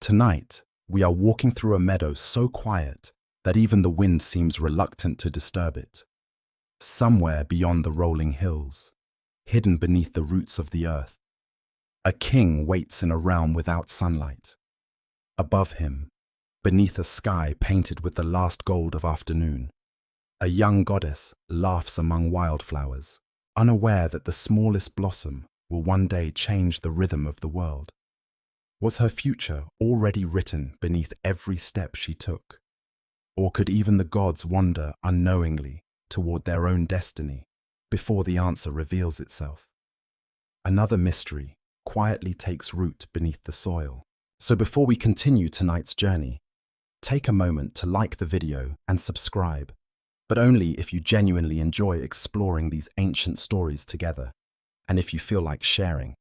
Tonight, we are walking through a meadow so quiet that even the wind seems reluctant to disturb it. Somewhere beyond the rolling hills, hidden beneath the roots of the earth, a king waits in a realm without sunlight. Above him, beneath a sky painted with the last gold of afternoon, a young goddess laughs among wildflowers, unaware that the smallest blossom will one day change the rhythm of the world. Was her future already written beneath every step she took? Or could even the gods wander unknowingly toward their own destiny before the answer reveals itself? Another mystery quietly takes root beneath the soil. So before we continue tonight's journey, take a moment to like the video and subscribe, but only if you genuinely enjoy exploring these ancient stories together, and if you feel like sharing.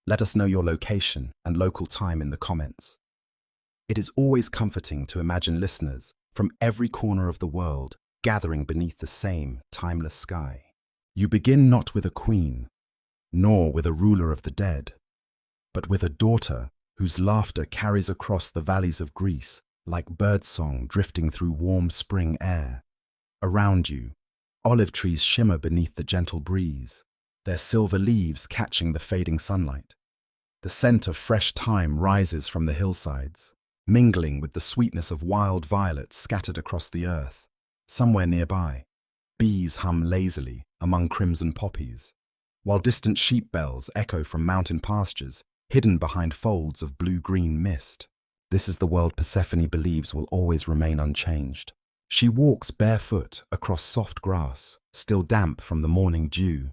Let us know your location and local time in the comments. It is always comforting to imagine listeners from every corner of the world gathering beneath the same timeless sky. You begin not with a queen, nor with a ruler of the dead, but with a daughter whose laughter carries across the valleys of Greece like birdsong drifting through warm spring air. Around you, olive trees shimmer beneath the gentle breeze, their silver leaves catching the fading sunlight. The scent of fresh thyme rises from the hillsides, mingling with the sweetness of wild violets scattered across the earth. Somewhere nearby, bees hum lazily among crimson poppies, while distant sheep bells echo from mountain pastures hidden behind folds of blue-green mist. This is the world Persephone believes will always remain unchanged. She walks barefoot across soft grass, still damp from the morning dew.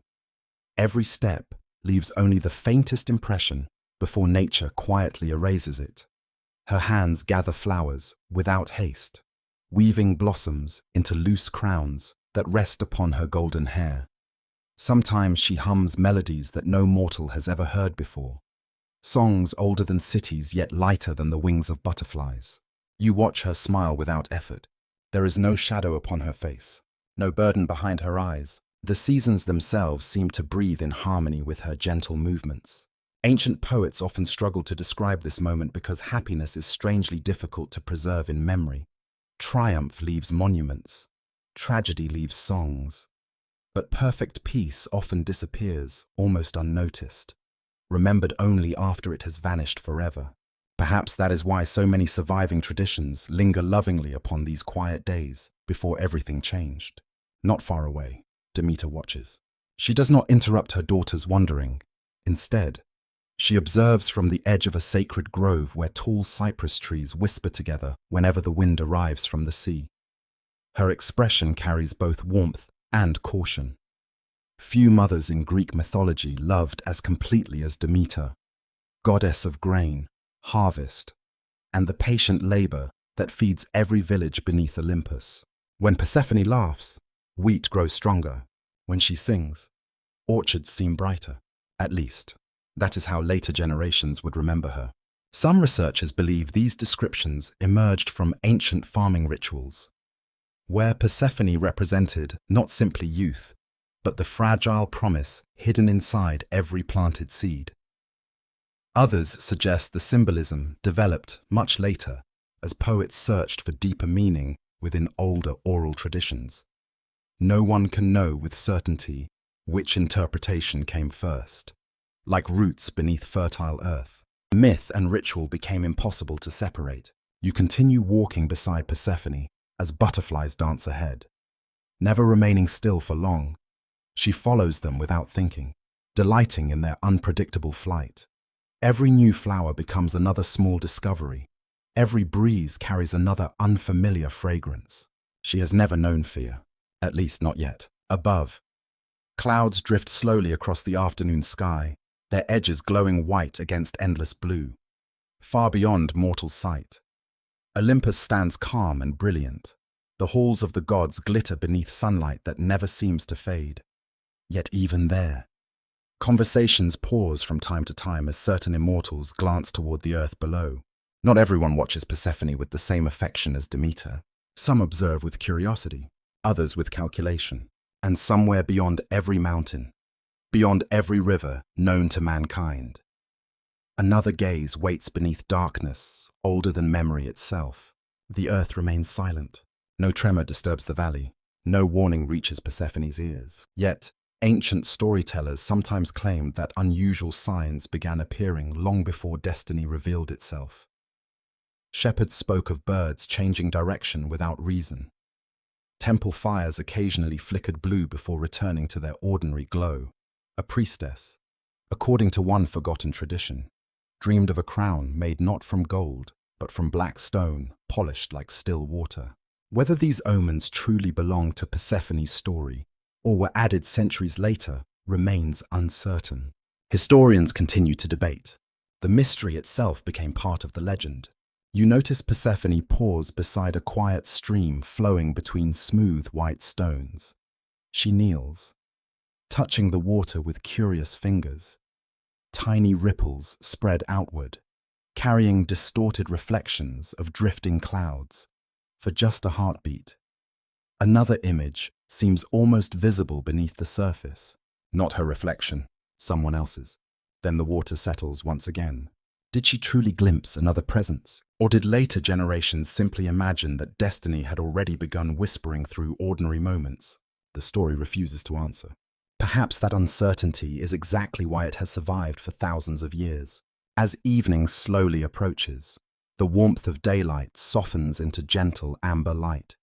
Every step leaves only the faintest impression before nature quietly erases it. Her hands gather flowers without haste, weaving blossoms into loose crowns that rest upon her golden hair. Sometimes she hums melodies that no mortal has ever heard before, songs older than cities yet lighter than the wings of butterflies. You watch her smile without effort. There is no shadow upon her face, no burden behind her eyes. The seasons themselves seem to breathe in harmony with her gentle movements. Ancient poets often struggle to describe this moment because happiness is strangely difficult to preserve in memory. Triumph leaves monuments, tragedy leaves songs, but perfect peace often disappears almost unnoticed, remembered only after it has vanished forever. Perhaps that is why so many surviving traditions linger lovingly upon these quiet days before everything changed. Not far away, Demeter watches. She does not interrupt her daughter's wandering. Instead, she observes from the edge of a sacred grove where tall cypress trees whisper together whenever the wind arrives from the sea. Her expression carries both warmth and caution. Few mothers in Greek mythology loved as completely as Demeter, goddess of grain, harvest, and the patient labor that feeds every village beneath Olympus. When Persephone laughs, wheat grows stronger. When she sings, orchards seem brighter. At least, that is how later generations would remember her. Some researchers believe these descriptions emerged from ancient farming rituals, where Persephone represented not simply youth, but the fragile promise hidden inside every planted seed. Others suggest the symbolism developed much later as poets searched for deeper meaning within older oral traditions. No one can know with certainty which interpretation came first. Like roots beneath fertile earth, myth and ritual became impossible to separate. You continue walking beside Persephone as butterflies dance ahead. Never remaining still for long, she follows them without thinking, delighting in their unpredictable flight. Every new flower becomes another small discovery. Every breeze carries another unfamiliar fragrance. She has never known fear, at least not yet. Above, clouds drift slowly across the afternoon sky, their edges glowing white against endless blue. Far beyond mortal sight, Olympus stands calm and brilliant. The halls of the gods glitter beneath sunlight that never seems to fade. Yet even there, conversations pause from time to time as certain immortals glance toward the earth below. Not everyone watches Persephone with the same affection as Demeter. Some observe with curiosity, others with calculation. And somewhere beyond every mountain, beyond every river known to mankind, Another gaze waits beneath darkness, older than memory itself. The earth remains silent. No tremor disturbs the valley. No warning reaches Persephone's ears. Yet, ancient storytellers sometimes claimed that unusual signs began appearing long before destiny revealed itself. Shepherds spoke of birds changing direction without reason. Temple fires occasionally flickered blue before returning to their ordinary glow. A priestess, according to one forgotten tradition, dreamed of a crown made not from gold, but from black stone, polished like still water. Whether these omens truly belong to Persephone's story or were added centuries later remains uncertain. Historians continue to debate. The mystery itself became part of the legend. You notice Persephone pause beside a quiet stream flowing between smooth white stones. She kneels, touching the water with curious fingers. Tiny ripples spread outward, carrying distorted reflections of drifting clouds. For just a heartbeat. Another image seems almost visible beneath the surface. Not her reflection, someone else's. Then the water settles once again. Did she truly glimpse another presence? Or did later generations simply imagine that destiny had already begun whispering through ordinary moments? The story refuses to answer. Perhaps that uncertainty is exactly why it has survived for thousands of years. As evening slowly approaches, the warmth of daylight softens into gentle amber light.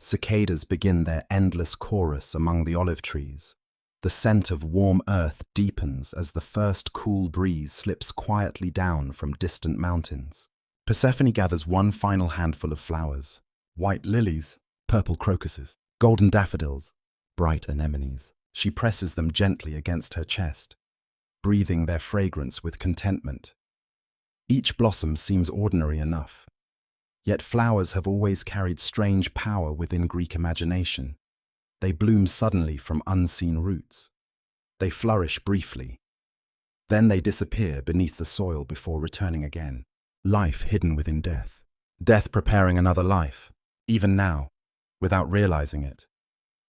Cicadas begin their endless chorus among the olive trees. The scent of warm earth deepens as the first cool breeze slips quietly down from distant mountains. Persephone gathers one final handful of flowers. White lilies, purple crocuses, golden daffodils, bright anemones. She presses them gently against her chest, breathing their fragrance with contentment. Each blossom seems ordinary enough, yet flowers have always carried strange power within Greek imagination. They bloom suddenly from unseen roots. They flourish briefly. Then they disappear beneath the soil before returning again. Life hidden within death. Death preparing another life, even now, without realizing it.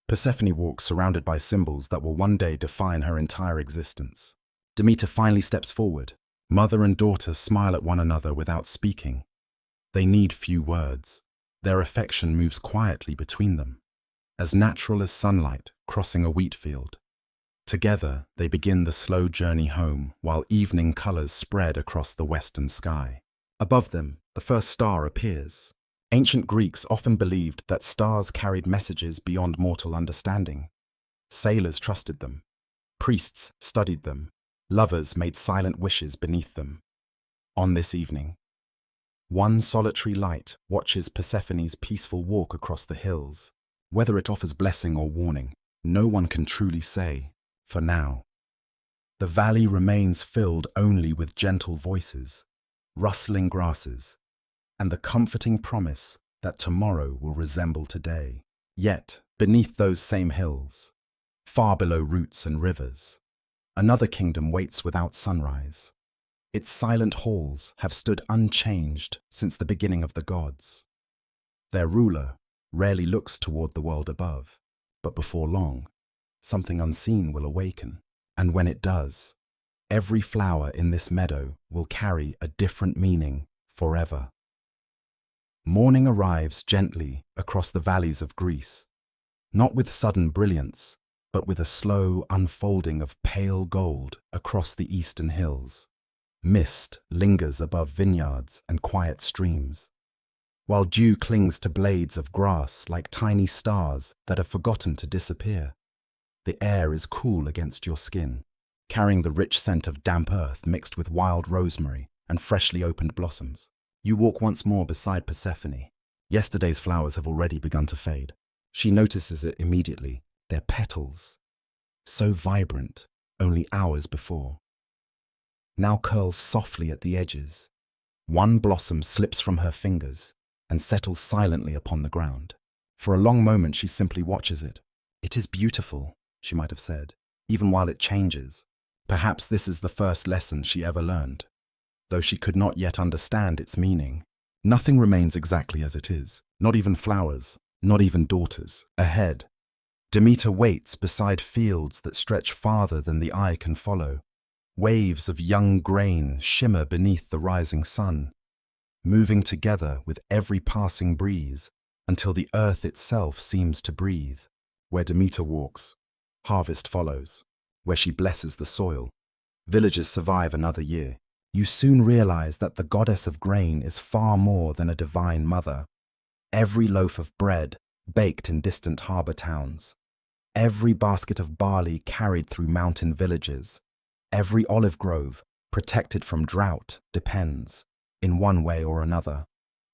Persephone walks surrounded by symbols that will one day define her entire existence. Demeter finally steps forward. Mother and daughter smile at one another without speaking. They need few words. Their affection moves quietly between them, as natural as sunlight crossing a wheat field. Together, they begin the slow journey home while evening colors spread across the western sky. Above them, the first star appears. Ancient Greeks often believed that stars carried messages beyond mortal understanding. Sailors trusted them. Priests studied them. Lovers made silent wishes beneath them. On this evening, one solitary light watches Persephone's peaceful walk across the hills. Whether it offers blessing or warning, no one can truly say, for now. The valley remains filled only with gentle voices, rustling grasses, and the comforting promise that tomorrow will resemble today. Yet, beneath those same hills, far below roots and rivers, another kingdom waits without sunrise. Its silent halls have stood unchanged since the beginning of the gods. Their ruler rarely looks toward the world above, but before long, something unseen will awaken, and when it does, every flower in this meadow will carry a different meaning forever. Morning arrives gently across the valleys of Greece, not with sudden brilliance, but with a slow unfolding of pale gold across the eastern hills. Mist lingers above vineyards and quiet streams, while dew clings to blades of grass like tiny stars that have forgotten to disappear. The air is cool against your skin, carrying the rich scent of damp earth mixed with wild rosemary and freshly opened blossoms. You walk once more beside Persephone. Yesterday's flowers have already begun to fade. She notices it immediately, their petals, so vibrant only hours before, now curls softly at the edges. One blossom slips from her fingers and settles silently upon the ground. For a long moment she simply watches it. It is beautiful, she might have said, even while it changes. Perhaps this is the first lesson she ever learned. Though she could not yet understand its meaning, nothing remains exactly as it is, not even flowers, not even daughters. Ahead, Demeter waits beside fields that stretch farther than the eye can follow. Waves of young grain shimmer beneath the rising sun, moving together with every passing breeze until the earth itself seems to breathe. Where Demeter walks, harvest follows. Where she blesses the soil, villages survive another year. You soon realize that the goddess of grain is far more than a divine mother. Every loaf of bread baked in distant harbor towns, every basket of barley carried through mountain villages, every olive grove protected from drought depends, in one way or another,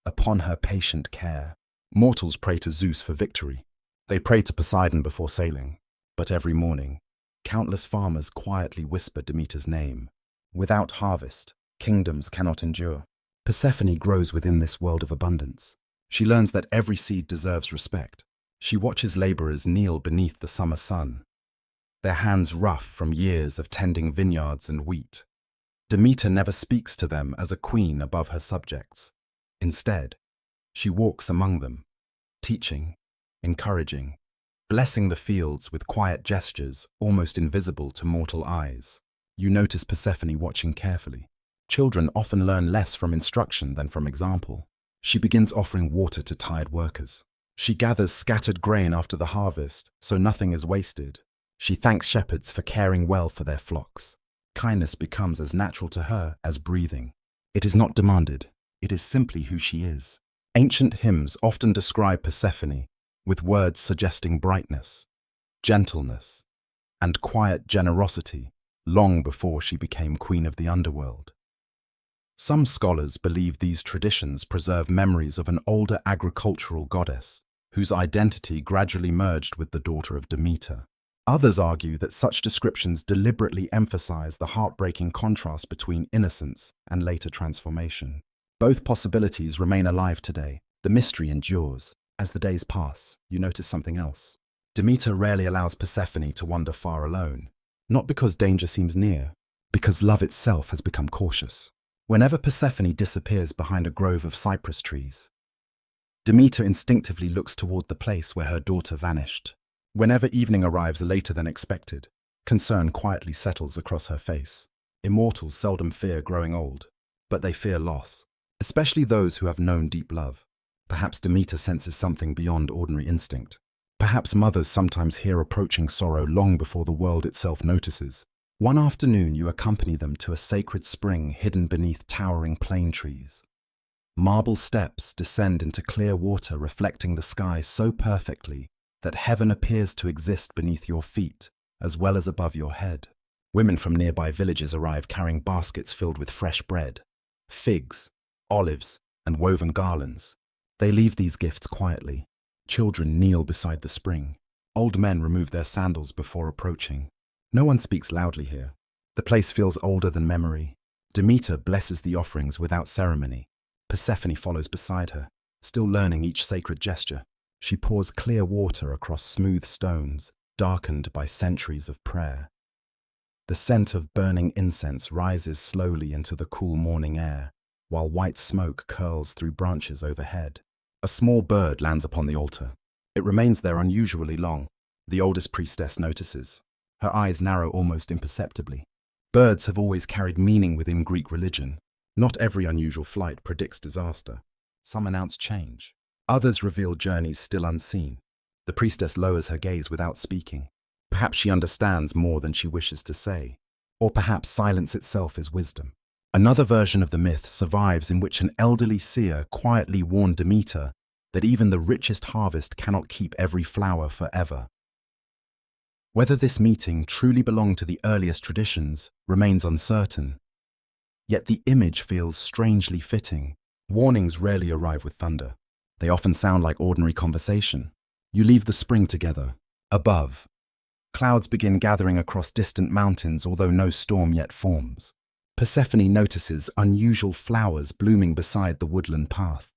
upon her patient care. Mortals pray to Zeus for victory. They pray to Poseidon before sailing. But every morning, countless farmers quietly whisper Demeter's name. Without harvest, kingdoms cannot endure. Persephone grows within this world of abundance. She learns that every seed deserves respect. She watches laborers kneel beneath the summer sun, their hands rough from years of tending vineyards and wheat. Demeter never speaks to them as a queen above her subjects. Instead, she walks among them, teaching, encouraging, blessing the fields with quiet gestures almost invisible to mortal eyes. You notice Persephone watching carefully. Children often learn less from instruction than from example. She begins offering water to tired workers. She gathers scattered grain after the harvest, so nothing is wasted. She thanks shepherds for caring well for their flocks. Kindness becomes as natural to her as breathing. It is not demanded. It is simply who she is. Ancient hymns often describe Persephone with words suggesting brightness, gentleness, and quiet generosity long before she became queen of the underworld. Some scholars believe these traditions preserve memories of an older agricultural goddess whose identity gradually merged with the daughter of Demeter. Others argue that such descriptions deliberately emphasize the heartbreaking contrast between innocence and later transformation. Both possibilities remain alive today. The mystery endures. As the days pass, you notice something else. Demeter rarely allows Persephone to wander far alone, not because danger seems near, because love itself has become cautious. Whenever Persephone disappears behind a grove of cypress trees, Demeter instinctively looks toward the place where her daughter vanished. Whenever evening arrives later than expected, concern quietly settles across her face. Immortals seldom fear growing old, but they fear loss, especially those who have known deep love. Perhaps Demeter senses something beyond ordinary instinct. Perhaps mothers sometimes hear approaching sorrow long before the world itself notices. One afternoon you accompany them to a sacred spring hidden beneath towering plane trees. Marble steps descend into clear water reflecting the sky so perfectly that heaven appears to exist beneath your feet as well as above your head. Women from nearby villages arrive carrying baskets filled with fresh bread, figs, olives, and woven garlands. They leave these gifts quietly. Children kneel beside the spring. Old men remove their sandals before approaching. No one speaks loudly here. The place feels older than memory. Demeter blesses the offerings without ceremony. Persephone follows beside her, still learning each sacred gesture. She pours clear water across smooth stones, darkened by centuries of prayer. The scent of burning incense rises slowly into the cool morning air, while white smoke curls through branches overhead. A small bird lands upon the altar. It remains there unusually long. The oldest priestess notices. Her eyes narrow almost imperceptibly. Birds have always carried meaning within Greek religion. Not every unusual flight predicts disaster. Some announce change. Others reveal journeys still unseen. The priestess lowers her gaze without speaking. Perhaps she understands more than she wishes to say. Or perhaps silence itself is wisdom. Another version of the myth survives in which an elderly seer quietly warned Demeter that even the richest harvest cannot keep every flower forever. Whether this meeting truly belonged to the earliest traditions remains uncertain. Yet the image feels strangely fitting. Warnings rarely arrive with thunder. They often sound like ordinary conversation. You leave the spring together. Above, clouds begin gathering across distant mountains, although no storm yet forms. Persephone notices unusual flowers blooming beside the woodland path.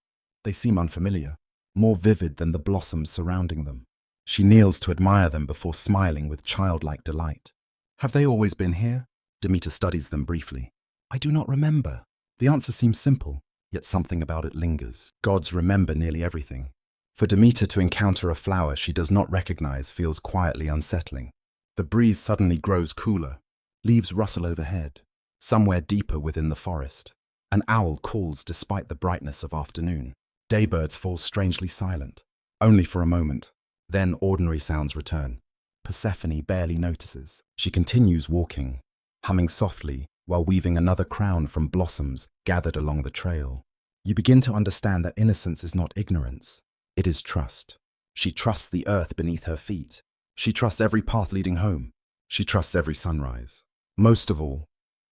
They seem unfamiliar, more vivid than the blossoms surrounding them. She kneels to admire them before smiling with childlike delight. Have they always been here? Demeter studies them briefly. I do not remember. The answer seems simple, yet something about it lingers. Gods remember nearly everything. For Demeter to encounter a flower she does not recognize feels quietly unsettling. The breeze suddenly grows cooler. Leaves rustle overhead. Somewhere deeper within the forest, an owl calls despite the brightness of afternoon. Daybirds fall strangely silent, only for a moment. Then ordinary sounds return. Persephone barely notices. She continues walking, humming softly while weaving another crown from blossoms gathered along the trail. You begin to understand that innocence is not ignorance, it is trust. She trusts the earth beneath her feet. She trusts every path leading home. She trusts every sunrise. Most of all,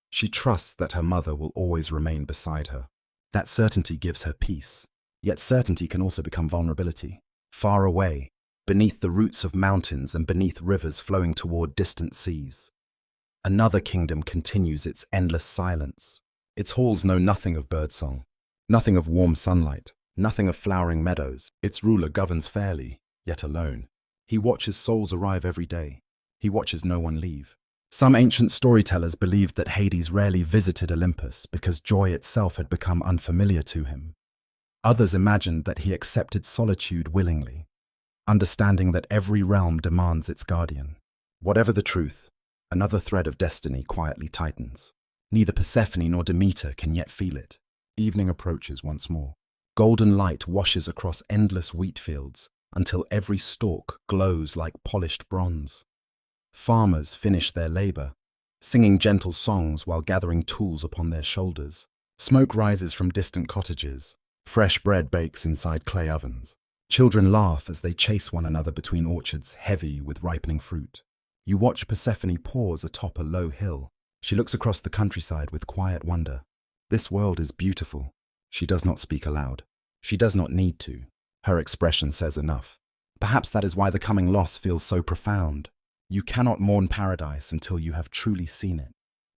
she trusts that her mother will always remain beside her. That certainty gives her peace. Yet certainty can also become vulnerability. Far away, beneath the roots of mountains and beneath rivers flowing toward distant seas, another kingdom continues its endless silence. Its halls know nothing of birdsong, nothing of warm sunlight, nothing of flowering meadows. Its ruler governs fairly, yet alone. He watches souls arrive every day. He watches no one leave. Some ancient storytellers believed that Hades rarely visited Olympus because joy itself had become unfamiliar to him. Others imagined that he accepted solitude willingly, understanding that every realm demands its guardian. Whatever the truth, another thread of destiny quietly tightens. Neither Persephone nor Demeter can yet feel it. Evening approaches once more. Golden light washes across endless wheat fields until every stalk glows like polished bronze. Farmers finish their labor, singing gentle songs while gathering tools upon their shoulders. Smoke rises from distant cottages. Fresh bread bakes inside clay ovens. Children laugh as they chase one another between orchards heavy with ripening fruit. You watch Persephone pause atop a low hill. She looks across the countryside with quiet wonder. This world is beautiful. She does not speak aloud. She does not need to. Her expression says enough. Perhaps that is why the coming loss feels so profound. You cannot mourn paradise until you have truly seen it.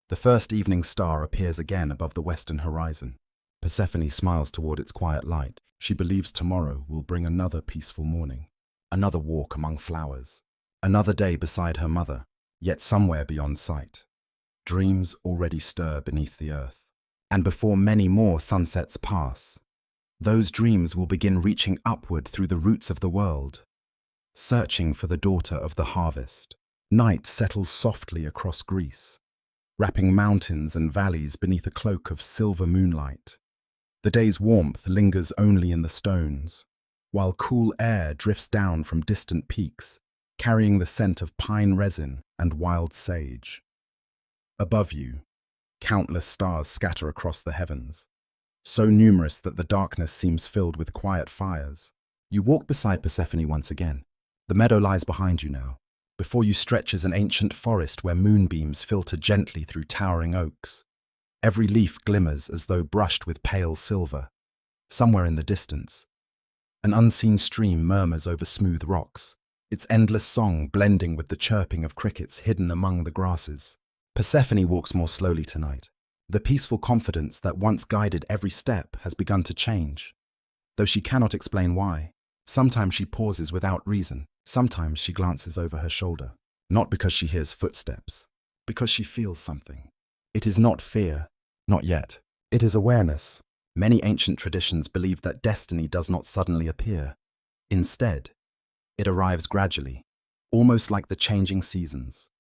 The first evening star appears again above the western horizon. Persephone smiles toward its quiet light. She believes tomorrow will bring another peaceful morning, another walk among flowers, another day beside her mother, yet somewhere beyond sight. Dreams already stir beneath the earth, and before many more sunsets pass, those dreams will begin reaching upward through the roots of the world, searching for the daughter of the harvest. Night settles softly across Greece, wrapping mountains and valleys beneath a cloak of silver moonlight. The day's warmth lingers only in the stones, while cool air drifts down from distant peaks, carrying the scent of pine resin and wild sage. Above you, countless stars scatter across the heavens, so numerous that the darkness seems filled with quiet fires. You walk beside Persephone once again. The meadow lies behind you now. Before you stretches an ancient forest where moonbeams filter gently through towering oaks. Every leaf glimmers as though brushed with pale silver. Somewhere in the distance, an unseen stream murmurs over smooth rocks, its endless song blending with the chirping of crickets hidden among the grasses. Persephone walks more slowly tonight. The peaceful confidence that once guided every step has begun to change, though she cannot explain why. Sometimes she pauses without reason. Sometimes she glances over her shoulder, not because she hears footsteps, because she feels something. It is not fear, not yet. It is awareness. Many ancient traditions believe that destiny does not suddenly appear. Instead, it arrives gradually, almost like the changing seasons.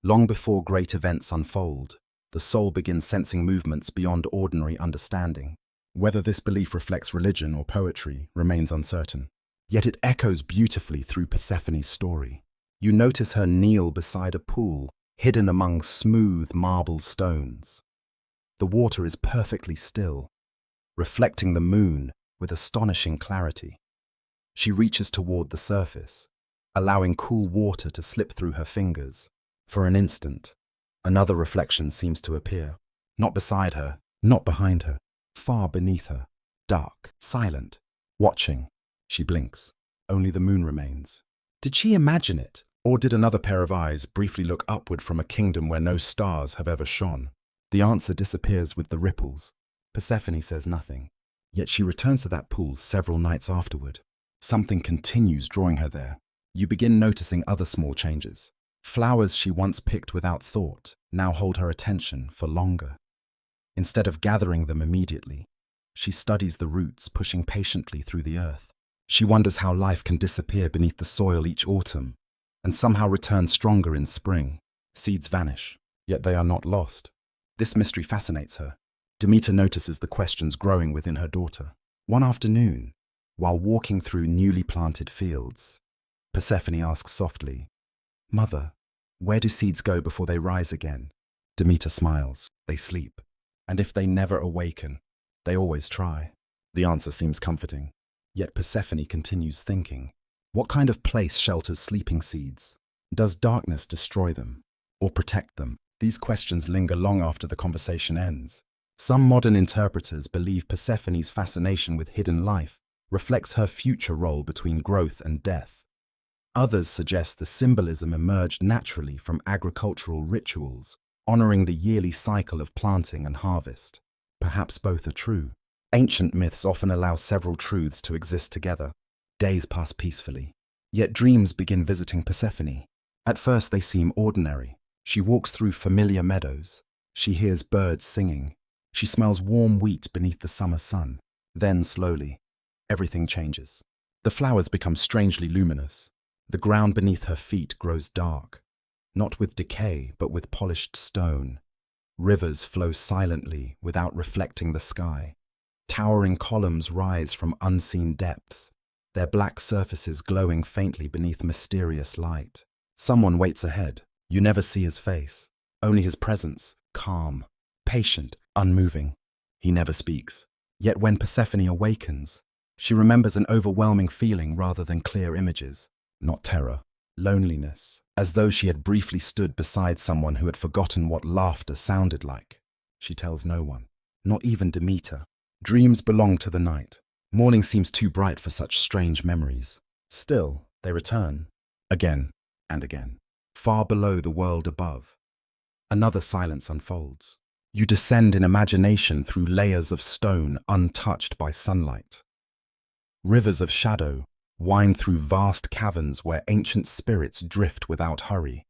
Long before great events unfold, the soul begins sensing movements beyond ordinary understanding. Whether this belief reflects religion or poetry remains uncertain. Yet it echoes beautifully through Persephone's story. You notice her kneel beside a pool, hidden among smooth marble stones. The water is perfectly still, reflecting the moon with astonishing clarity. She reaches toward the surface, allowing cool water to slip through her fingers. For an instant, another reflection seems to appear. Not beside her, not behind her, far beneath her, dark, silent, watching. She blinks. Only the moon remains. Did she imagine it? Or did another pair of eyes briefly look upward from a kingdom where no stars have ever shone? The answer disappears with the ripples. Persephone says nothing. Yet she returns to that pool several nights afterward. Something continues drawing her there. You begin noticing other small changes. Flowers she once picked without thought now hold her attention for longer. Instead of gathering them immediately, she studies the roots pushing patiently through the earth. She wonders how life can disappear beneath the soil each autumn and somehow return stronger in spring. Seeds vanish, yet they are not lost. This mystery fascinates her. Demeter notices the questions growing within her daughter. One afternoon, while walking through newly planted fields, Persephone asks softly, "Mother, where do seeds go before they rise again?" Demeter smiles. They sleep. And if they never awaken, they always try. The answer seems comforting. Yet Persephone continues thinking. What kind of place shelters sleeping seeds? Does darkness destroy them or protect them? These questions linger long after the conversation ends. Some modern interpreters believe Persephone's fascination with hidden life reflects her future role between growth and death. Others suggest the symbolism emerged naturally from agricultural rituals, honoring the yearly cycle of planting and harvest. Perhaps both are true. Ancient myths often allow several truths to exist together. Days pass peacefully, yet dreams begin visiting Persephone. At first they seem ordinary. She walks through familiar meadows. She hears birds singing. She smells warm wheat beneath the summer sun. Then, slowly, everything changes. The flowers become strangely luminous. The ground beneath her feet grows dark, not with decay, but with polished stone. Rivers flow silently without reflecting the sky. Towering columns rise from unseen depths, their black surfaces glowing faintly beneath mysterious light. Someone waits ahead. You never see his face, only his presence, calm, patient, unmoving. He never speaks. Yet when Persephone awakens, she remembers an overwhelming feeling rather than clear images. Not terror, loneliness, as though she had briefly stood beside someone who had forgotten what laughter sounded like. She tells no one, not even Demeter. Dreams belong to the night. Morning seems too bright for such strange memories. Still, they return, again and again. Far below the world above, another silence unfolds. You descend in imagination through layers of stone untouched by sunlight. Rivers of shadow wind through vast caverns where ancient spirits drift without hurry.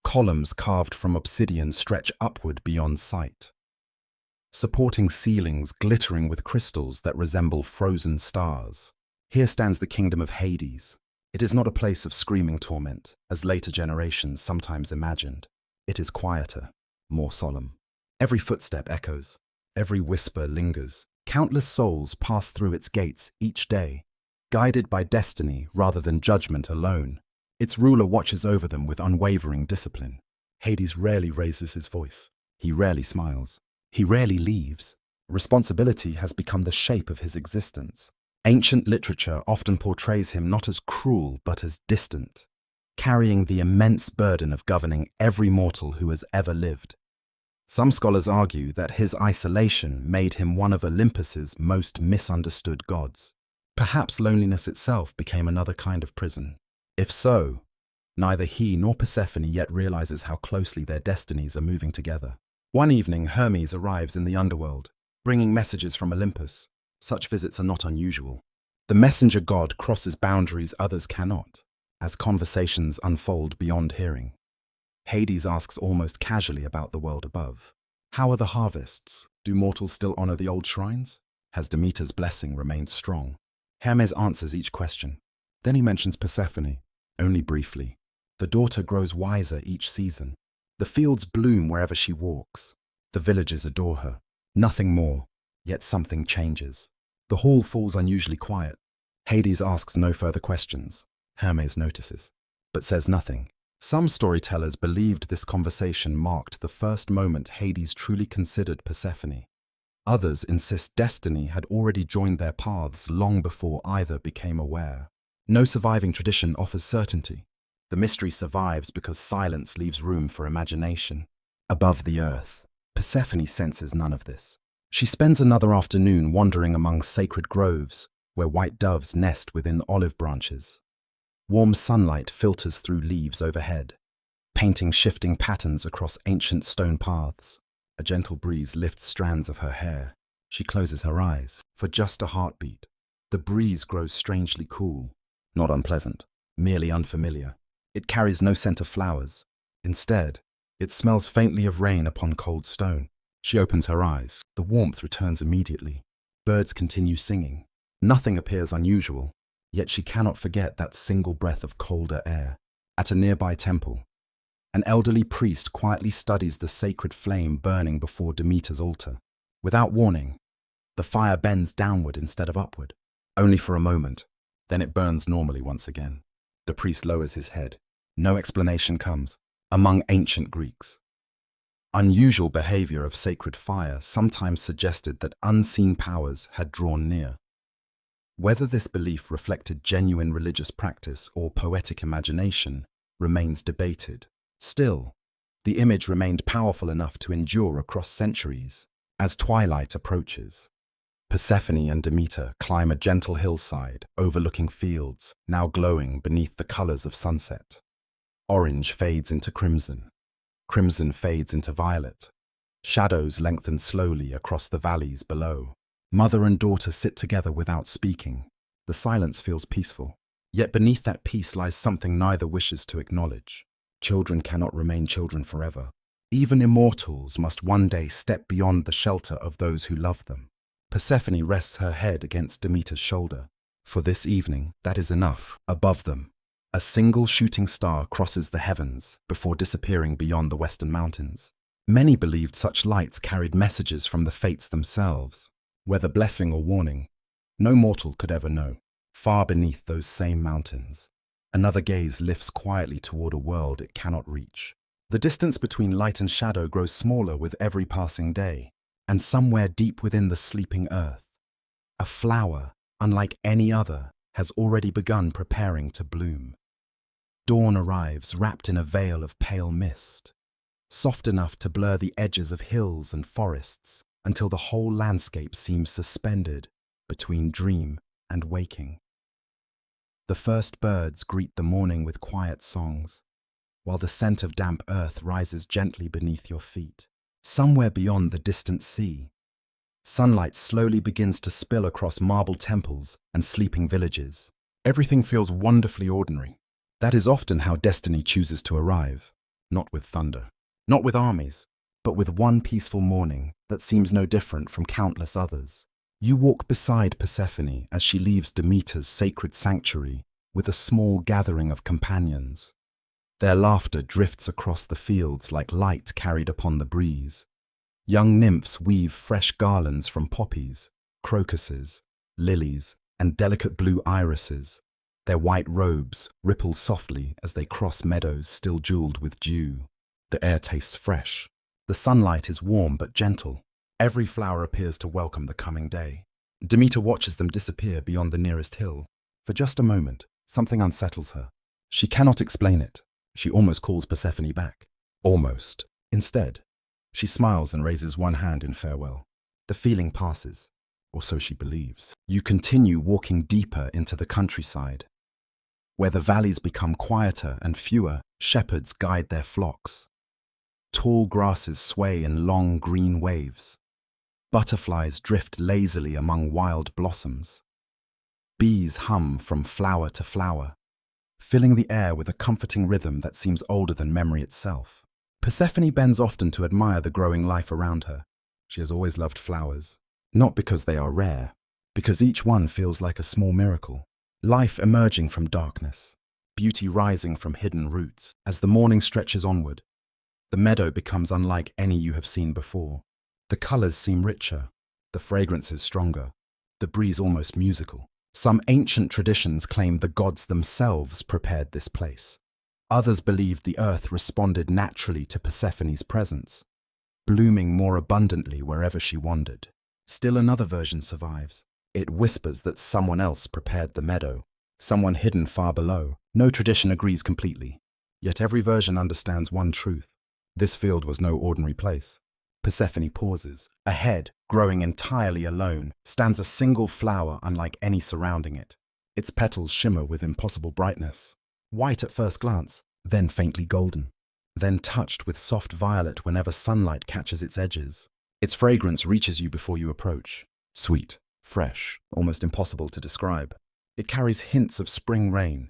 Columns carved from obsidian stretch upward beyond sight, supporting ceilings glittering with crystals that resemble frozen stars. Here stands the kingdom of Hades. It is not a place of screaming torment, as later generations sometimes imagined. It is quieter, more solemn. Every footstep echoes, every whisper lingers. Countless souls pass through its gates each day, guided by destiny rather than judgment alone. Its ruler watches over them with unwavering discipline. Hades rarely raises his voice. He rarely smiles. He rarely leaves. Responsibility has become the shape of his existence. Ancient literature often portrays him not as cruel but as distant, carrying the immense burden of governing every mortal who has ever lived. Some scholars argue that his isolation made him one of Olympus's most misunderstood gods. Perhaps loneliness itself became another kind of prison. If so, neither he nor Persephone yet realizes how closely their destinies are moving together. One evening, Hermes arrives in the underworld, bringing messages from Olympus. Such visits are not unusual. The messenger god crosses boundaries others cannot, as conversations unfold beyond hearing. Hades asks almost casually about the world above. How are the harvests? Do mortals still honor the old shrines? Has Demeter's blessing remained strong? Hermes answers each question. Then he mentions Persephone, only briefly. The daughter grows wiser each season. The fields bloom wherever she walks. The villagers adore her. Nothing more, yet something changes. The hall falls unusually quiet. Hades asks no further questions. Hermes notices, but says nothing. Some storytellers believed this conversation marked the first moment Hades truly considered Persephone. Others insist destiny had already joined their paths long before either became aware. No surviving tradition offers certainty. The mystery survives because silence leaves room for imagination. Above the earth, Persephone senses none of this. She spends another afternoon wandering among sacred groves, where white doves nest within olive branches. Warm sunlight filters through leaves overhead, painting shifting patterns across ancient stone paths. A gentle breeze lifts strands of her hair. She closes her eyes for just a heartbeat. The breeze grows strangely cool, not unpleasant, merely unfamiliar. It carries no scent of flowers. Instead, it smells faintly of rain upon cold stone. She opens her eyes. The warmth returns immediately. Birds continue singing. Nothing appears unusual, yet she cannot forget that single breath of colder air. At a nearby temple, An elderly priest quietly studies the sacred flame burning before Demeter's altar. Without warning, the fire bends downward instead of upward. Only for a moment, then it burns normally once again. The priest lowers his head. No explanation comes. Among ancient Greeks, unusual behavior of sacred fire sometimes suggested that unseen powers had drawn near. Whether this belief reflected genuine religious practice or poetic imagination remains debated. Still, the image remained powerful enough to endure across centuries. As twilight approaches, Persephone and Demeter climb a gentle hillside overlooking fields now glowing beneath the colors of sunset. Orange fades into crimson. Crimson fades into violet. Shadows lengthen slowly across the valleys below. Mother and daughter sit together without speaking. The silence feels peaceful. Yet beneath that peace lies something neither wishes to acknowledge. Children cannot remain children forever. Even immortals must one day step beyond the shelter of those who love them. Persephone rests her head against Demeter's shoulder. For this evening, that is enough. Above them, a single shooting star crosses the heavens before disappearing beyond the western mountains. Many believed such lights carried messages from the fates themselves. Whether blessing or warning, no mortal could ever know. Far beneath those same mountains, another gaze lifts quietly toward a world it cannot reach. The distance between light and shadow grows smaller with every passing day, and somewhere deep within the sleeping earth, a flower, unlike any other, has already begun preparing to bloom. Dawn arrives wrapped in a veil of pale mist, soft enough to blur the edges of hills and forests until the whole landscape seems suspended between dream and waking. The first birds greet the morning with quiet songs, while the scent of damp earth rises gently beneath your feet. Somewhere beyond the distant sea, sunlight slowly begins to spill across marble temples and sleeping villages. Everything feels wonderfully ordinary. That is often how destiny chooses to arrive, not with thunder, not with armies, but with one peaceful morning that seems no different from countless others. You walk beside Persephone as she leaves Demeter's sacred sanctuary with a small gathering of companions. Their laughter drifts across the fields like light carried upon the breeze. Young nymphs weave fresh garlands from poppies, crocuses, lilies, and delicate blue irises. Their white robes ripple softly as they cross meadows still jeweled with dew. The air tastes fresh. The sunlight is warm but gentle. Every flower appears to welcome the coming day. Demeter watches them disappear beyond the nearest hill. For just a moment, something unsettles her. She cannot explain it. She almost calls Persephone back. Almost. Instead, she smiles and raises one hand in farewell. The feeling passes, or so she believes. You continue walking deeper into the countryside. Where the valleys become quieter and fewer, shepherds guide their flocks. Tall grasses sway in long green waves. Butterflies drift lazily among wild blossoms. Bees hum from flower to flower, filling the air with a comforting rhythm that seems older than memory itself. Persephone bends often to admire the growing life around her. She has always loved flowers, not because they are rare, because each one feels like a small miracle. Life emerging from darkness, beauty rising from hidden roots. As the morning stretches onward, the meadow becomes unlike any you have seen before. The colors seem richer, the fragrances stronger, the breeze almost musical. Some ancient traditions claim the gods themselves prepared this place. Others believed the earth responded naturally to Persephone's presence, blooming more abundantly wherever she wandered. Still another version survives. It whispers that someone else prepared the meadow, someone hidden far below. No tradition agrees completely, yet every version understands one truth. This field was no ordinary place. Persephone pauses. Ahead, growing entirely alone, stands a single flower unlike any surrounding it. Its petals shimmer with impossible brightness. White at first glance, then faintly golden, then touched with soft violet whenever sunlight catches its edges. Its fragrance reaches you before you approach. Sweet, fresh, almost impossible to describe. It carries hints of spring rain,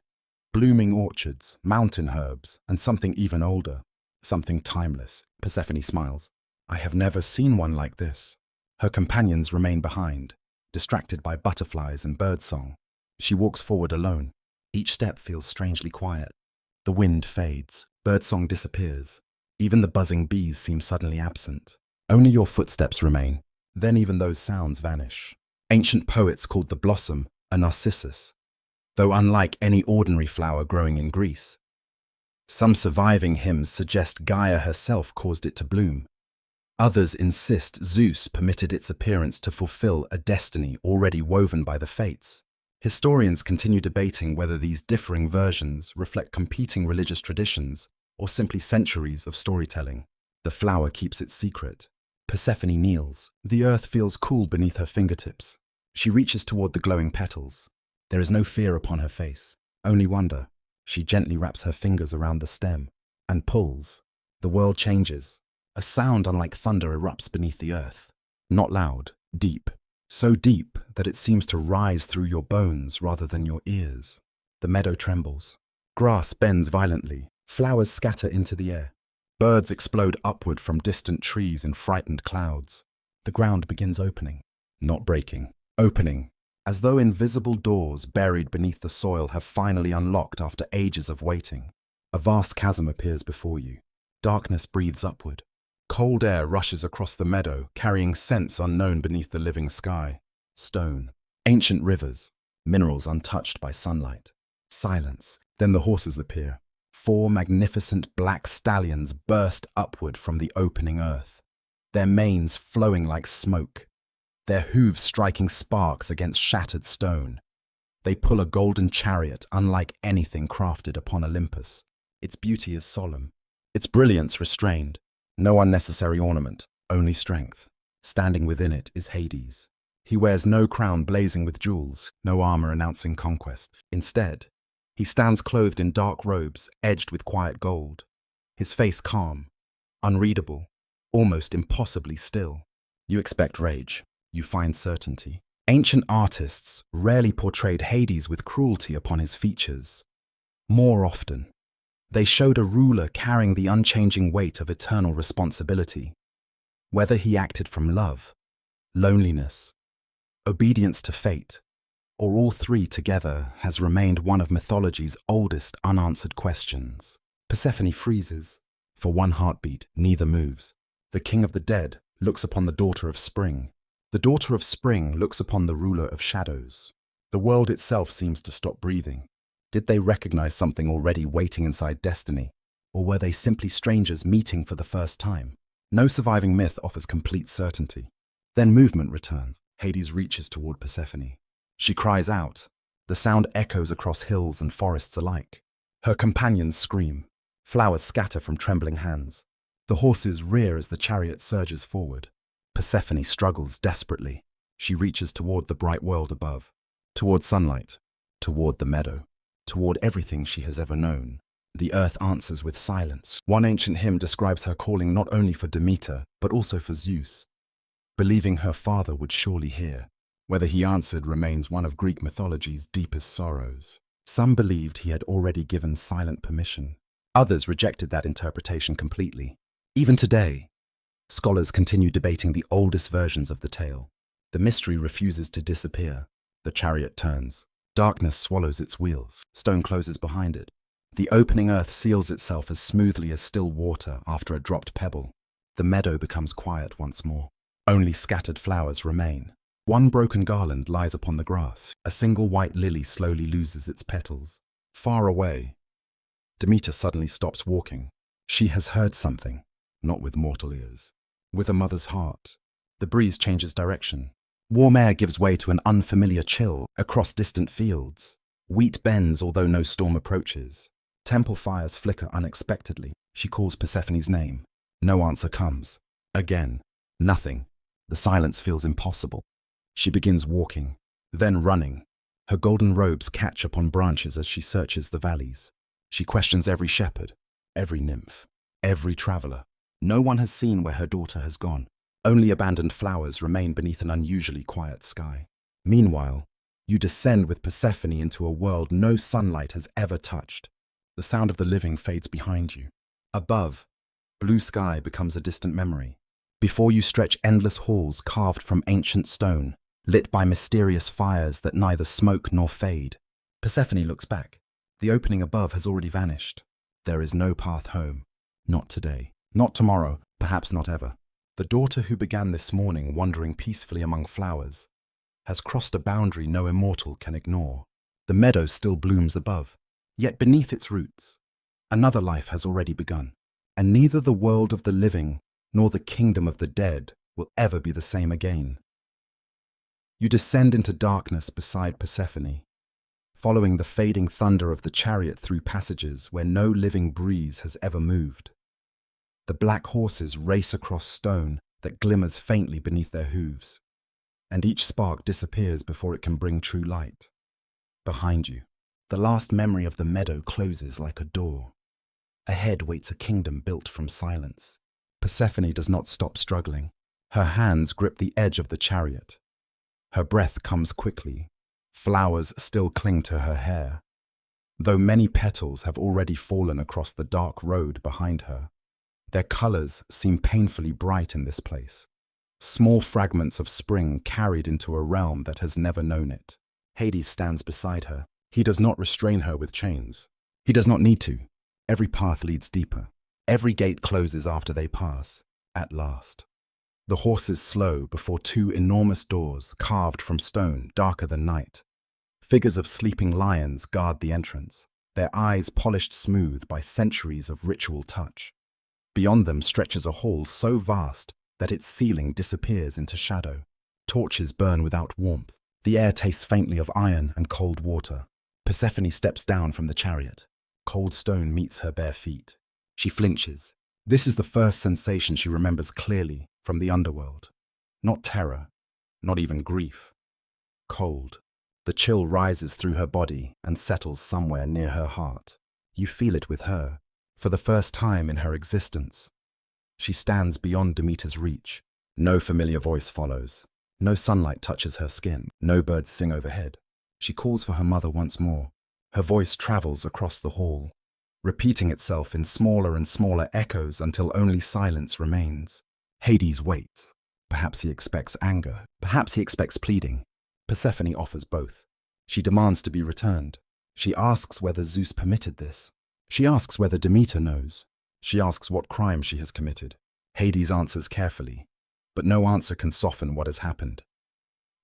blooming orchards, mountain herbs, and something even older, something timeless. Persephone smiles. I have never seen one like this. Her companions remain behind, distracted by butterflies and birdsong. She walks forward alone. Each step feels strangely quiet. The wind fades. Birdsong disappears. Even the buzzing bees seem suddenly absent. Only your footsteps remain. Then even those sounds vanish. Ancient poets called the blossom a narcissus, though unlike any ordinary flower growing in Greece. Some surviving hymns suggest Gaia herself caused it to bloom. Others insist Zeus permitted its appearance to fulfill a destiny already woven by the fates. Historians continue debating whether these differing versions reflect competing religious traditions or simply centuries of storytelling. The flower keeps its secret. Persephone kneels. The earth feels cool beneath her fingertips. She reaches toward the glowing petals. There is no fear upon her face, only wonder. She gently wraps her fingers around the stem and pulls. The world changes. A sound unlike thunder erupts beneath the earth. Not loud, deep. So deep that it seems to rise through your bones rather than your ears. The meadow trembles. Grass bends violently. Flowers scatter into the air. Birds explode upward from distant trees in frightened clouds. The ground begins opening, not breaking. Opening, as though invisible doors buried beneath the soil have finally unlocked after ages of waiting. A vast chasm appears before you. Darkness breathes upward. Cold air rushes across the meadow, carrying scents unknown beneath the living sky. Stone, ancient rivers, minerals untouched by sunlight. Silence. Then the horses appear. 4 magnificent black stallions burst upward from the opening earth, their manes flowing like smoke, their hooves striking sparks against shattered stone. They pull a golden chariot unlike anything crafted upon Olympus. Its beauty is solemn, its brilliance restrained. No unnecessary ornament, only strength. Standing within it is Hades. He wears no crown blazing with jewels, no armor announcing conquest. Instead, he stands clothed in dark robes edged with quiet gold. His face calm, unreadable, almost impossibly still. You expect rage. You find certainty. Ancient artists rarely portrayed Hades with cruelty upon his features. More often, they showed a ruler carrying the unchanging weight of eternal responsibility. Whether he acted from love, loneliness, obedience to fate, or all three together has remained one of mythology's oldest unanswered questions. Persephone freezes. For one heartbeat, neither moves. The king of the dead looks upon the daughter of spring. The daughter of spring looks upon the ruler of shadows. The world itself seems to stop breathing. Did they recognize something already waiting inside destiny? Or were they simply strangers meeting for the first time? No surviving myth offers complete certainty. Then movement returns. Hades reaches toward Persephone. She cries out. The sound echoes across hills and forests alike. Her companions scream. Flowers scatter from trembling hands. The horses rear as the chariot surges forward. Persephone struggles desperately. She reaches toward the bright world above, toward sunlight, toward the meadow, toward everything she has ever known. The earth answers with silence. One ancient hymn describes her calling not only for Demeter, but also for Zeus, believing her father would surely hear. Whether he answered remains one of Greek mythology's deepest sorrows. Some believed he had already given silent permission. Others rejected that interpretation completely. Even today, scholars continue debating the oldest versions of the tale. The mystery refuses to disappear. The chariot turns. Darkness swallows its wheels. Stone closes behind it. The opening earth seals itself as smoothly as still water after a dropped pebble. The meadow becomes quiet once more. Only scattered flowers remain. One broken garland lies upon the grass. A single white lily slowly loses its petals. Far away, Demeter suddenly stops walking. She has heard something, not with mortal ears. With a mother's heart. The breeze changes direction. Warm air gives way to an unfamiliar chill across distant fields. Wheat bends although no storm approaches. Temple fires flicker unexpectedly. She calls Persephone's name. No answer comes. Again, nothing. The silence feels impossible. She begins walking, then running. Her golden robes catch upon branches as she searches the valleys. She questions every shepherd, every nymph, every traveler. No one has seen where her daughter has gone. Only abandoned flowers remain beneath an unusually quiet sky. Meanwhile, you descend with Persephone into a world no sunlight has ever touched. The sound of the living fades behind you. Above, blue sky becomes a distant memory. Before you stretch endless halls carved from ancient stone, lit by mysterious fires that neither smoke nor fade. Persephone looks back. The opening above has already vanished. There is no path home. Not today. Not tomorrow. Perhaps not ever. The daughter who began this morning wandering peacefully among flowers has crossed a boundary no immortal can ignore. The meadow still blooms above, yet beneath its roots, another life has already begun. And neither the world of the living nor the kingdom of the dead will ever be the same again. You descend into darkness beside Persephone, following the fading thunder of the chariot through passages where no living breeze has ever moved. The black horses race across stone that glimmers faintly beneath their hooves, and each spark disappears before it can bring true light. Behind you, the last memory of the meadow closes like a door. Ahead waits a kingdom built from silence. Persephone does not stop struggling. Her hands grip the edge of the chariot. Her breath comes quickly. Flowers still cling to her hair, though many petals have already fallen across the dark road behind her. Their colors seem painfully bright in this place. Small fragments of spring carried into a realm that has never known it. Hades stands beside her. He does not restrain her with chains. He does not need to. Every path leads deeper. Every gate closes after they pass. At last. The horses slow before two enormous doors carved from stone, darker than night. Figures of sleeping lions guard the entrance, their eyes polished smooth by centuries of ritual touch. Beyond them stretches a hall so vast that its ceiling disappears into shadow. Torches burn without warmth. The air tastes faintly of iron and cold water. Persephone steps down from the chariot. Cold stone meets her bare feet. She flinches. This is the first sensation she remembers clearly from the underworld. Not terror, not even grief. Cold. The chill rises through her body and settles somewhere near her heart. You feel it with her, for the first time in her existence. She stands beyond Demeter's reach. No familiar voice follows. No sunlight touches her skin. No birds sing overhead. She calls for her mother once more. Her voice travels across the hall, repeating itself in smaller and smaller echoes until only silence remains. Hades waits. Perhaps he expects anger. Perhaps he expects pleading. Persephone offers both. She demands to be returned. She asks whether Zeus permitted this. She asks whether Demeter knows. She asks what crime she has committed. Hades answers carefully, but no answer can soften what has happened.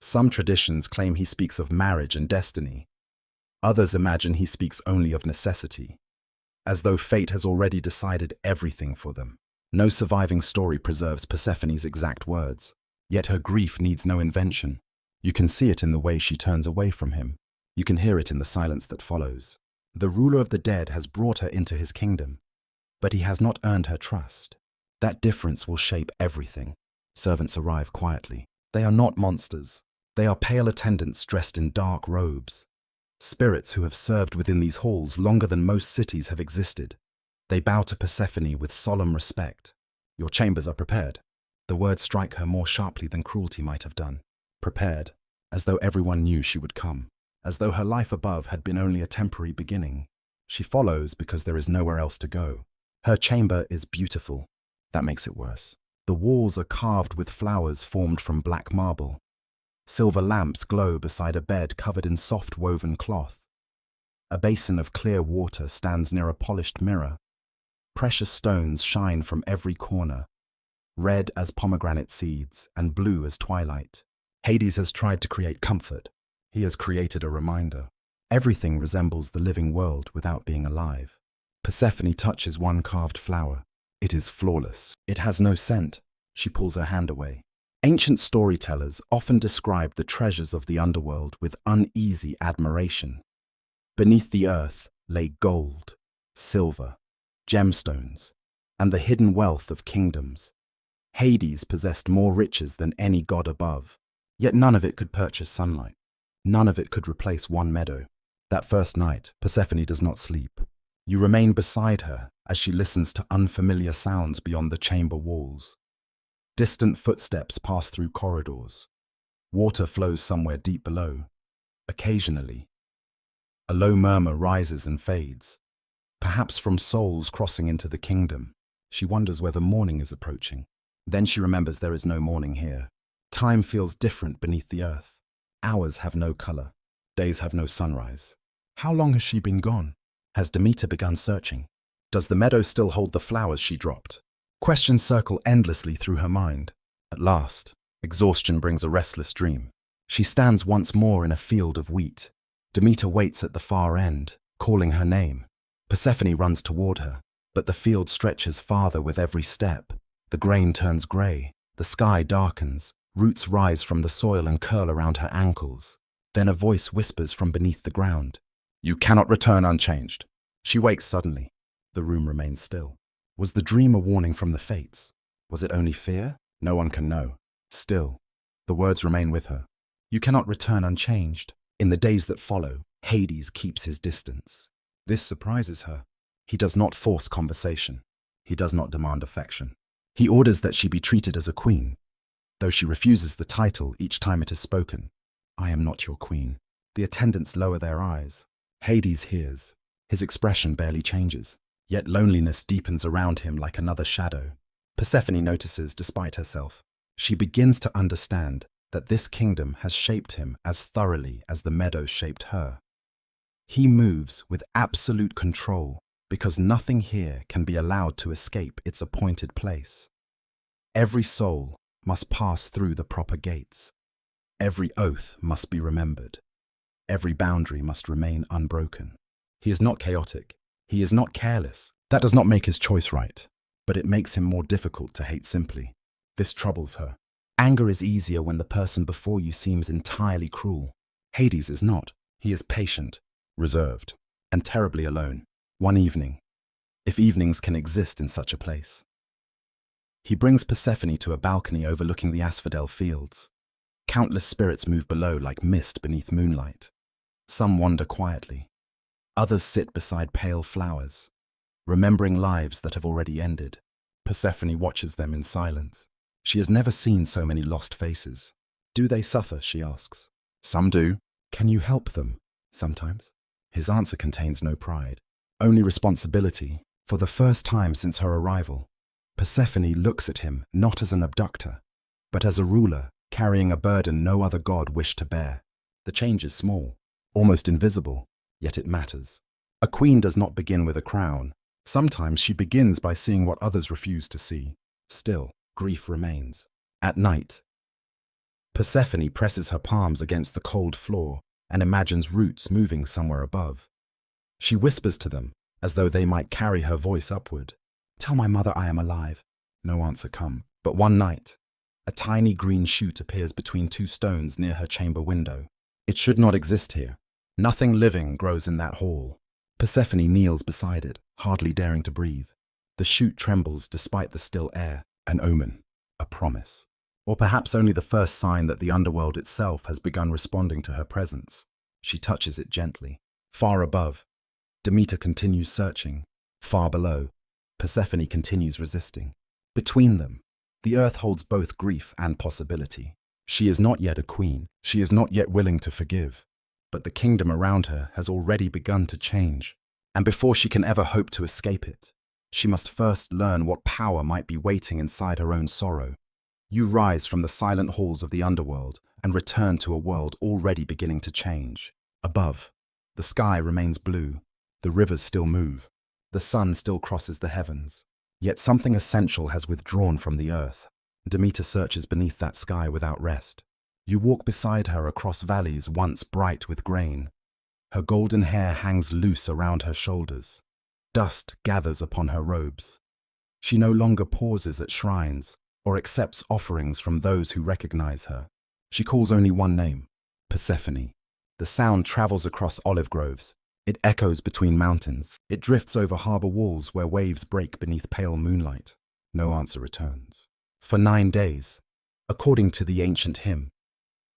Some traditions claim he speaks of marriage and destiny. Others imagine he speaks only of necessity, as though fate has already decided everything for them. No surviving story preserves Persephone's exact words, yet her grief needs no invention. You can see it in the way she turns away from him. You can hear it in the silence that follows. The ruler of the dead has brought her into his kingdom, but he has not earned her trust. That difference will shape everything. Servants arrive quietly. They are not monsters. They are pale attendants dressed in dark robes. Spirits who have served within these halls longer than most cities have existed. They bow to Persephone with solemn respect. Your chambers are prepared. The words strike her more sharply than cruelty might have done. Prepared, as though everyone knew she would come, as though her life above had been only a temporary beginning. She follows because there is nowhere else to go. Her chamber is beautiful. That makes it worse. The walls are carved with flowers formed from black marble. Silver lamps glow beside a bed covered in soft woven cloth. A basin of clear water stands near a polished mirror. Precious stones shine from every corner, red as pomegranate seeds and blue as twilight. Hades has tried to create comfort. He has created a reminder. Everything resembles the living world without being alive. Persephone touches one carved flower. It is flawless. It has no scent. She pulls her hand away. Ancient storytellers often describe the treasures of the underworld with uneasy admiration. Beneath the earth lay gold, silver, gemstones, and the hidden wealth of kingdoms. Hades possessed more riches than any god above, yet none of it could purchase sunlight. None of it could replace one meadow. That first night, Persephone does not sleep. You remain beside her as she listens to unfamiliar sounds beyond the chamber walls. Distant footsteps pass through corridors. Water flows somewhere deep below. Occasionally, a low murmur rises and fades, perhaps from souls crossing into the kingdom. She wonders whether morning is approaching. Then she remembers there is no morning here. Time feels different beneath the earth. Hours have no color. Days have no sunrise. How long has she been gone? Has Demeter begun searching? Does the meadow still hold the flowers she dropped? Questions circle endlessly through her mind. At last, exhaustion brings a restless dream. She stands once more in a field of wheat. Demeter waits at the far end, calling her name. Persephone runs toward her, but the field stretches farther with every step. The grain turns grey, the sky darkens, roots rise from the soil and curl around her ankles. Then a voice whispers from beneath the ground. "You cannot return unchanged." She wakes suddenly. The room remains still. Was the dream a warning from the fates? Was it only fear? No one can know. Still, the words remain with her. You cannot return unchanged. In the days that follow, Hades keeps his distance. This surprises her. He does not force conversation. He does not demand affection. He orders that she be treated as a queen, though she refuses the title each time it is spoken. I am not your queen. The attendants lower their eyes. Hades hears. His expression barely changes, yet loneliness deepens around him like another shadow. Persephone notices despite herself. She begins to understand that this kingdom has shaped him as thoroughly as the meadow shaped her. He moves with absolute control because nothing here can be allowed to escape its appointed place. Every soul must pass through the proper gates. Every oath must be remembered. Every boundary must remain unbroken. He is not chaotic. He is not careless. That does not make his choice right, but it makes him more difficult to hate simply. This troubles her. Anger is easier when the person before you seems entirely cruel. Hades is not. He is patient, reserved, and terribly alone. One evening, if evenings can exist in such a place. He brings Persephone to a balcony overlooking the asphodel fields. Countless spirits move below like mist beneath moonlight. Some wander quietly. Others sit beside pale flowers, remembering lives that have already ended. Persephone watches them in silence. She has never seen so many lost faces. Do they suffer, she asks. Some do. Can you help them? Sometimes. His answer contains no pride, only responsibility. For the first time since her arrival, Persephone looks at him not as an abductor, but as a ruler carrying a burden no other god wished to bear. The change is small, almost invisible, yet it matters. A queen does not begin with a crown. Sometimes she begins by seeing what others refuse to see. Still, grief remains. At night, Persephone presses her palms against the cold floor and imagines roots moving somewhere above. She whispers to them, as though they might carry her voice upward. Tell my mother I am alive. No answer comes. But one night, a tiny green shoot appears between two stones near her chamber window. It should not exist here. Nothing living grows in that hall. Persephone kneels beside it, hardly daring to breathe. The shoot trembles despite the still air, an omen, a promise. Or perhaps only the first sign that the underworld itself has begun responding to her presence. She touches it gently. Far above, Demeter continues searching. Far below, Persephone continues resisting. Between them, the earth holds both grief and possibility. She is not yet a queen. She is not yet willing to forgive. But the kingdom around her has already begun to change. And before she can ever hope to escape it, she must first learn what power might be waiting inside her own sorrow. You rise from the silent halls of the underworld and return to a world already beginning to change. Above, the sky remains blue. The rivers still move. The sun still crosses the heavens. Yet something essential has withdrawn from the earth. Demeter searches beneath that sky without rest. You walk beside her across valleys once bright with grain. Her golden hair hangs loose around her shoulders. Dust gathers upon her robes. She no longer pauses at shrines or accepts offerings from those who recognize her. She calls only one name, Persephone. The sound travels across olive groves. It echoes between mountains. It drifts over harbor walls where waves break beneath pale moonlight. No answer returns. For 9 days, according to the ancient hymn,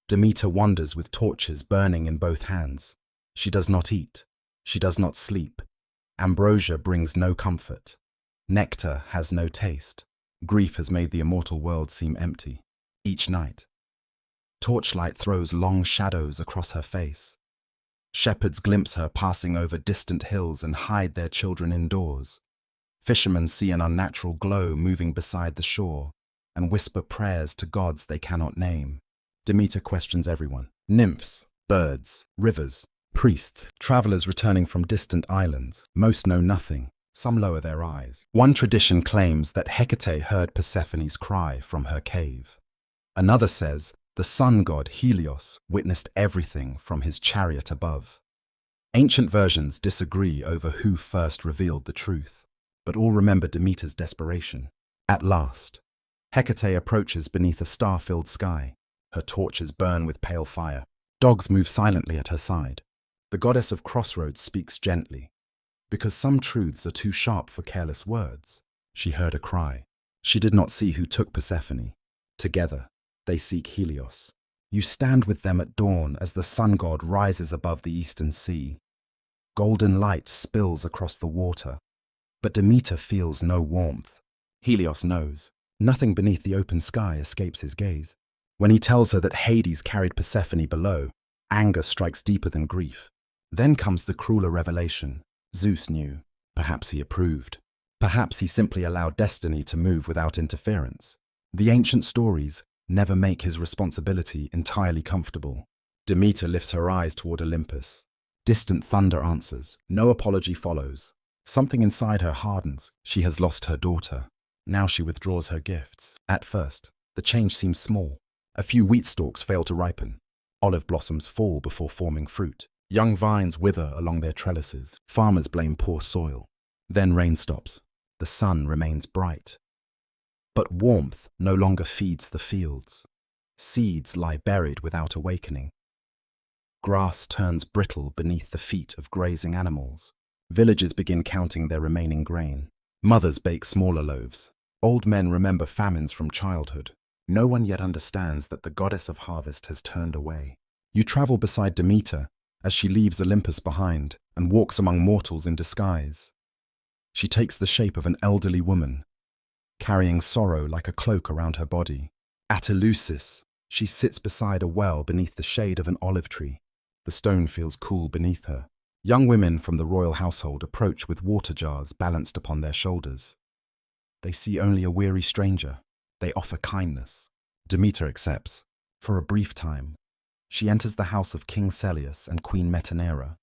Demeter wanders with torches burning in both hands. She does not eat. She does not sleep. Ambrosia brings no comfort. Nectar has no taste. Grief has made the immortal world seem empty. Each night, torchlight throws long shadows across her face. Shepherds glimpse her passing over distant hills and hide their children indoors. Fishermen see an unnatural glow moving beside the shore and whisper prayers to gods they cannot name. Demeter questions everyone. Nymphs, birds, rivers, priests, travelers returning from distant islands. Most know nothing. Some lower their eyes. One tradition claims that Hecate heard Persephone's cry from her cave. Another says the sun god Helios witnessed everything from his chariot above. Ancient versions disagree over who first revealed the truth, but all remember Demeter's desperation. At last, Hecate approaches beneath a star-filled sky. Her torches burn with pale fire. Dogs move silently at her side. The goddess of crossroads speaks gently. Because some truths are too sharp for careless words, she heard a cry. She did not see who took Persephone. Together, they seek Helios. You stand with them at dawn as the sun god rises above the eastern sea. Golden light spills across the water, but Demeter feels no warmth. Helios knows. Nothing beneath the open sky escapes his gaze. When he tells her that Hades carried Persephone below, anger strikes deeper than grief. Then comes the crueler revelation. Zeus knew. Perhaps he approved. Perhaps he simply allowed destiny to move without interference. The ancient stories never make his responsibility entirely comfortable. Demeter lifts her eyes toward Olympus. Distant thunder answers. No apology follows. Something inside her hardens. She has lost her daughter. Now she withdraws her gifts. At first, the change seems small. A few wheat stalks fail to ripen. Olive blossoms fall before forming fruit. Young vines wither along their trellises. Farmers blame poor soil. Then rain stops. The sun remains bright. But warmth no longer feeds the fields. Seeds lie buried without awakening. Grass turns brittle beneath the feet of grazing animals. Villagers begin counting their remaining grain. Mothers bake smaller loaves. Old men remember famines from childhood. No one yet understands that the goddess of harvest has turned away. You travel beside Demeter as she leaves Olympus behind and walks among mortals in disguise. She takes the shape of an elderly woman, carrying sorrow like a cloak around her body. At Eleusis, she sits beside a well beneath the shade of an olive tree. The stone feels cool beneath her. Young women from the royal household approach with water jars balanced upon their shoulders. They see only a weary stranger. They offer kindness. Demeter accepts. For a brief time, she enters the house of King Celeus and Queen Metanera.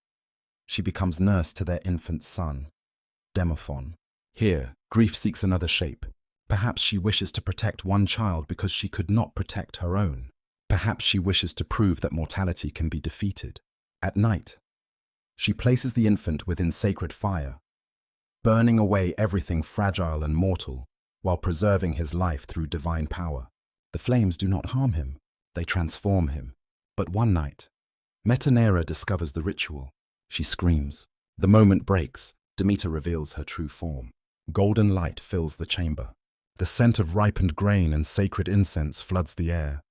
She becomes nurse to their infant son, Demophon. Here, grief seeks another shape. Perhaps she wishes to protect one child because she could not protect her own. Perhaps she wishes to prove that mortality can be defeated. At night, she places the infant within sacred fire, burning away everything fragile and mortal while preserving his life through divine power. The flames do not harm him, they transform him. But one night, Metanera discovers the ritual. She screams. The moment breaks. Demeter reveals her true form. Golden light fills the chamber. The scent of ripened grain and sacred incense floods the air.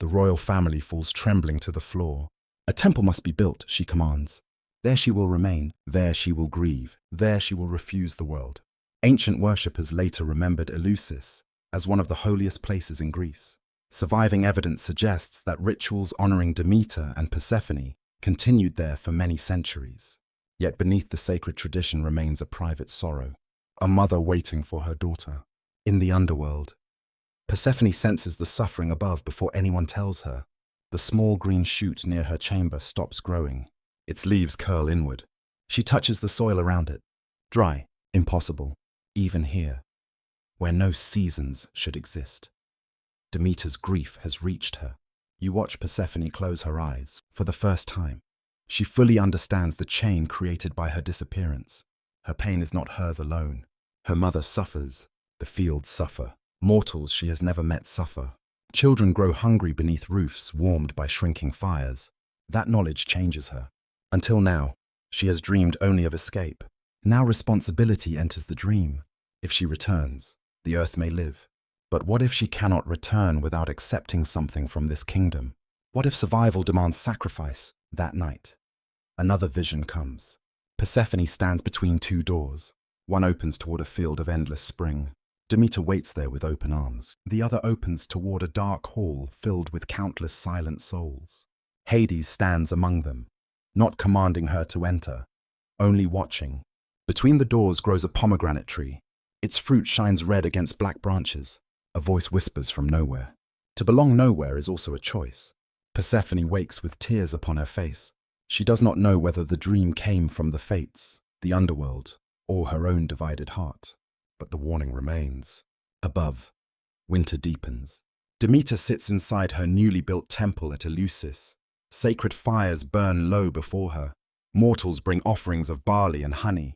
The royal family falls trembling to the floor. A temple must be built, she commands. There she will remain. There she will grieve. There she will refuse the world. Ancient worshippers later remembered Eleusis as one of the holiest places in Greece. Surviving evidence suggests that rituals honoring Demeter and Persephone continued there for many centuries. Yet beneath the sacred tradition remains a private sorrow, a mother waiting for her daughter. In the underworld, Persephone senses the suffering above before anyone tells her. The small green shoot near her chamber stops growing. Its leaves curl inward. She touches the soil around it. Dry, impossible, even here, where no seasons should exist. Demeter's grief has reached her. You watch Persephone close her eyes. For the first time, she fully understands the chain created by her disappearance. Her pain is not hers alone. Her mother suffers. The fields suffer. Mortals she has never met suffer. Children grow hungry beneath roofs warmed by shrinking fires. That knowledge changes her. Until now, she has dreamed only of escape. Now responsibility enters the dream. If she returns, the earth may live. But what if she cannot return without accepting something from this kingdom? What if survival demands sacrifice? That night, another vision comes. Persephone stands between two doors. One opens toward a field of endless spring. Demeter waits there with open arms. The other opens toward a dark hall filled with countless silent souls. Hades stands among them, not commanding her to enter, only watching. Between the doors grows a pomegranate tree. Its fruit shines red against black branches. A voice whispers from nowhere. To belong nowhere is also a choice. Persephone wakes with tears upon her face. She does not know whether the dream came from the fates, the underworld, or her own divided heart. But the warning remains. Above, winter deepens. Demeter sits inside her newly built temple at Eleusis. Sacred fires burn low before her. Mortals bring offerings of barley and honey,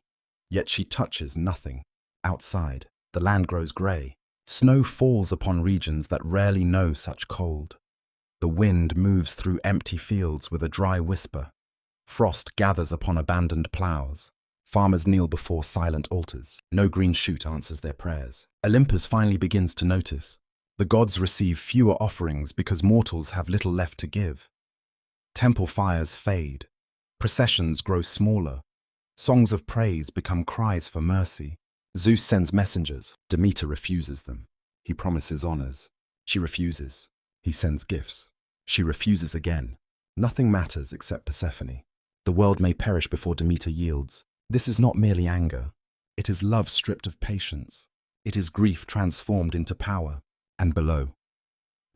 yet she touches nothing. Outside, the land grows grey. Snow falls upon regions that rarely know such cold. The wind moves through empty fields with a dry whisper. Frost gathers upon abandoned ploughs. Farmers kneel before silent altars. No green shoot answers their prayers. Olympus finally begins to notice. The gods receive fewer offerings because mortals have little left to give. Temple fires fade. Processions grow smaller. Songs of praise become cries for mercy. Zeus sends messengers. Demeter refuses them. He promises honors. She refuses. He sends gifts. She refuses again. Nothing matters except Persephone. The world may perish before Demeter yields. This is not merely anger. It is love stripped of patience. It is grief transformed into power. And below,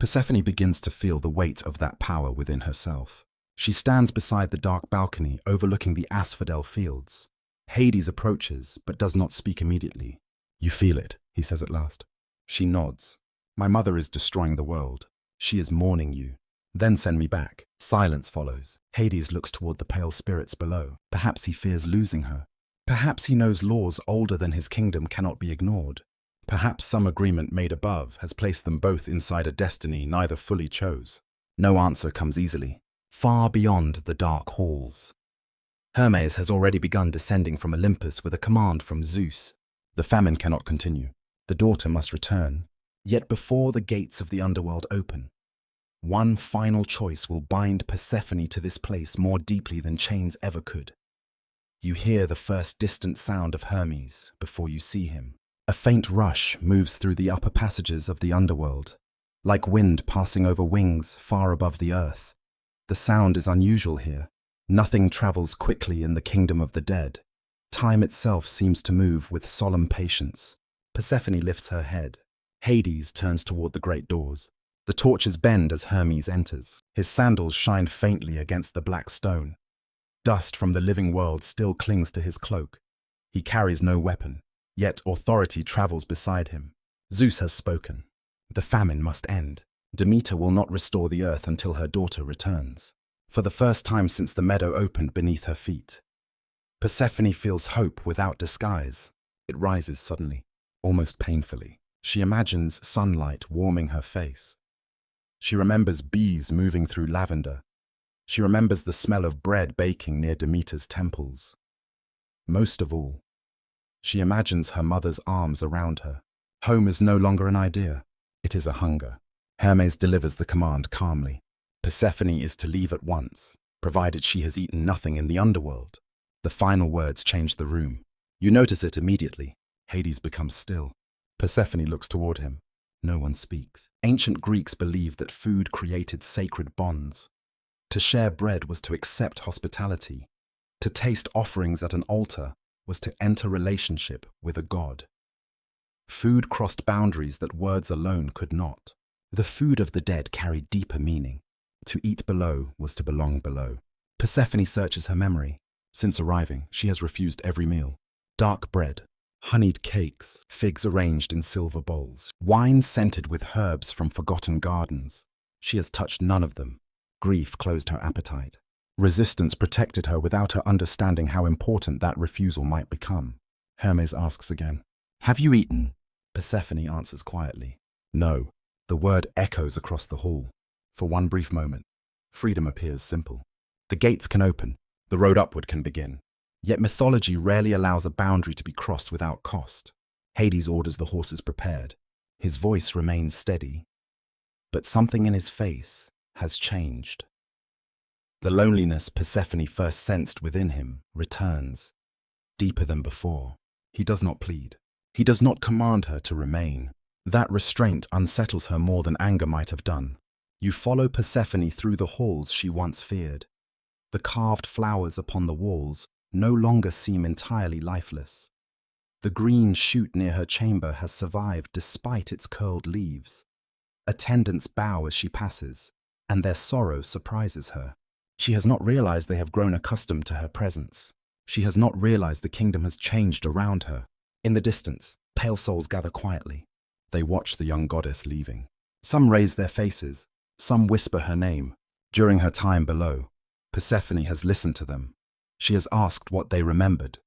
Persephone begins to feel the weight of that power within herself. She stands beside the dark balcony overlooking the asphodel fields. Hades approaches, but does not speak immediately. "You feel it," he says at last. She nods. "My mother is destroying the world. She is mourning you. Then send me back." Silence follows. Hades looks toward the pale spirits below. Perhaps he fears losing her. Perhaps he knows laws older than his kingdom cannot be ignored. Perhaps some agreement made above has placed them both inside a destiny neither fully chose. No answer comes easily. Far beyond the dark halls, Hermes has already begun descending from Olympus with a command from Zeus. The famine cannot continue. The daughter must return. Yet before the gates of the underworld open, one final choice will bind Persephone to this place more deeply than chains ever could. You hear the first distant sound of Hermes before you see him. A faint rush moves through the upper passages of the underworld, like wind passing over wings far above the earth. The sound is unusual here. Nothing travels quickly in the kingdom of the dead. Time itself seems to move with solemn patience. Persephone lifts her head. Hades turns toward the great doors. The torches bend as Hermes enters. His sandals shine faintly against the black stone. Dust from the living world still clings to his cloak. He carries no weapon, yet authority travels beside him. Zeus has spoken. The famine must end. Demeter will not restore the earth until her daughter returns. For the first time since the meadow opened beneath her feet, Persephone feels hope without disguise. It rises suddenly, almost painfully. She imagines sunlight warming her face. She remembers bees moving through lavender. She remembers the smell of bread baking near Demeter's temples. Most of all, she imagines her mother's arms around her. Home is no longer an idea. It is a hunger. Hermes delivers the command calmly. Persephone is to leave at once, provided she has eaten nothing in the underworld. The final words change the room. You notice it immediately. Hades becomes still. Persephone looks toward him. No one speaks. Ancient Greeks believed that food created sacred bonds. To share bread was to accept hospitality. To taste offerings at an altar was to enter relationship with a god. Food crossed boundaries that words alone could not. The food of the dead carried deeper meaning. To eat below was to belong below. Persephone searches her memory. Since arriving, she has refused every meal. Dark bread, honeyed cakes, figs arranged in silver bowls, wine scented with herbs from forgotten gardens. She has touched none of them. Grief closed her appetite. Resistance protected her without her understanding how important that refusal might become. Hermes asks again, "Have you eaten?" Persephone answers quietly, "No." The word echoes across the hall. For one brief moment, freedom appears simple. The gates can open. The road upward can begin. Yet mythology rarely allows a boundary to be crossed without cost. Hades orders the horses prepared. His voice remains steady, but something in his face has changed. The loneliness Persephone first sensed within him returns, deeper than before. He does not plead. He does not command her to remain. That restraint unsettles her more than anger might have done. You follow Persephone through the halls she once feared. The carved flowers upon the walls no longer seem entirely lifeless. The green shoot near her chamber has survived despite its curled leaves. Attendants bow as she passes, and their sorrow surprises her. She has not realized they have grown accustomed to her presence. She has not realized the kingdom has changed around her. In the distance, pale souls gather quietly. They watch the young goddess leaving. Some raise their faces, some whisper her name. During her time below, Persephone has listened to them. She has asked what they remembered.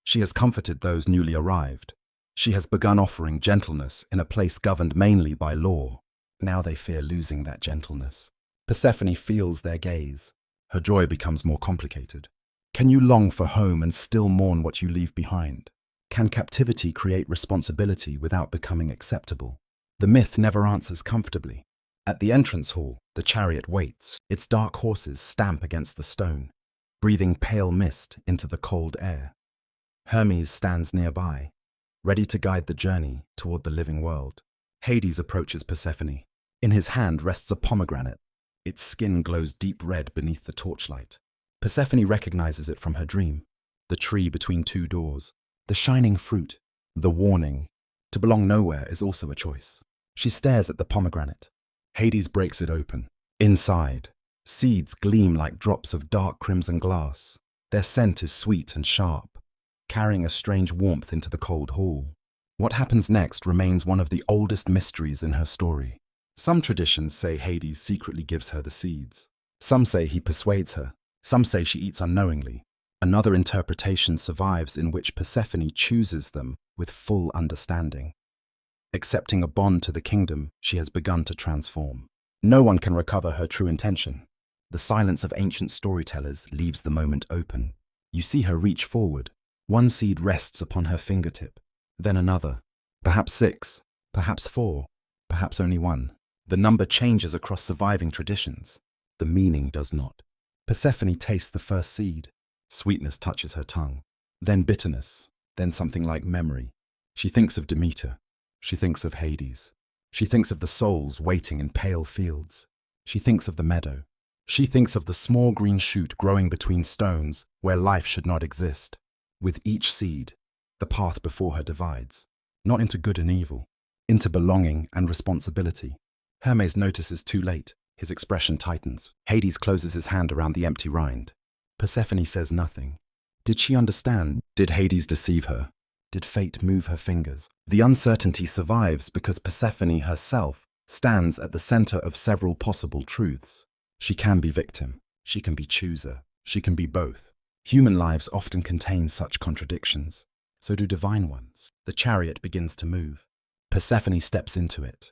She has comforted those newly arrived. She has begun offering gentleness in a place governed mainly by law. Now they fear losing that gentleness. Persephone feels their gaze. Her joy becomes more complicated. Can you long for home and still mourn what you leave behind? Can captivity create responsibility without becoming acceptable? The myth never answers comfortably. At the entrance hall, the chariot waits. Its dark horses stamp against the stone, breathing pale mist into the cold air. Hermes stands nearby, ready to guide the journey toward the living world. Hades approaches Persephone. In his hand rests a pomegranate. Its skin glows deep red beneath the torchlight. Persephone recognizes it from her dream. The tree between two doors, the shining fruit, the warning. To belong nowhere is also a choice. She stares at the pomegranate. Hades breaks it open. Inside, seeds gleam like drops of dark crimson glass. Their scent is sweet and sharp, carrying a strange warmth into the cold hall. What happens next remains one of the oldest mysteries in her story. Some traditions say Hades secretly gives her the seeds. Some say he persuades her. Some say she eats unknowingly. Another interpretation survives in which Persephone chooses them with full understanding. Accepting a bond to the kingdom, she has begun to transform. No one can recover her true intention. The silence of ancient storytellers leaves the moment open. You see her reach forward. One seed rests upon her fingertip, then another. Perhaps 6, perhaps 4, perhaps only 1. The number changes across surviving traditions. The meaning does not. Persephone tastes the first seed. Sweetness touches her tongue. Then bitterness, then something like memory. She thinks of Demeter. She thinks of Hades. She thinks of the souls waiting in pale fields. She thinks of the meadow. She thinks of the small green shoot growing between stones where life should not exist. With each seed, the path before her divides, not into good and evil, into belonging and responsibility. Hermes notices too late. His expression tightens. Hades closes his hand around the empty rind. Persephone says nothing. Did she understand? Did Hades deceive her? Did fate move her fingers? The uncertainty survives because Persephone herself stands at the center of several possible truths. She can be victim. She can be chooser. She can be both. Human lives often contain such contradictions. So do divine ones. The chariot begins to move. Persephone steps into it.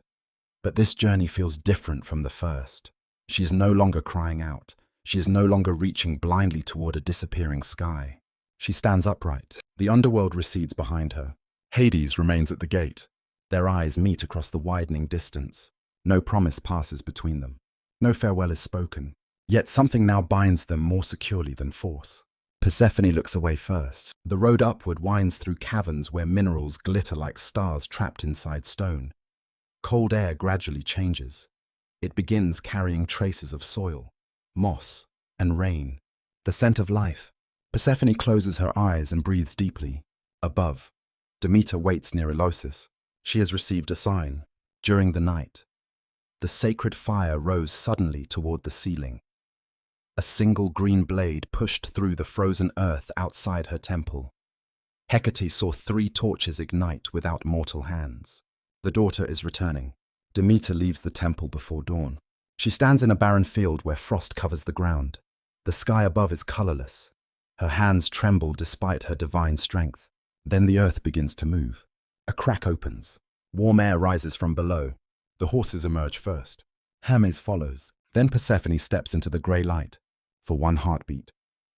But this journey feels different from the first. She is no longer crying out. She is no longer reaching blindly toward a disappearing sky. She stands upright. The underworld recedes behind her. Hades remains at the gate. Their eyes meet across the widening distance. No promise passes between them. No farewell is spoken. Yet something now binds them more securely than force. Persephone looks away first. The road upward winds through caverns where minerals glitter like stars trapped inside stone. Cold air gradually changes. It begins carrying traces of soil, moss, and rain, the scent of life. Persephone closes her eyes and breathes deeply. Above, Demeter waits near Eleusis. She has received a sign. During the night, the sacred fire rose suddenly toward the ceiling. A single green blade pushed through the frozen earth outside her temple. Hecate saw 3 torches ignite without mortal hands. The daughter is returning. Demeter leaves the temple before dawn. She stands in a barren field where frost covers the ground. The sky above is colorless. Her hands tremble despite her divine strength. Then the earth begins to move. A crack opens. Warm air rises from below. The horses emerge first. Hermes follows. Then Persephone steps into the grey light. For one heartbeat,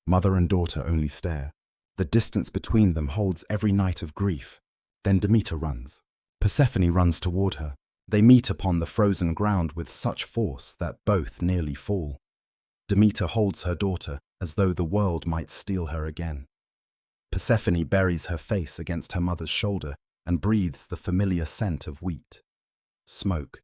mother and daughter only stare. The distance between them holds every night of grief. Then Demeter runs. Persephone runs toward her. They meet upon the frozen ground with such force that both nearly fall. Demeter holds her daughter as though the world might steal her again. Persephone buries her face against her mother's shoulder and breathes the familiar scent of wheat, smoke,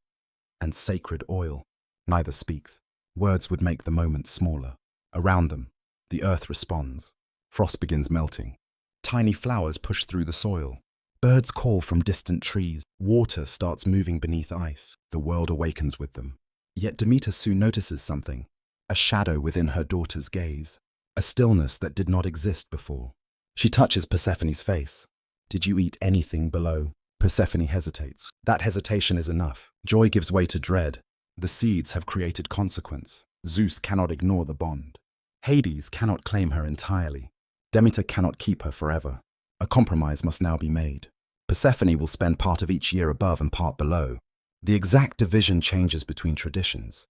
and sacred oil. Neither speaks. Words would make the moment smaller. Around them, the earth responds. Frost begins melting. Tiny flowers push through the soil. Birds call from distant trees. Water starts moving beneath ice. The world awakens with them. Yet Demeter soon notices something. A shadow within her daughter's gaze. a stillness that did not exist before. She touches Persephone's face. Did you eat anything below? Persephone hesitates. That hesitation is enough. Joy gives way to dread. The seeds have created consequence. Zeus cannot ignore the bond. Hades cannot claim her entirely. Demeter cannot keep her forever. A compromise must now be made. Persephone will spend part of each year above and part below. The exact division changes between traditions,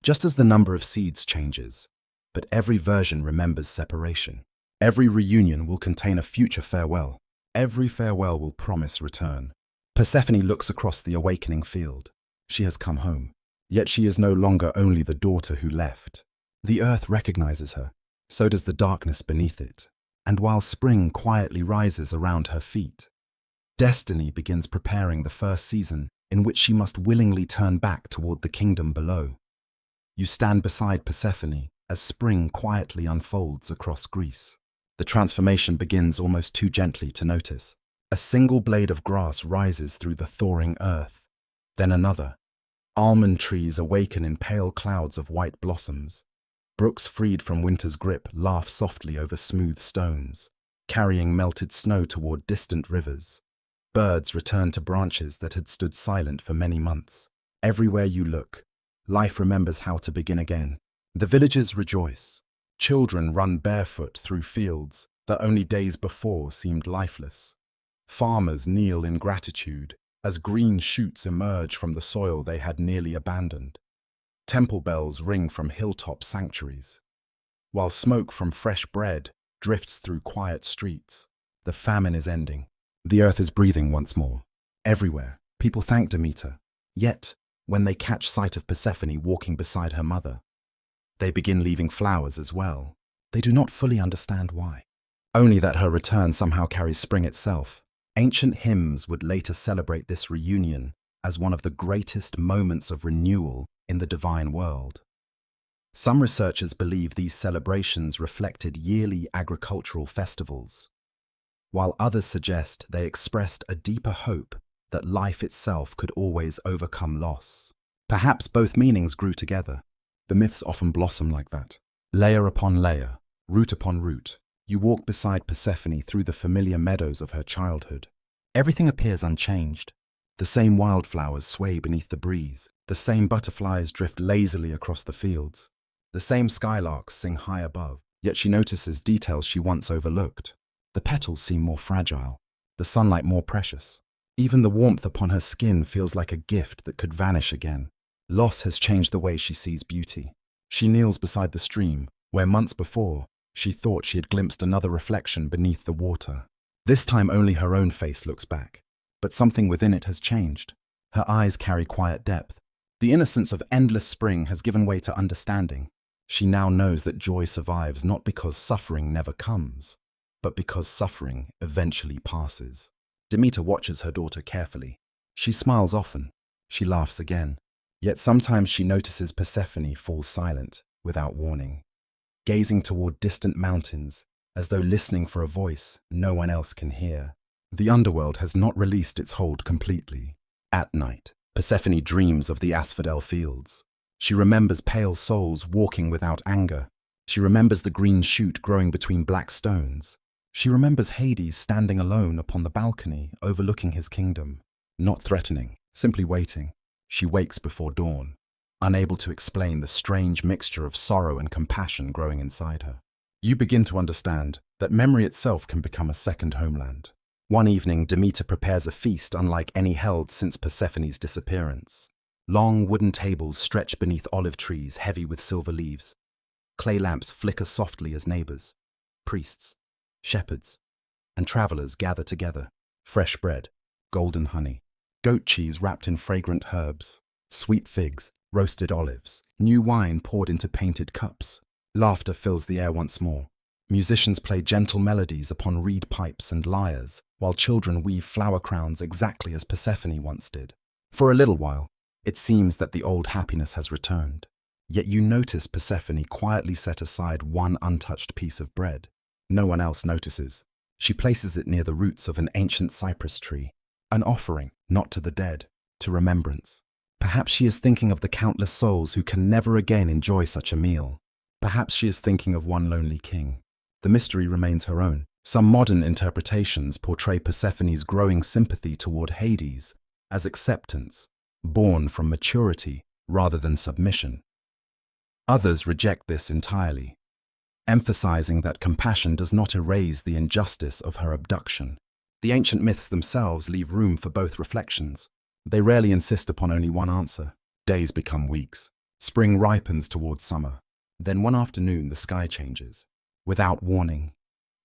just as the number of seeds changes. But every version remembers separation. Every reunion will contain a future farewell. Every farewell will promise return. Persephone looks across the awakening field. She has come home. Yet she is no longer only the daughter who left. The earth recognizes her. So does the darkness beneath it. And while spring quietly rises around her feet, destiny begins preparing the first season in which she must willingly turn back toward the kingdom below. You stand beside Persephone as spring quietly unfolds across Greece. The transformation begins almost too gently to notice. A single blade of grass rises through the thawing earth. Then another. Almond trees awaken in pale clouds of white blossoms. Brooks freed from winter's grip laugh softly over smooth stones, carrying melted snow toward distant rivers. Birds return to branches that had stood silent for many months. Everywhere you look, life remembers how to begin again. The villagers rejoice. Children run barefoot through fields that only days before seemed lifeless. Farmers kneel in gratitude as green shoots emerge from the soil they had nearly abandoned. Temple bells ring from hilltop sanctuaries, while smoke from fresh bread drifts through quiet streets. The famine is ending. The earth is breathing once more. Everywhere, people thank Demeter. Yet, when they catch sight of Persephone walking beside her mother, they begin leaving flowers as well. They do not fully understand why. Only that her return somehow carries spring itself. Ancient hymns would later celebrate this reunion as one of the greatest moments of renewal in the divine world. Some researchers believe these celebrations reflected yearly agricultural festivals, while others suggest they expressed a deeper hope that life itself could always overcome loss. Perhaps both meanings grew together. The myths often blossom like that. Layer upon layer, root upon root, you walk beside Persephone through the familiar meadows of her childhood. Everything appears unchanged. The same wildflowers sway beneath the breeze. The same butterflies drift lazily across the fields. The same skylarks sing high above. Yet she notices details she once overlooked. The petals seem more fragile, the sunlight more precious. Even the warmth upon her skin feels like a gift that could vanish again. Loss has changed the way she sees beauty. She kneels beside the stream, where months before, she thought she had glimpsed another reflection beneath the water. This time only her own face looks back, but something within it has changed. Her eyes carry quiet depth. The innocence of endless spring has given way to understanding. She now knows that joy survives not because suffering never comes, but because suffering eventually passes. Demeter watches her daughter carefully. She smiles often. She laughs again. Yet sometimes she notices Persephone fall silent without warning, gazing toward distant mountains as though listening for a voice no one else can hear. The underworld has not released its hold completely. At night, Persephone dreams of the asphodel fields. She remembers pale souls walking without anger. She remembers the green shoot growing between black stones. She remembers Hades standing alone upon the balcony overlooking his kingdom, not threatening, simply waiting. She wakes before dawn, unable to explain the strange mixture of sorrow and compassion growing inside her. You begin to understand that memory itself can become a second homeland. One evening, Demeter prepares a feast unlike any held since Persephone's disappearance. Long wooden tables stretch beneath olive trees heavy with silver leaves. Clay lamps flicker softly as neighbors, priests, shepherds, and travelers gather together. Fresh bread, golden honey, goat cheese wrapped in fragrant herbs, sweet figs, roasted olives, new wine poured into painted cups. Laughter fills the air once more. Musicians play gentle melodies upon reed pipes and lyres, while children weave flower crowns exactly as Persephone once did. For a little while, it seems that the old happiness has returned. Yet you notice Persephone quietly set aside one untouched piece of bread. No one else notices. She places it near the roots of an ancient cypress tree, an offering, not to the dead, to remembrance. Perhaps she is thinking of the countless souls who can never again enjoy such a meal. Perhaps she is thinking of one lonely king. The mystery remains her own. Some modern interpretations portray Persephone's growing sympathy toward Hades as acceptance, born from maturity rather than submission. Others reject this entirely, emphasizing that compassion does not erase the injustice of her abduction. The ancient myths themselves leave room for both reflections. They rarely insist upon only one answer. Days become weeks. Spring ripens towards summer. Then one afternoon the sky changes. Without warning,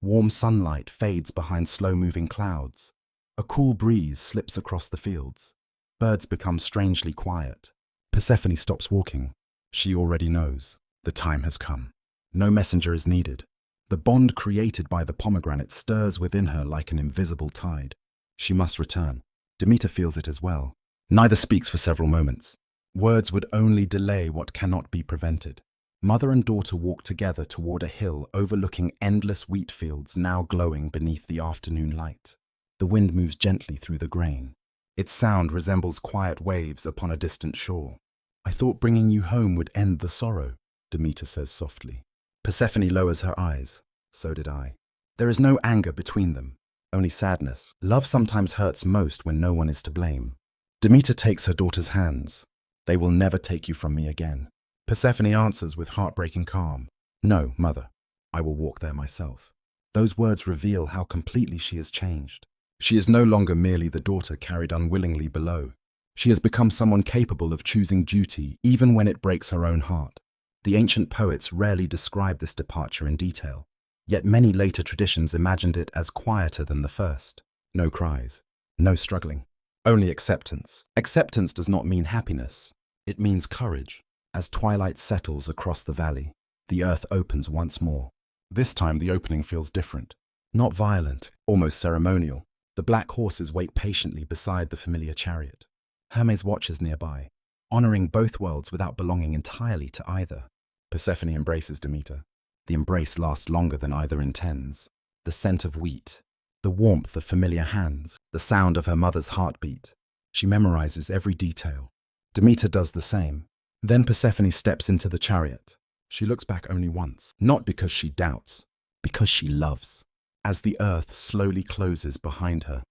warm sunlight fades behind slow-moving clouds. A cool breeze slips across the fields. Birds become strangely quiet. Persephone stops walking. She already knows. The time has come. No messenger is needed. The bond created by the pomegranate stirs within her like an invisible tide. She must return. Demeter feels it as well. Neither speaks for several moments. Words would only delay what cannot be prevented. Mother and daughter walk together toward a hill overlooking endless wheat fields now glowing beneath the afternoon light. The wind moves gently through the grain. Its sound resembles quiet waves upon a distant shore. "I thought bringing you home would end the sorrow," Demeter says softly. Persephone lowers her eyes. So did I. There is no anger between them, only sadness. Love sometimes hurts most when no one is to blame. Demeter takes her daughter's hands. "They will never take you from me again." Persephone answers with heartbreaking calm. "No, mother, I will walk there myself." Those words reveal how completely she has changed. She is no longer merely the daughter carried unwillingly below. She has become someone capable of choosing duty even when it breaks her own heart. The ancient poets rarely describe this departure in detail, yet many later traditions imagined it as quieter than the first. No cries, no struggling, only acceptance. Acceptance does not mean happiness, it means courage. As twilight settles across the valley, the earth opens once more. This time the opening feels different, not violent, almost ceremonial. The black horses wait patiently beside the familiar chariot. Hermes watches nearby, honoring both worlds without belonging entirely to either. Persephone embraces Demeter. The embrace lasts longer than either intends. The scent of wheat, the warmth of familiar hands, the sound of her mother's heartbeat. She memorizes every detail. Demeter does the same. Then Persephone steps into the chariot. She looks back only once, not because she doubts, because she loves. As the earth slowly closes behind her,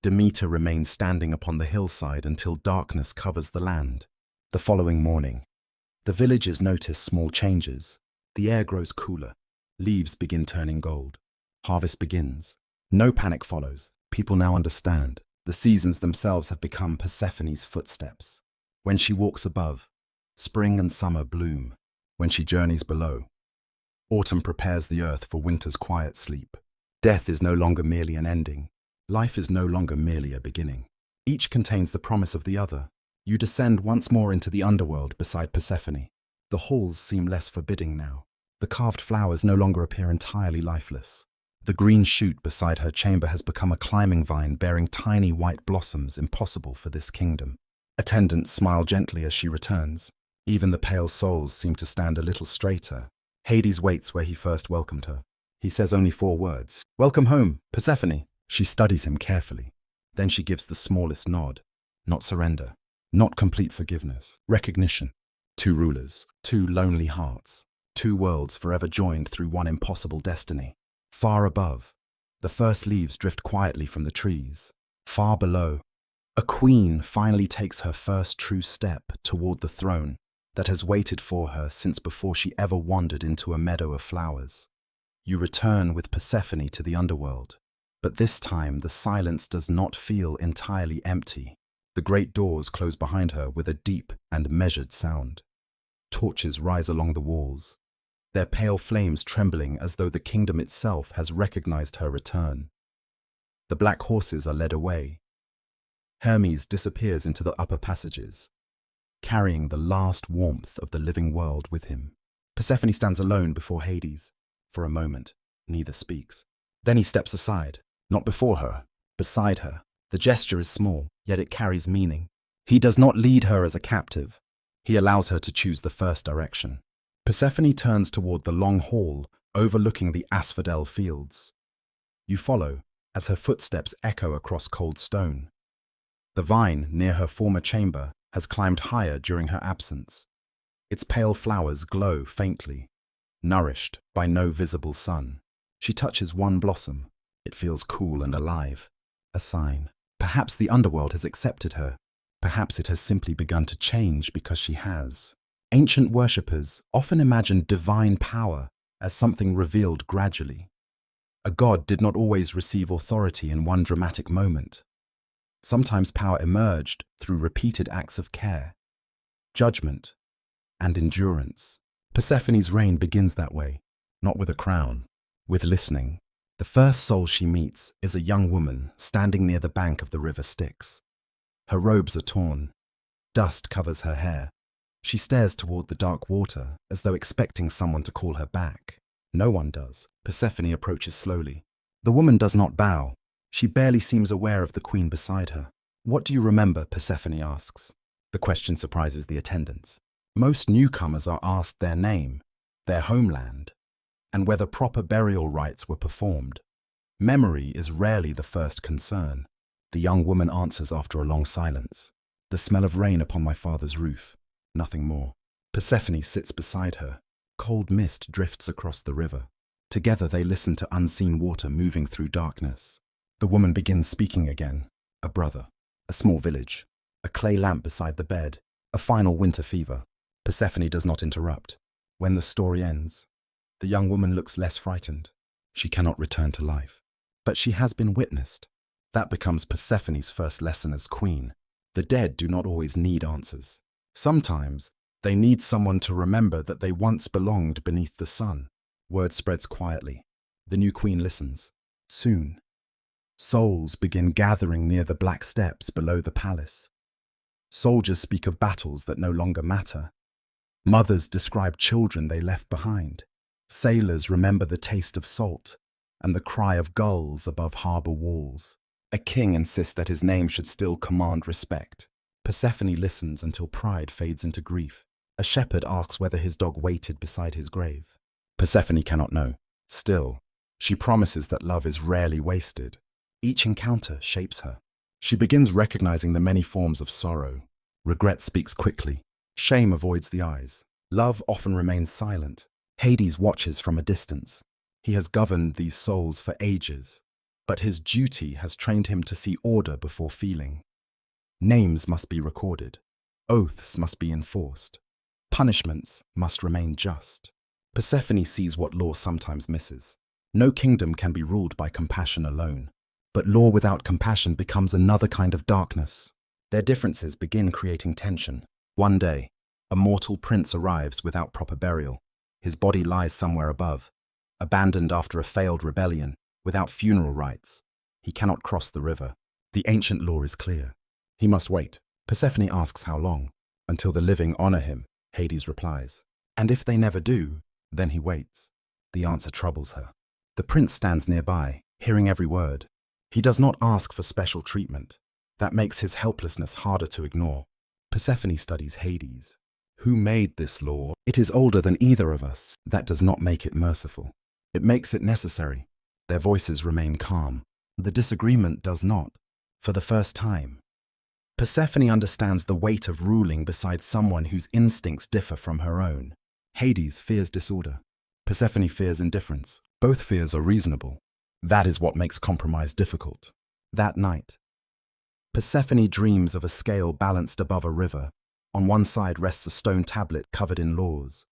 Demeter remains standing upon the hillside until darkness covers the land. The following morning, the villagers notice small changes. The air grows cooler. Leaves begin turning gold. Harvest begins. No panic follows. People now understand. The seasons themselves have become Persephone's footsteps. When she walks above, spring and summer bloom. When she journeys below, autumn prepares the earth for winter's quiet sleep. Death is no longer merely an ending. Life is no longer merely a beginning. Each contains the promise of the other. You descend once more into the underworld beside Persephone. The halls seem less forbidding now. The carved flowers no longer appear entirely lifeless. The green shoot beside her chamber has become a climbing vine bearing tiny white blossoms impossible for this kingdom. Attendants smile gently as she returns. Even the pale souls seem to stand a little straighter. Hades waits where he first welcomed her. He says only 4 words. "Welcome home, Persephone." She studies him carefully. Then she gives the smallest nod. Not surrender. Not complete forgiveness. Recognition. 2 rulers. 2 lonely hearts. 2 worlds forever joined through one impossible destiny. Far above, the first leaves drift quietly from the trees. Far below, a queen finally takes her first true step toward the throne that has waited for her since before she ever wandered into a meadow of flowers. You return with Persephone to the underworld, but this time the silence does not feel entirely empty. The great doors close behind her with a deep and measured sound. Torches rise along the walls, their pale flames trembling as though the kingdom itself has recognized her return. The black horses are led away. Hermes disappears into the upper passages, carrying the last warmth of the living world with him. Persephone stands alone before Hades. For a moment, neither speaks. Then he steps aside, not before her, beside her. The gesture is small, yet it carries meaning. He does not lead her as a captive. He allows her to choose the first direction. Persephone turns toward the long hall overlooking the asphodel fields. You follow as her footsteps echo across cold stone. The vine near her former chamber has climbed higher during her absence. Its pale flowers glow faintly, nourished by no visible sun. She touches one blossom. It feels cool and alive. A sign. Perhaps the underworld has accepted her. Perhaps it has simply begun to change because she has. Ancient worshippers often imagined divine power as something revealed gradually. A god did not always receive authority in one dramatic moment. Sometimes power emerged through repeated acts of care, judgment, and endurance. Persephone's reign begins that way, not with a crown, with listening. The first soul she meets is a young woman standing near the bank of the river Styx. Her robes are torn. Dust covers her hair. She stares toward the dark water as though expecting someone to call her back. No one does. Persephone approaches slowly. The woman does not bow. She barely seems aware of the queen beside her. "What do you remember?" Persephone asks. The question surprises the attendants. Most newcomers are asked their name, their homeland, and whether proper burial rites were performed. Memory is rarely the first concern. The young woman answers after a long silence. "The smell of rain upon my father's roof." Nothing more. Persephone sits beside her. Cold mist drifts across the river. Together they listen to unseen water moving through darkness. The woman begins speaking again. A brother, a small village, a clay lamp beside the bed, a final winter fever. Persephone does not interrupt. When the story ends, the young woman looks less frightened. She cannot return to life. But she has been witnessed. That becomes Persephone's first lesson as queen. The dead do not always need answers. Sometimes they need someone to remember that they once belonged beneath the sun. Word spreads quietly. The new queen listens. Soon, souls begin gathering near the black steps below the palace. Soldiers speak of battles that no longer matter. Mothers describe children they left behind. Sailors remember the taste of salt and the cry of gulls above harbor walls. A king insists that his name should still command respect. Persephone listens until pride fades into grief. A shepherd asks whether his dog waited beside his grave. Persephone cannot know. Still, she promises that love is rarely wasted. Each encounter shapes her. She begins recognizing the many forms of sorrow. Regret speaks quickly. Shame avoids the eyes. Love often remains silent. Hades watches from a distance. He has governed these souls for ages, but his duty has trained him to see order before feeling. Names must be recorded. Oaths must be enforced. Punishments must remain just. Persephone sees what law sometimes misses. No kingdom can be ruled by compassion alone. But law without compassion becomes another kind of darkness. Their differences begin creating tension. One day, a mortal prince arrives without proper burial. His body lies somewhere above, abandoned after a failed rebellion, without funeral rites. He cannot cross the river. The ancient law is clear. He must wait. Persephone asks how long. Until the living honor him, Hades replies. And if they never do, then he waits. The answer troubles her. The prince stands nearby, hearing every word. He does not ask for special treatment. That makes his helplessness harder to ignore. Persephone studies Hades. Who made this law? It is older than either of us. That does not make it merciful. It makes it necessary. Their voices remain calm. The disagreement does not. For the first time, Persephone understands the weight of ruling beside someone whose instincts differ from her own. Hades fears disorder. Persephone fears indifference. Both fears are reasonable. That is what makes compromise difficult. That night, Persephone dreams of a scale balanced above a river. On one side rests a stone tablet covered in laws.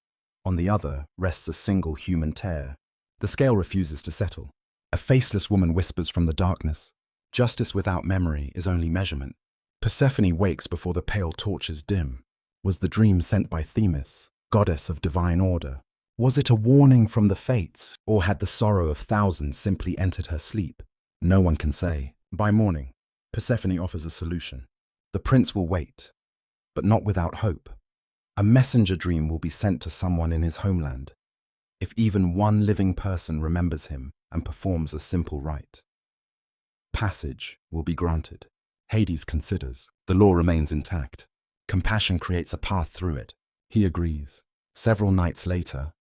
On the other rests a single human tear. The scale refuses to settle. A faceless woman whispers from the darkness. Justice without memory is only measurement. Persephone wakes before the pale torches dim. Was the dream sent by Themis, goddess of divine order? Was it a warning from the fates, or had the sorrow of thousands simply entered her sleep? No one can say. By morning, Persephone offers a solution. The prince will wait, but not without hope. A messenger dream will be sent to someone in his homeland. If even one living person remembers him and performs a simple rite, passage will be granted. Hades considers. The law remains intact. Compassion creates a path through it. He agrees. Several nights later,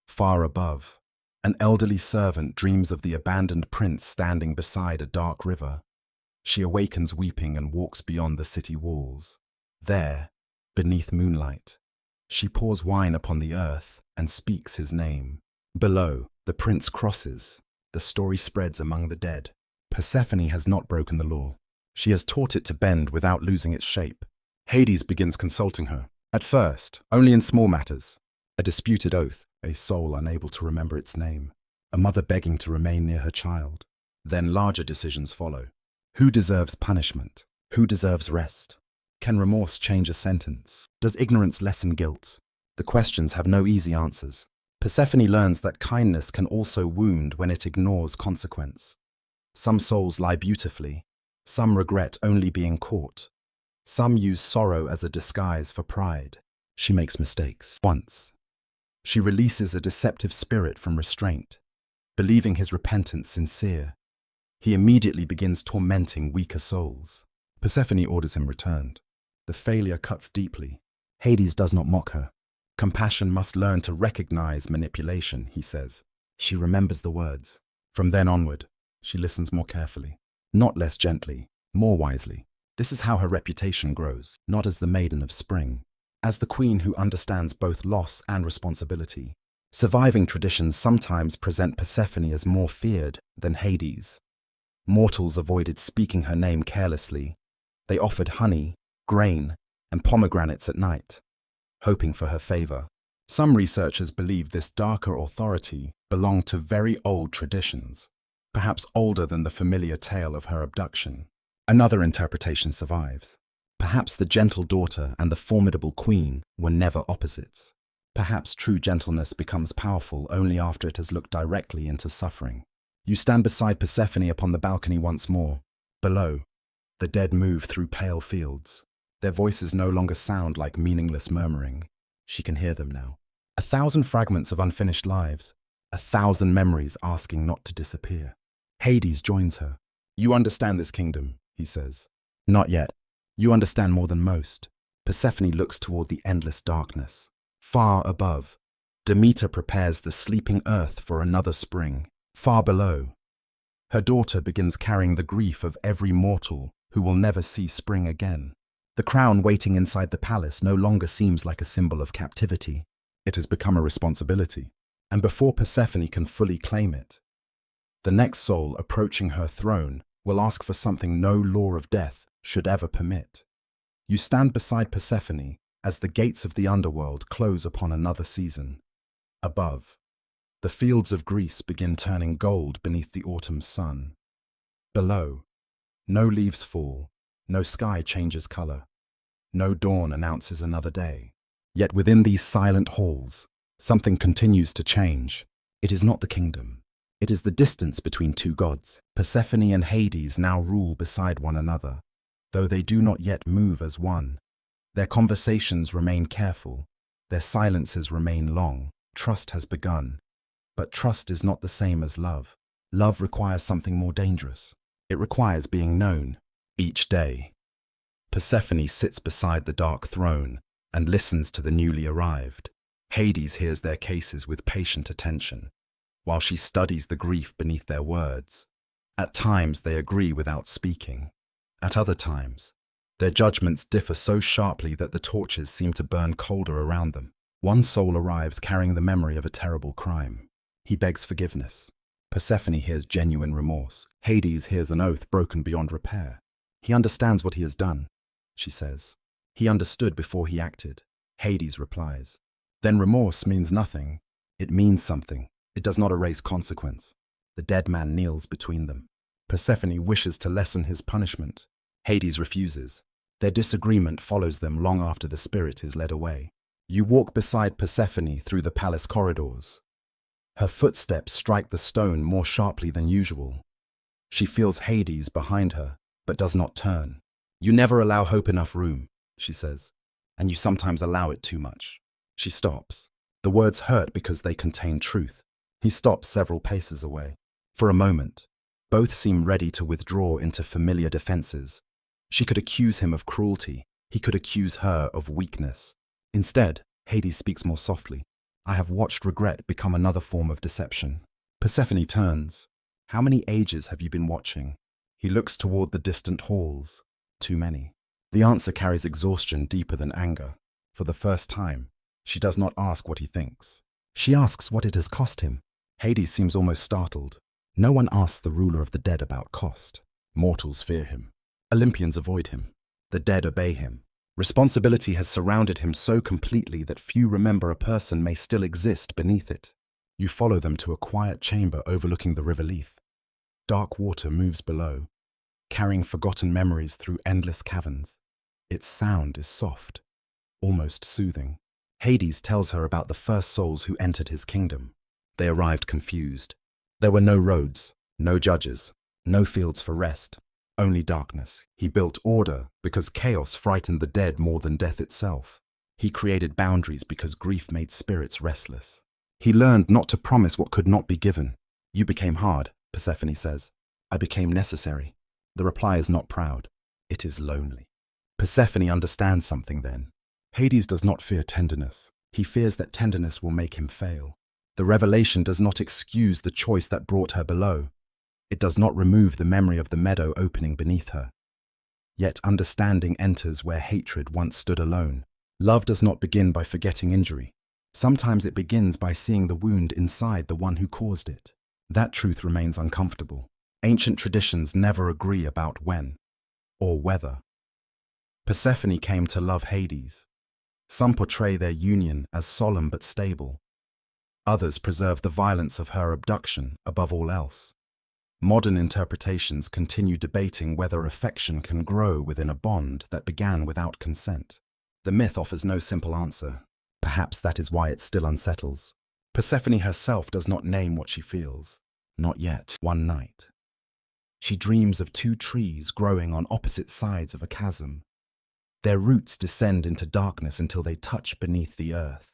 far above, an elderly servant dreams of the abandoned prince standing beside a dark river. She awakens weeping and walks beyond the city walls. There, beneath moonlight, She pours wine upon the earth and speaks his name. Below, the prince crosses. The story spreads among the dead. Persephone has not broken the law. She has taught it to bend without losing its shape. Hades begins consulting her. At first, only in small matters. A disputed oath, a soul unable to remember its name, a mother begging to remain near her child. Then larger decisions follow. Who deserves punishment? Who deserves rest? Can remorse change a sentence? Does ignorance lessen guilt? The questions have no easy answers. Persephone learns that kindness can also wound when it ignores consequence. Some souls lie beautifully. Some regret only being caught. Some use sorrow as a disguise for pride. She makes mistakes. Once, she releases a deceptive spirit from restraint, believing his repentance sincere. He immediately begins tormenting weaker souls. Persephone orders him returned. The failure cuts deeply. Hades does not mock her. Compassion must learn to recognize manipulation, he says. She remembers the words. From then onward, she listens more carefully. Not less gently, more wisely. This is how her reputation grows, not as the maiden of spring, as the queen who understands both loss and responsibility. Surviving traditions sometimes present Persephone as more feared than Hades. Mortals avoided speaking her name carelessly. They offered honey, grain, and pomegranates at night, hoping for her favor. Some researchers believe this darker authority belonged to very old traditions, perhaps older than the familiar tale of her abduction. Another interpretation survives. Perhaps the gentle daughter and the formidable queen were never opposites. Perhaps true gentleness becomes powerful only after it has looked directly into suffering. You stand beside Persephone upon the balcony once more. Below, the dead move through pale fields. Their voices no longer sound like meaningless murmuring. She can hear them now. 1,000 fragments of unfinished lives, 1,000 memories asking not to disappear. Hades joins her. You understand this kingdom, he says. Not yet. You understand more than most. Persephone looks toward the endless darkness. Far above, Demeter prepares the sleeping earth for another spring. Far below, her daughter begins carrying the grief of every mortal who will never see spring again. The crown waiting inside the palace no longer seems like a symbol of captivity. It has become a responsibility. And before Persephone can fully claim it, the next soul approaching her throne will ask for something no law of death should ever permit. You stand beside Persephone as the gates of the underworld close upon another season. Above, the fields of Greece begin turning gold beneath the autumn sun. Below, no leaves fall, no sky changes color, no dawn announces another day. Yet within these silent halls, something continues to change. It is not the kingdom. It is the distance between two gods. Persephone and Hades now rule beside one another, though they do not yet move as one. Their conversations remain careful. Their silences remain long. Trust has begun. But trust is not the same as love. Love requires something more dangerous. It requires being known. Each day, Persephone sits beside the dark throne and listens to the newly arrived. Hades hears their cases with patient attention, while she studies the grief beneath their words. At times they agree without speaking. At other times, their judgments differ so sharply that the torches seem to burn colder around them. One soul arrives carrying the memory of a terrible crime. He begs forgiveness. Persephone hears genuine remorse. Hades hears an oath broken beyond repair. He understands what he has done, she says. He understood before he acted. Hades replies. Then remorse means nothing. It means something. It does not erase consequence. The dead man kneels between them. Persephone wishes to lessen his punishment. Hades refuses. Their disagreement follows them long after the spirit is led away. You walk beside Persephone through the palace corridors. Her footsteps strike the stone more sharply than usual. She feels Hades behind her, but does not turn. You never allow hope enough room, she says, and you sometimes allow it too much. She stops. The words hurt because they contain truth. He stops several paces away. For a moment, both seem ready to withdraw into familiar defenses. She could accuse him of cruelty. He could accuse her of weakness. Instead, Hades speaks more softly. I have watched regret become another form of deception. Persephone turns. How many ages have you been watching? He looks toward the distant halls. Too many. The answer carries exhaustion deeper than anger. For the first time, She does not ask what he thinks. She asks what it has cost him. Hades seems almost startled. No one asks the ruler of the dead about cost. Mortals fear him. Olympians avoid him. The dead obey him. Responsibility has surrounded him so completely that few remember a person may still exist beneath it. You follow them to a quiet chamber overlooking the river Lethe. Dark water moves below, carrying forgotten memories through endless caverns. Its sound is soft, almost soothing. Hades tells her about the first souls who entered his kingdom. They arrived confused. There were no roads, no judges, no fields for rest, only darkness. He built order because chaos frightened the dead more than death itself. He created boundaries because grief made spirits restless. He learned not to promise what could not be given. You became hard, Persephone says. I became necessary. The reply is not proud. It is lonely. Persephone understands something then. Hades does not fear tenderness. He fears that tenderness will make him fail. The revelation does not excuse the choice that brought her below. It does not remove the memory of the meadow opening beneath her. Yet understanding enters where hatred once stood alone. Love does not begin by forgetting injury. Sometimes it begins by seeing the wound inside the one who caused it. That truth remains uncomfortable. Ancient traditions never agree about when or whether. Persephone came to love Hades. Some portray their union as solemn but stable. Others preserve the violence of her abduction above all else. Modern interpretations continue debating whether affection can grow within a bond that began without consent. The myth offers no simple answer. Perhaps that is why it still unsettles. Persephone herself does not name what she feels. Not yet. One night, she dreams of two trees growing on opposite sides of a chasm. Their roots descend into darkness until they touch beneath the earth.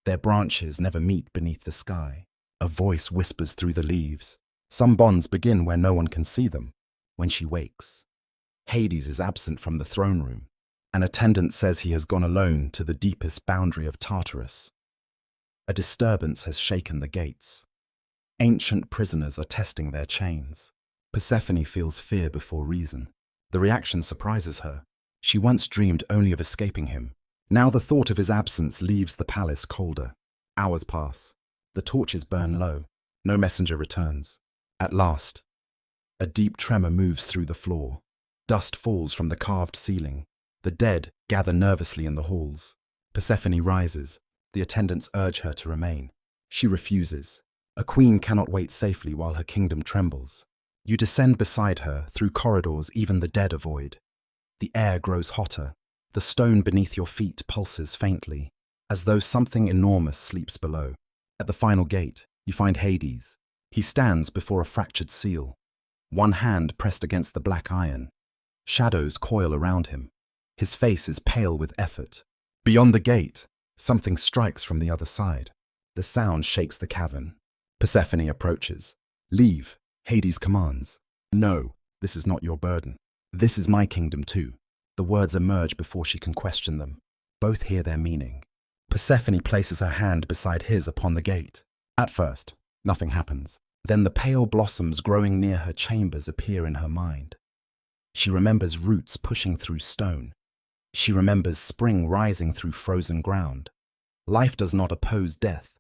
Their branches never meet beneath the sky. A voice whispers through the leaves. Some bonds begin where no one can see them. When she wakes, Hades is absent from the throne room. An attendant says he has gone alone to the deepest boundary of Tartarus. A disturbance has shaken the gates. Ancient prisoners are testing their chains. Persephone feels fear before reason. The reaction surprises her. She once dreamed only of escaping him. Now the thought of his absence leaves the palace colder. Hours pass. The torches burn low. No messenger returns. At last, a deep tremor moves through the floor. Dust falls from the carved ceiling. The dead gather nervously in the halls. Persephone rises. The attendants urge her to remain. She refuses. A queen cannot wait safely while her kingdom trembles. You descend beside her through corridors even the dead avoid. The air grows hotter. The stone beneath your feet pulses faintly, as though something enormous sleeps below. At the final gate, you find Hades. He stands before a fractured seal, one hand pressed against the black iron. Shadows coil around him. His face is pale with effort. Beyond the gate, something strikes from the other side. The sound shakes the cavern. Persephone approaches. Leave, Hades commands. No, this is not your burden. This is my kingdom too. The words emerge before she can question them. Both hear their meaning. Persephone places her hand beside his upon the gate. At first, nothing happens. Then the pale blossoms growing near her chambers appear in her mind. She remembers roots pushing through stone. She remembers spring rising through frozen ground. Life does not oppose death.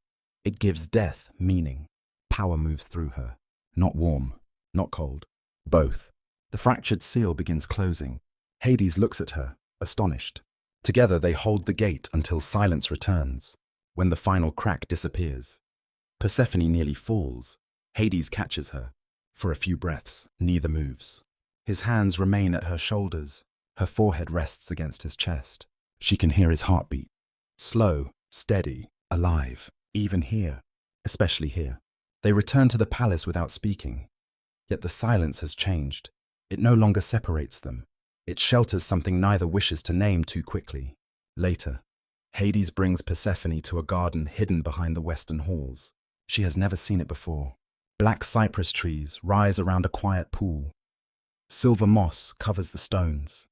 It gives death meaning. Power moves through her. Not warm, not cold. Both. The fractured seal begins closing. Hades looks at her, astonished. Together they hold the gate until silence returns, when the final crack disappears. Persephone nearly falls. Hades catches her. For a few breaths, neither moves. His hands remain at her shoulders. Her forehead rests against his chest. She can hear his heartbeat. Slow, steady, alive, even here, especially here. They return to the palace without speaking. Yet the silence has changed. It no longer separates them. It shelters something neither wishes to name too quickly. Later, Hades brings Persephone to a garden hidden behind the western halls. She has never seen it before. Black cypress trees rise around a quiet pool. Silver moss covers the stones.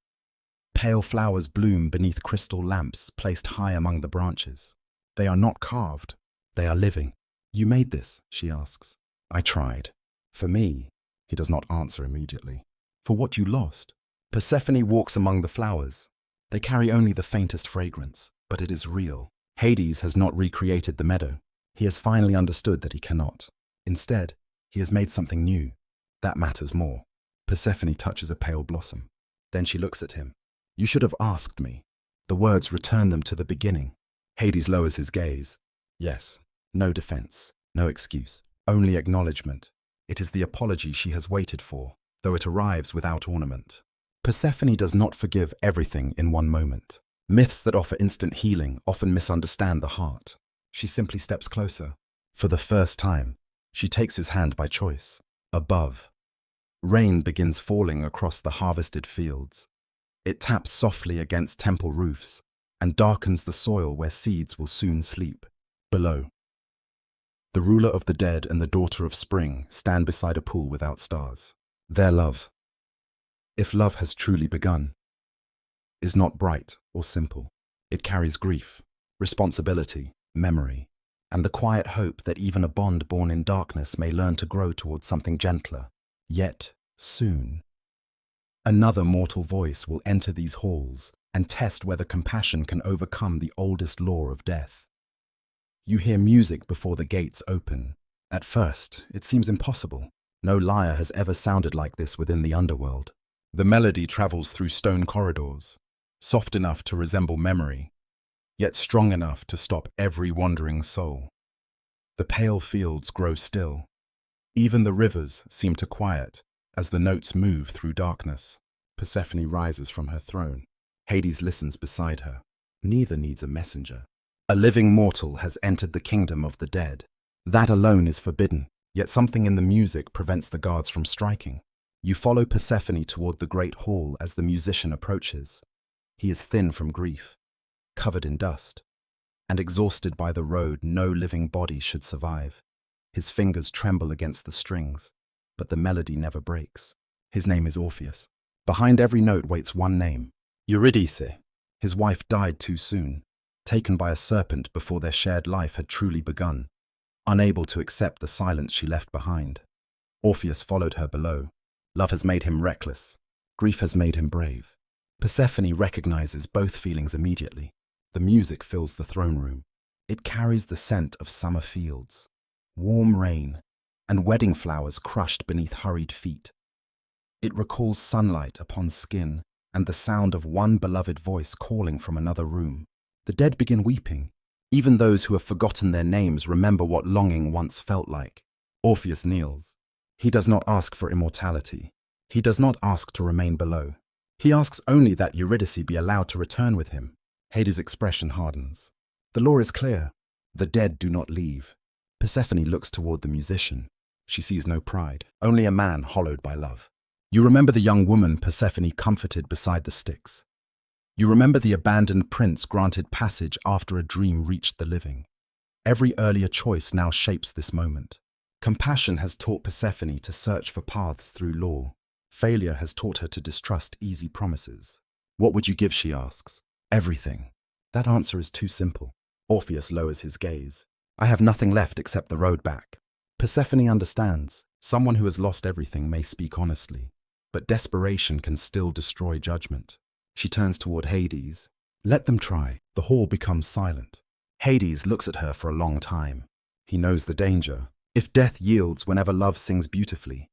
Pale flowers bloom beneath crystal lamps placed high among the branches. They are not carved. They are living. You made this, she asks. I tried. For me, he does not answer immediately. For what you lost. Persephone walks among the flowers. They carry only the faintest fragrance, but it is real. Hades has not recreated the meadow. He has finally understood that he cannot. Instead, he has made something new. That matters more. Persephone touches a pale blossom. Then she looks at him. You should have asked me. The words return them to the beginning. Hades lowers his gaze. Yes, no defense, no excuse, only acknowledgement. It is the apology she has waited for, though it arrives without ornament. Persephone does not forgive everything in one moment. Myths that offer instant healing often misunderstand the heart. She simply steps closer. For the first time, she takes his hand by choice. Above, rain begins falling across the harvested fields. It taps softly against temple roofs and darkens the soil where seeds will soon sleep. Below, the ruler of the dead and the daughter of spring stand beside a pool without stars. Their love, if love has truly begun, is not bright or simple. It carries grief, responsibility, memory, and the quiet hope that even a bond born in darkness may learn to grow towards something gentler. Yet, soon, another mortal voice will enter these halls and test whether compassion can overcome the oldest law of death. You hear music before the gates open. At first, it seems impossible. No lyre has ever sounded like this within the underworld. The melody travels through stone corridors, soft enough to resemble memory, yet strong enough to stop every wandering soul. The pale fields grow still. Even the rivers seem to quiet as the notes move through darkness. Persephone rises from her throne. Hades listens beside her. Neither needs a messenger. A living mortal has entered the kingdom of the dead. That alone is forbidden, yet something in the music prevents the guards from striking. You follow Persephone toward the great hall as the musician approaches. He is thin from grief, covered in dust, and exhausted by the road no living body should survive. His fingers tremble against the strings, but the melody never breaks. His name is Orpheus. Behind every note waits one name, Eurydice. His wife died too soon, taken by a serpent before their shared life had truly begun, unable to accept the silence she left behind. Orpheus followed her below. Love has made him reckless. Grief has made him brave. Persephone recognizes both feelings immediately. The music fills the throne room. It carries the scent of summer fields, warm rain, and wedding flowers crushed beneath hurried feet. It recalls sunlight upon skin and the sound of one beloved voice calling from another room. The dead begin weeping. Even those who have forgotten their names remember what longing once felt like. Orpheus kneels. He does not ask for immortality. He does not ask to remain below. He asks only that Eurydice be allowed to return with him. Hades' expression hardens. The law is clear. The dead do not leave. Persephone looks toward the musician. She sees no pride, only a man hollowed by love. You remember the young woman Persephone comforted beside the Styx. You remember the abandoned prince granted passage after a dream reached the living. Every earlier choice now shapes this moment. Compassion has taught Persephone to search for paths through law. Failure has taught her to distrust easy promises. What would you give, she asks. Everything. That answer is too simple. Orpheus lowers his gaze. I have nothing left except the road back. Persephone understands. Someone who has lost everything may speak honestly, but desperation can still destroy judgment. She turns toward Hades. Let them try. The hall becomes silent. Hades looks at her for a long time. He knows the danger. If death yields whenever love sings beautifully,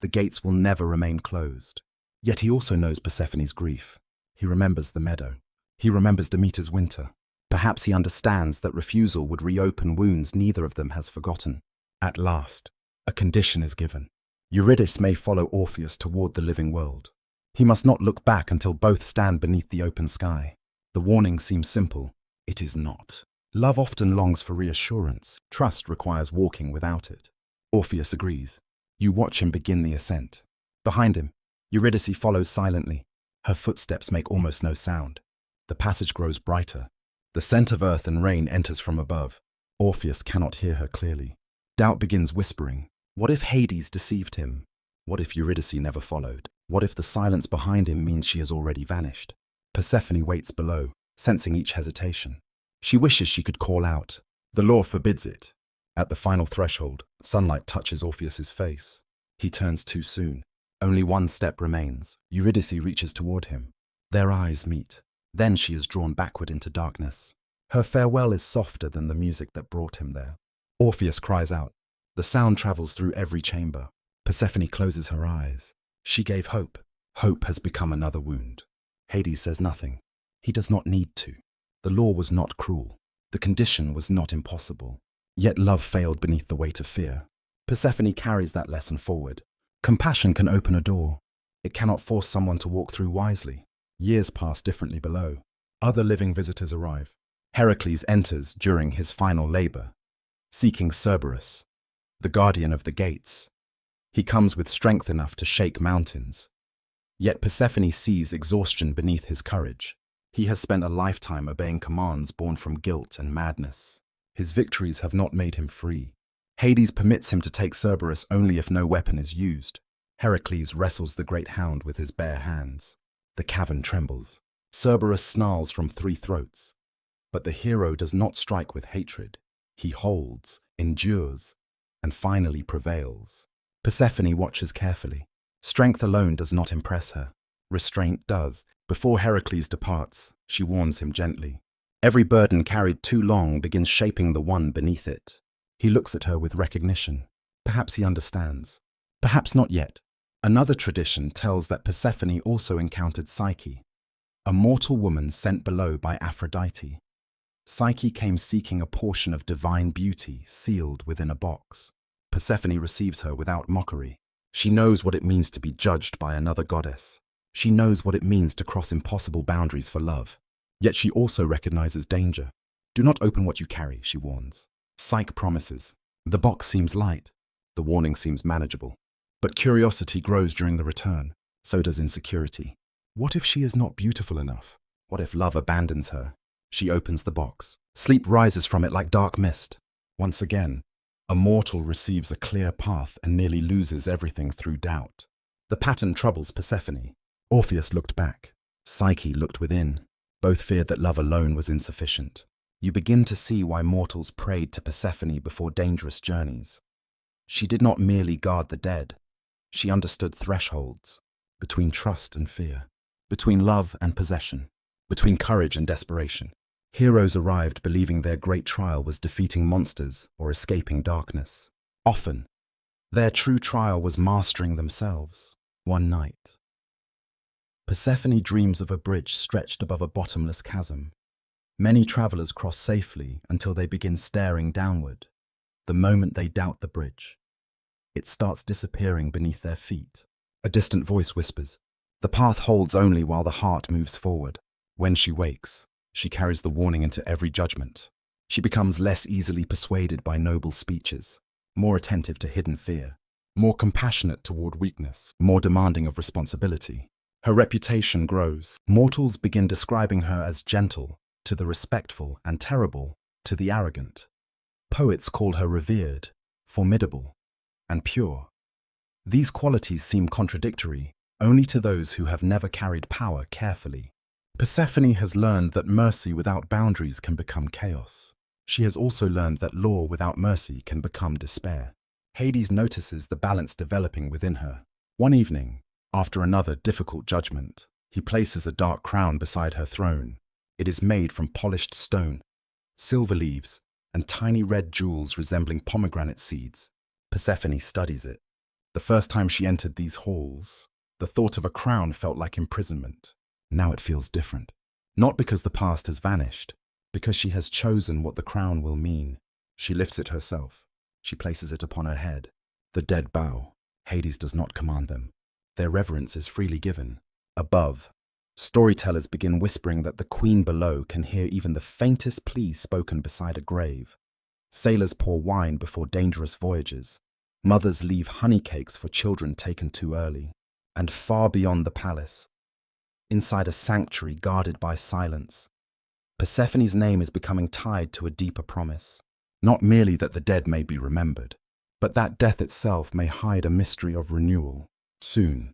the gates will never remain closed. Yet he also knows Persephone's grief. He remembers the meadow. He remembers Demeter's winter. Perhaps he understands that refusal would reopen wounds neither of them has forgotten. At last, a condition is given. Eurydice may follow Orpheus toward the living world. He must not look back until both stand beneath the open sky. The warning seems simple. It is not. Love often longs for reassurance. Trust requires walking without it. Orpheus agrees. You watch him begin the ascent. Behind him, Eurydice follows silently. Her footsteps make almost no sound. The passage grows brighter. The scent of earth and rain enters from above. Orpheus cannot hear her clearly. Doubt begins whispering. What if Hades deceived him? What if Eurydice never followed? What if the silence behind him means she has already vanished? Persephone waits below, sensing each hesitation. She wishes she could call out. The law forbids it. At the final threshold, sunlight touches Orpheus's face. He turns too soon. Only one step remains. Eurydice reaches toward him. Their eyes meet. Then she is drawn backward into darkness. Her farewell is softer than the music that brought him there. Orpheus cries out. The sound travels through every chamber. Persephone closes her eyes. She gave hope. Hope has become another wound. Hades says nothing. He does not need to. The law was not cruel. The condition was not impossible. Yet love failed beneath the weight of fear. Persephone carries that lesson forward. Compassion can open a door. It cannot force someone to walk through wisely. Years pass differently below. Other living visitors arrive. Heracles enters during his final labor, seeking Cerberus, the guardian of the gates. He comes with strength enough to shake mountains. Yet Persephone sees exhaustion beneath his courage. He has spent a lifetime obeying commands born from guilt and madness. His victories have not made him free. Hades permits him to take Cerberus only if no weapon is used. Heracles wrestles the great hound with his bare hands. The cavern trembles. Cerberus snarls from 3 throats. But the hero does not strike with hatred. He holds, endures, and finally prevails. Persephone watches carefully. Strength alone does not impress her. Restraint does. Before Heracles departs, she warns him gently. Every burden carried too long begins shaping the one beneath it. He looks at her with recognition. Perhaps he understands. Perhaps not yet. Another tradition tells that Persephone also encountered Psyche, a mortal woman sent below by Aphrodite. Psyche came seeking a portion of divine beauty sealed within a box. Persephone receives her without mockery. She knows what it means to be judged by another goddess. She knows what it means to cross impossible boundaries for love. Yet she also recognizes danger. Do not open what you carry, she warns. Psyche promises. The box seems light. The warning seems manageable. But curiosity grows during the return. So does insecurity. What if she is not beautiful enough? What if love abandons her? She opens the box. Sleep rises from it like dark mist. Once again, a mortal receives a clear path and nearly loses everything through doubt. The pattern troubles Persephone. Orpheus looked back. Psyche looked within. Both feared that love alone was insufficient. You begin to see why mortals prayed to Persephone before dangerous journeys. She did not merely guard the dead. She understood thresholds between trust and fear, between love and possession, between courage and desperation. Heroes arrived believing their great trial was defeating monsters or escaping darkness. Often, their true trial was mastering themselves. One night, Persephone dreams of a bridge stretched above a bottomless chasm. Many travelers cross safely until they begin staring downward. The moment they doubt the bridge, it starts disappearing beneath their feet. A distant voice whispers, "The path holds only while the heart moves forward." When she wakes, she carries the warning into every judgment. She becomes less easily persuaded by noble speeches, more attentive to hidden fear, more compassionate toward weakness, more demanding of responsibility. Her reputation grows. Mortals begin describing her as gentle to the respectful and terrible to the arrogant. Poets call her revered, formidable, and pure. These qualities seem contradictory only to those who have never carried power carefully. Persephone has learned that mercy without boundaries can become chaos. She has also learned that law without mercy can become despair. Hades notices the balance developing within her. One evening, after another difficult judgment, he places a dark crown beside her throne. It is made from polished stone, silver leaves, and tiny red jewels resembling pomegranate seeds. Persephone studies it. The first time she entered these halls, the thought of a crown felt like imprisonment. Now it feels different. Not because the past has vanished, because she has chosen what the crown will mean. She lifts it herself. She places it upon her head. The dead bow. Hades does not command them. Their reverence is freely given. Above, storytellers begin whispering that the queen below can hear even the faintest plea spoken beside a grave. Sailors pour wine before dangerous voyages. Mothers leave honey cakes for children taken too early. And far beyond the palace, inside a sanctuary guarded by silence, Persephone's name is becoming tied to a deeper promise. Not merely that the dead may be remembered, but that death itself may hide a mystery of renewal. Soon,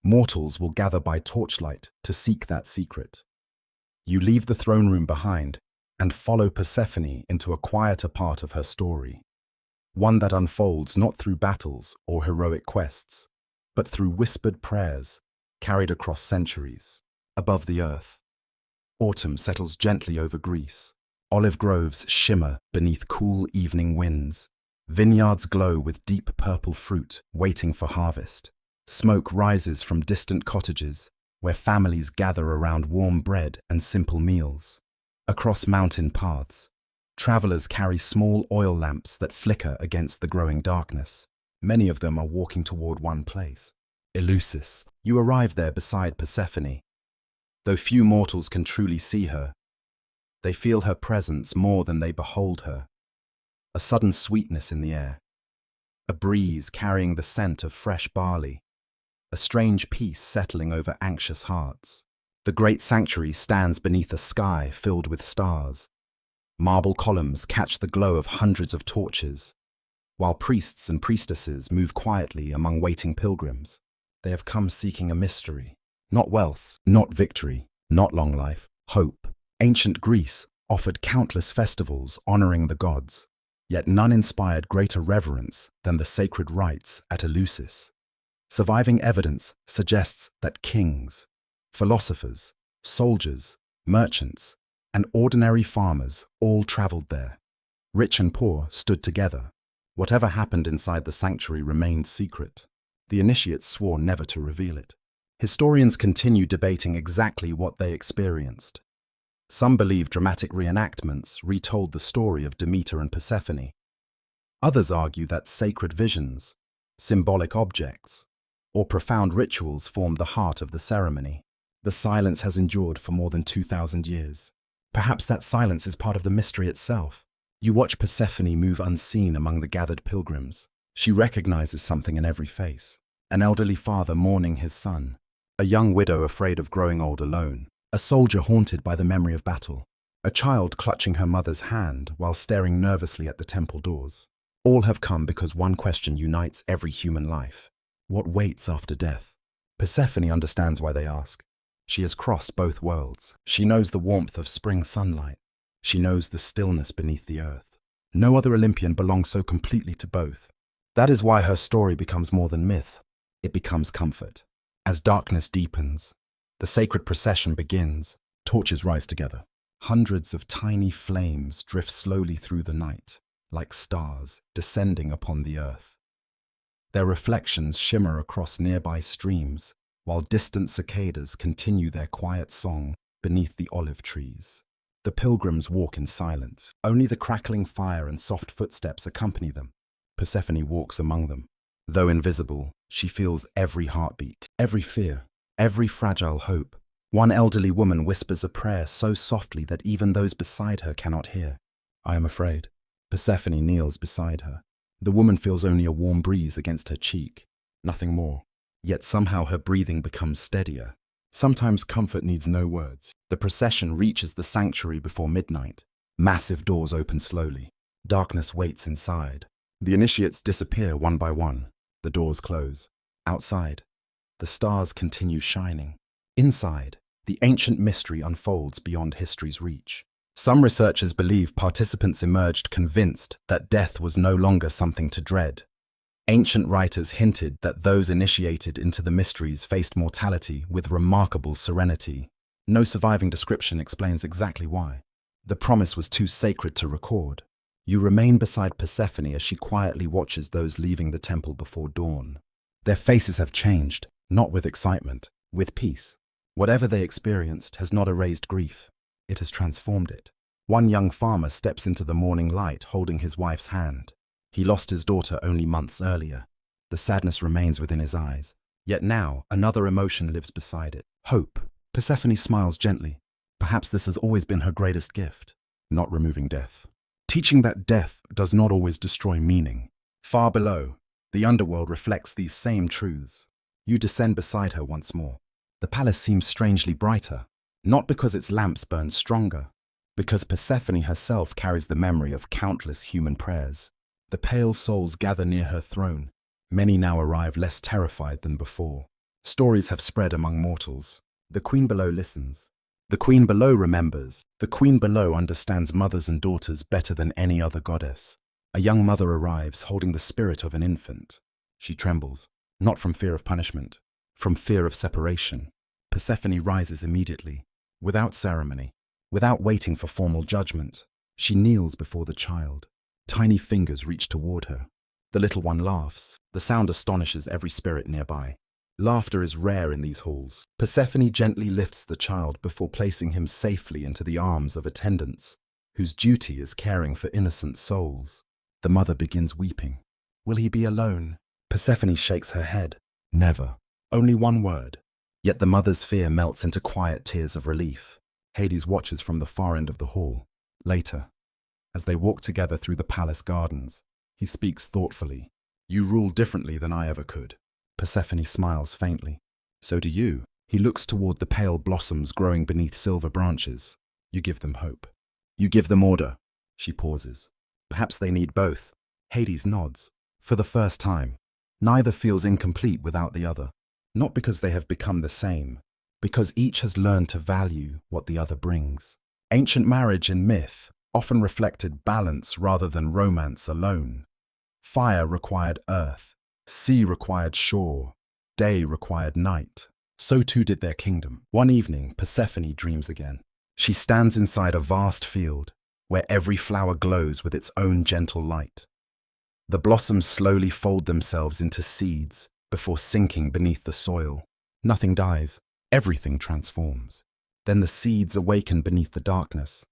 mortals will gather by torchlight to seek that secret. You leave the throne room behind and follow Persephone into a quieter part of her story. One that unfolds not through battles or heroic quests, but through whispered prayers carried across centuries. Above the earth, autumn settles gently over Greece. Olive groves shimmer beneath cool evening winds. Vineyards glow with deep purple fruit waiting for harvest. Smoke rises from distant cottages where families gather around warm bread and simple meals. Across mountain paths, travelers carry small oil lamps that flicker against the growing darkness. Many of them are walking toward one place, Eleusis. You arrive there beside Persephone. Though few mortals can truly see her, they feel her presence more than they behold her. A sudden sweetness in the air, a breeze carrying the scent of fresh barley, a strange peace settling over anxious hearts. The great sanctuary stands beneath a sky filled with stars. Marble columns catch the glow of hundreds of torches, while priests and priestesses move quietly among waiting pilgrims. They have come seeking a mystery, not wealth, not victory, not long life, hope. Ancient Greece offered countless festivals honoring the gods, yet none inspired greater reverence than the sacred rites at Eleusis. Surviving evidence suggests that kings, philosophers, soldiers, merchants, and ordinary farmers all traveled there. Rich and poor stood together. Whatever happened inside the sanctuary remained secret. The initiates swore never to reveal it. Historians continue debating exactly what they experienced. Some believe dramatic reenactments retold the story of Demeter and Persephone. Others argue that sacred visions, symbolic objects, or profound rituals formed the heart of the ceremony. The silence has endured for more than 2,000 years. Perhaps that silence is part of the mystery itself. You watch Persephone move unseen among the gathered pilgrims. She recognizes something in every face. An elderly father mourning his son, a young widow afraid of growing old alone, a soldier haunted by the memory of battle, a child clutching her mother's hand while staring nervously at the temple doors. All have come because one question unites every human life. What waits after death? Persephone understands why they ask. She has crossed both worlds. She knows the warmth of spring sunlight. She knows the stillness beneath the earth. No other Olympian belongs so completely to both. That is why her story becomes more than myth. It becomes comfort. As darkness deepens, the sacred procession begins. Torches rise together. Hundreds of tiny flames drift slowly through the night, like stars descending upon the earth. Their reflections shimmer across nearby streams, while distant cicadas continue their quiet song beneath the olive trees. The pilgrims walk in silence. Only the crackling fire and soft footsteps accompany them. Persephone walks among them. Though invisible, she feels every heartbeat, every fear, every fragile hope. One elderly woman whispers a prayer so softly that even those beside her cannot hear. I am afraid. Persephone kneels beside her. The woman feels only a warm breeze against her cheek, nothing more. Yet somehow her breathing becomes steadier. Sometimes comfort needs no words. The procession reaches the sanctuary before midnight. Massive doors open slowly. Darkness waits inside. The initiates disappear one by one. The doors close. Outside, the stars continue shining. Inside, the ancient mystery unfolds beyond history's reach. Some researchers believe participants emerged convinced that death was no longer something to dread. Ancient writers hinted that those initiated into the mysteries faced mortality with remarkable serenity. No surviving description explains exactly why. The promise was too sacred to record. You remain beside Persephone as she quietly watches those leaving the temple before dawn. Their faces have changed, not with excitement, with peace. Whatever they experienced has not erased grief. It has transformed it. One young farmer steps into the morning light holding his wife's hand. He lost his daughter only months earlier. The sadness remains within his eyes. Yet now, another emotion lives beside it. Hope. Persephone smiles gently. Perhaps this has always been her greatest gift. Not removing death. Teaching that death does not always destroy meaning. Far below, the underworld reflects these same truths. You descend beside her once more. The palace seems strangely brighter, not because its lamps burn stronger, because Persephone herself carries the memory of countless human prayers. The pale souls gather near her throne. Many now arrive less terrified than before. Stories have spread among mortals. The queen below listens. The queen below remembers. The queen below understands mothers and daughters better than any other goddess. A young mother arrives holding the spirit of an infant. She trembles, not from fear of punishment, from fear of separation. Persephone rises immediately, without ceremony, without waiting for formal judgment. She kneels before the child. Tiny fingers reach toward her. The little one laughs. The sound astonishes every spirit nearby. Laughter is rare in these halls. Persephone gently lifts the child before placing him safely into the arms of attendants, whose duty is caring for innocent souls. The mother begins weeping. Will he be alone? Persephone shakes her head. Never. Only one word. Yet the mother's fear melts into quiet tears of relief. Hades watches from the far end of the hall. Later, as they walk together through the palace gardens, he speaks thoughtfully. You rule differently than I ever could. Persephone smiles faintly. So do you. He looks toward the pale blossoms growing beneath silver branches. You give them hope. You give them order. She pauses. Perhaps they need both. Hades nods. For the first time, neither feels incomplete without the other. Not because they have become the same, because each has learned to value what the other brings. Ancient marriage in myth often reflected balance rather than romance alone. Fire required earth, sea required shore, day required night. So too did their kingdom. One evening, Persephone dreams again. She stands inside a vast field, where every flower glows with its own gentle light. The blossoms slowly fold themselves into seeds before sinking beneath the soil. Nothing dies, everything transforms. Then the seeds awaken beneath the darkness,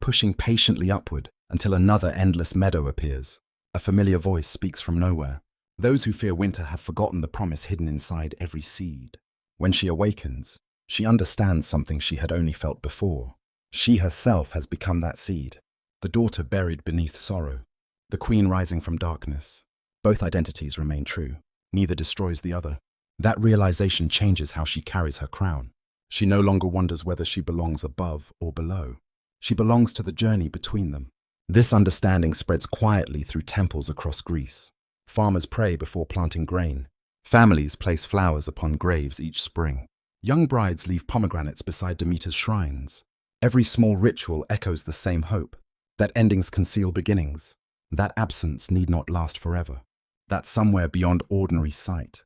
pushing patiently upward until another endless meadow appears. A familiar voice speaks from nowhere. Those who fear winter have forgotten the promise hidden inside every seed. When she awakens, she understands something she had only felt before. She herself has become that seed, the daughter buried beneath sorrow, the queen rising from darkness. Both identities remain true. Neither destroys the other. That realization changes how she carries her crown. She no longer wonders whether she belongs above or below. She belongs to the journey between them. This understanding spreads quietly through temples across Greece. Farmers pray before planting grain. Families place flowers upon graves each spring. Young brides leave pomegranates beside Demeter's shrines. Every small ritual echoes the same hope, that endings conceal beginnings, that absence need not last forever, that somewhere beyond ordinary sight.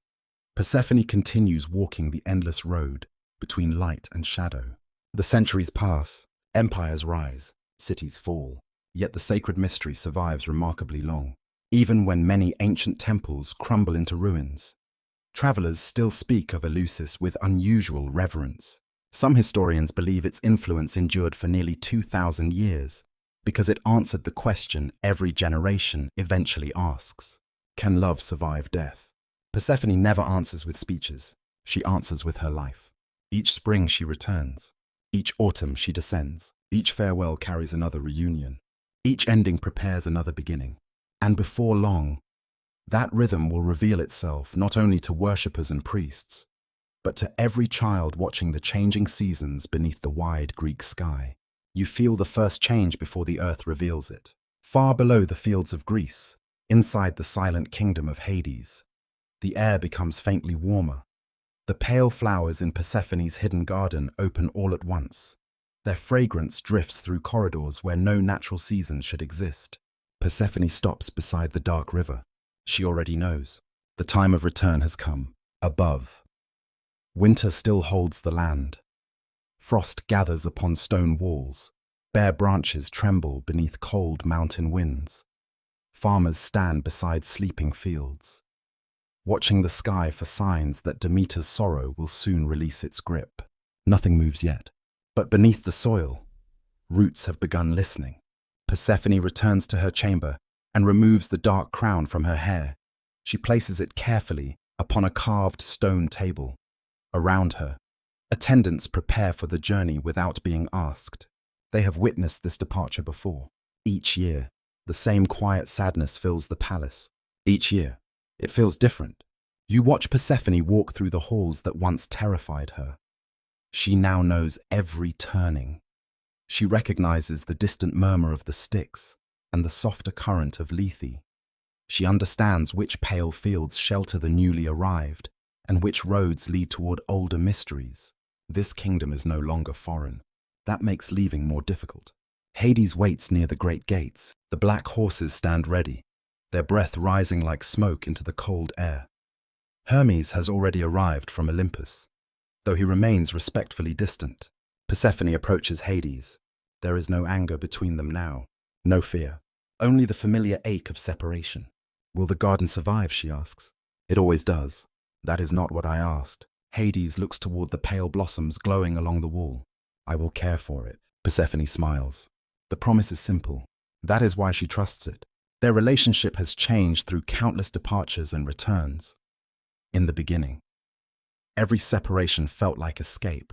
Persephone continues walking the endless road between light and shadow. The centuries pass, empires rise, cities fall, yet the sacred mystery survives remarkably long. Even when many ancient temples crumble into ruins, travelers still speak of Eleusis with unusual reverence. Some historians believe its influence endured for nearly 2,000 years because it answered the question every generation eventually asks: can love survive death? Persephone never answers with speeches. She answers with her life. Each spring she returns. Each autumn she descends. Each farewell carries another reunion. Each ending prepares another beginning. And before long, that rhythm will reveal itself not only to worshippers and priests, but to every child watching the changing seasons beneath the wide Greek sky. You feel the first change before the earth reveals it. Far below the fields of Greece, inside the silent kingdom of Hades, the air becomes faintly warmer. The pale flowers in Persephone's hidden garden open all at once. Their fragrance drifts through corridors where no natural season should exist. Persephone stops beside the dark river. She already knows. The time of return has come. Above, winter still holds the land. Frost gathers upon stone walls. Bare branches tremble beneath cold mountain winds. Farmers stand beside sleeping fields, watching the sky for signs that Demeter's sorrow will soon release its grip. Nothing moves yet. But beneath the soil, roots have begun listening. Persephone returns to her chamber and removes the dark crown from her hair. She places it carefully upon a carved stone table. Around her, attendants prepare for the journey without being asked. They have witnessed this departure before. Each year, the same quiet sadness fills the palace. Each year, it feels different. You watch Persephone walk through the halls that once terrified her. She now knows every turning. She recognizes the distant murmur of the Styx and the softer current of Lethe. She understands which pale fields shelter the newly arrived and which roads lead toward older mysteries. This kingdom is no longer foreign. That makes leaving more difficult. Hades waits near the great gates. The black horses stand ready, their breath rising like smoke into the cold air. Hermes has already arrived from Olympus, though he remains respectfully distant. Persephone approaches Hades. There is no anger between them now. No fear, only the familiar ache of separation. Will the garden survive, she asks. It always does. That is not what I asked. Hades looks toward the pale blossoms glowing along the wall. I will care for it. Persephone smiles. The promise is simple. That is why she trusts it. Their relationship has changed through countless departures and returns. In the beginning, every separation felt like escape.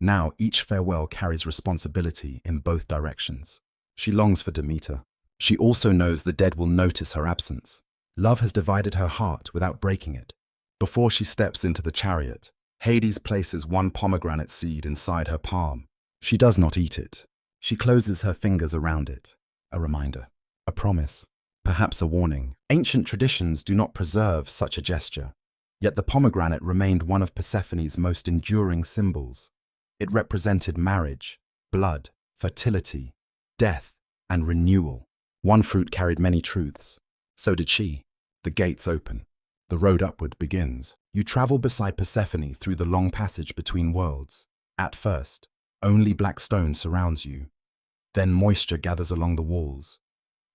Now each farewell carries responsibility in both directions. She longs for Demeter. She also knows the dead will notice her absence. Love has divided her heart without breaking it. Before she steps into the chariot, Hades places one pomegranate seed inside her palm. She does not eat it. She closes her fingers around it. A reminder, a promise, perhaps a warning. Ancient traditions do not preserve such a gesture. Yet the pomegranate remained one of Persephone's most enduring symbols. It represented marriage, blood, fertility, death, and renewal. One fruit carried many truths. So did she. The gates open. The road upward begins. You travel beside Persephone through the long passage between worlds. At first, only black stone surrounds you. Then moisture gathers along the walls.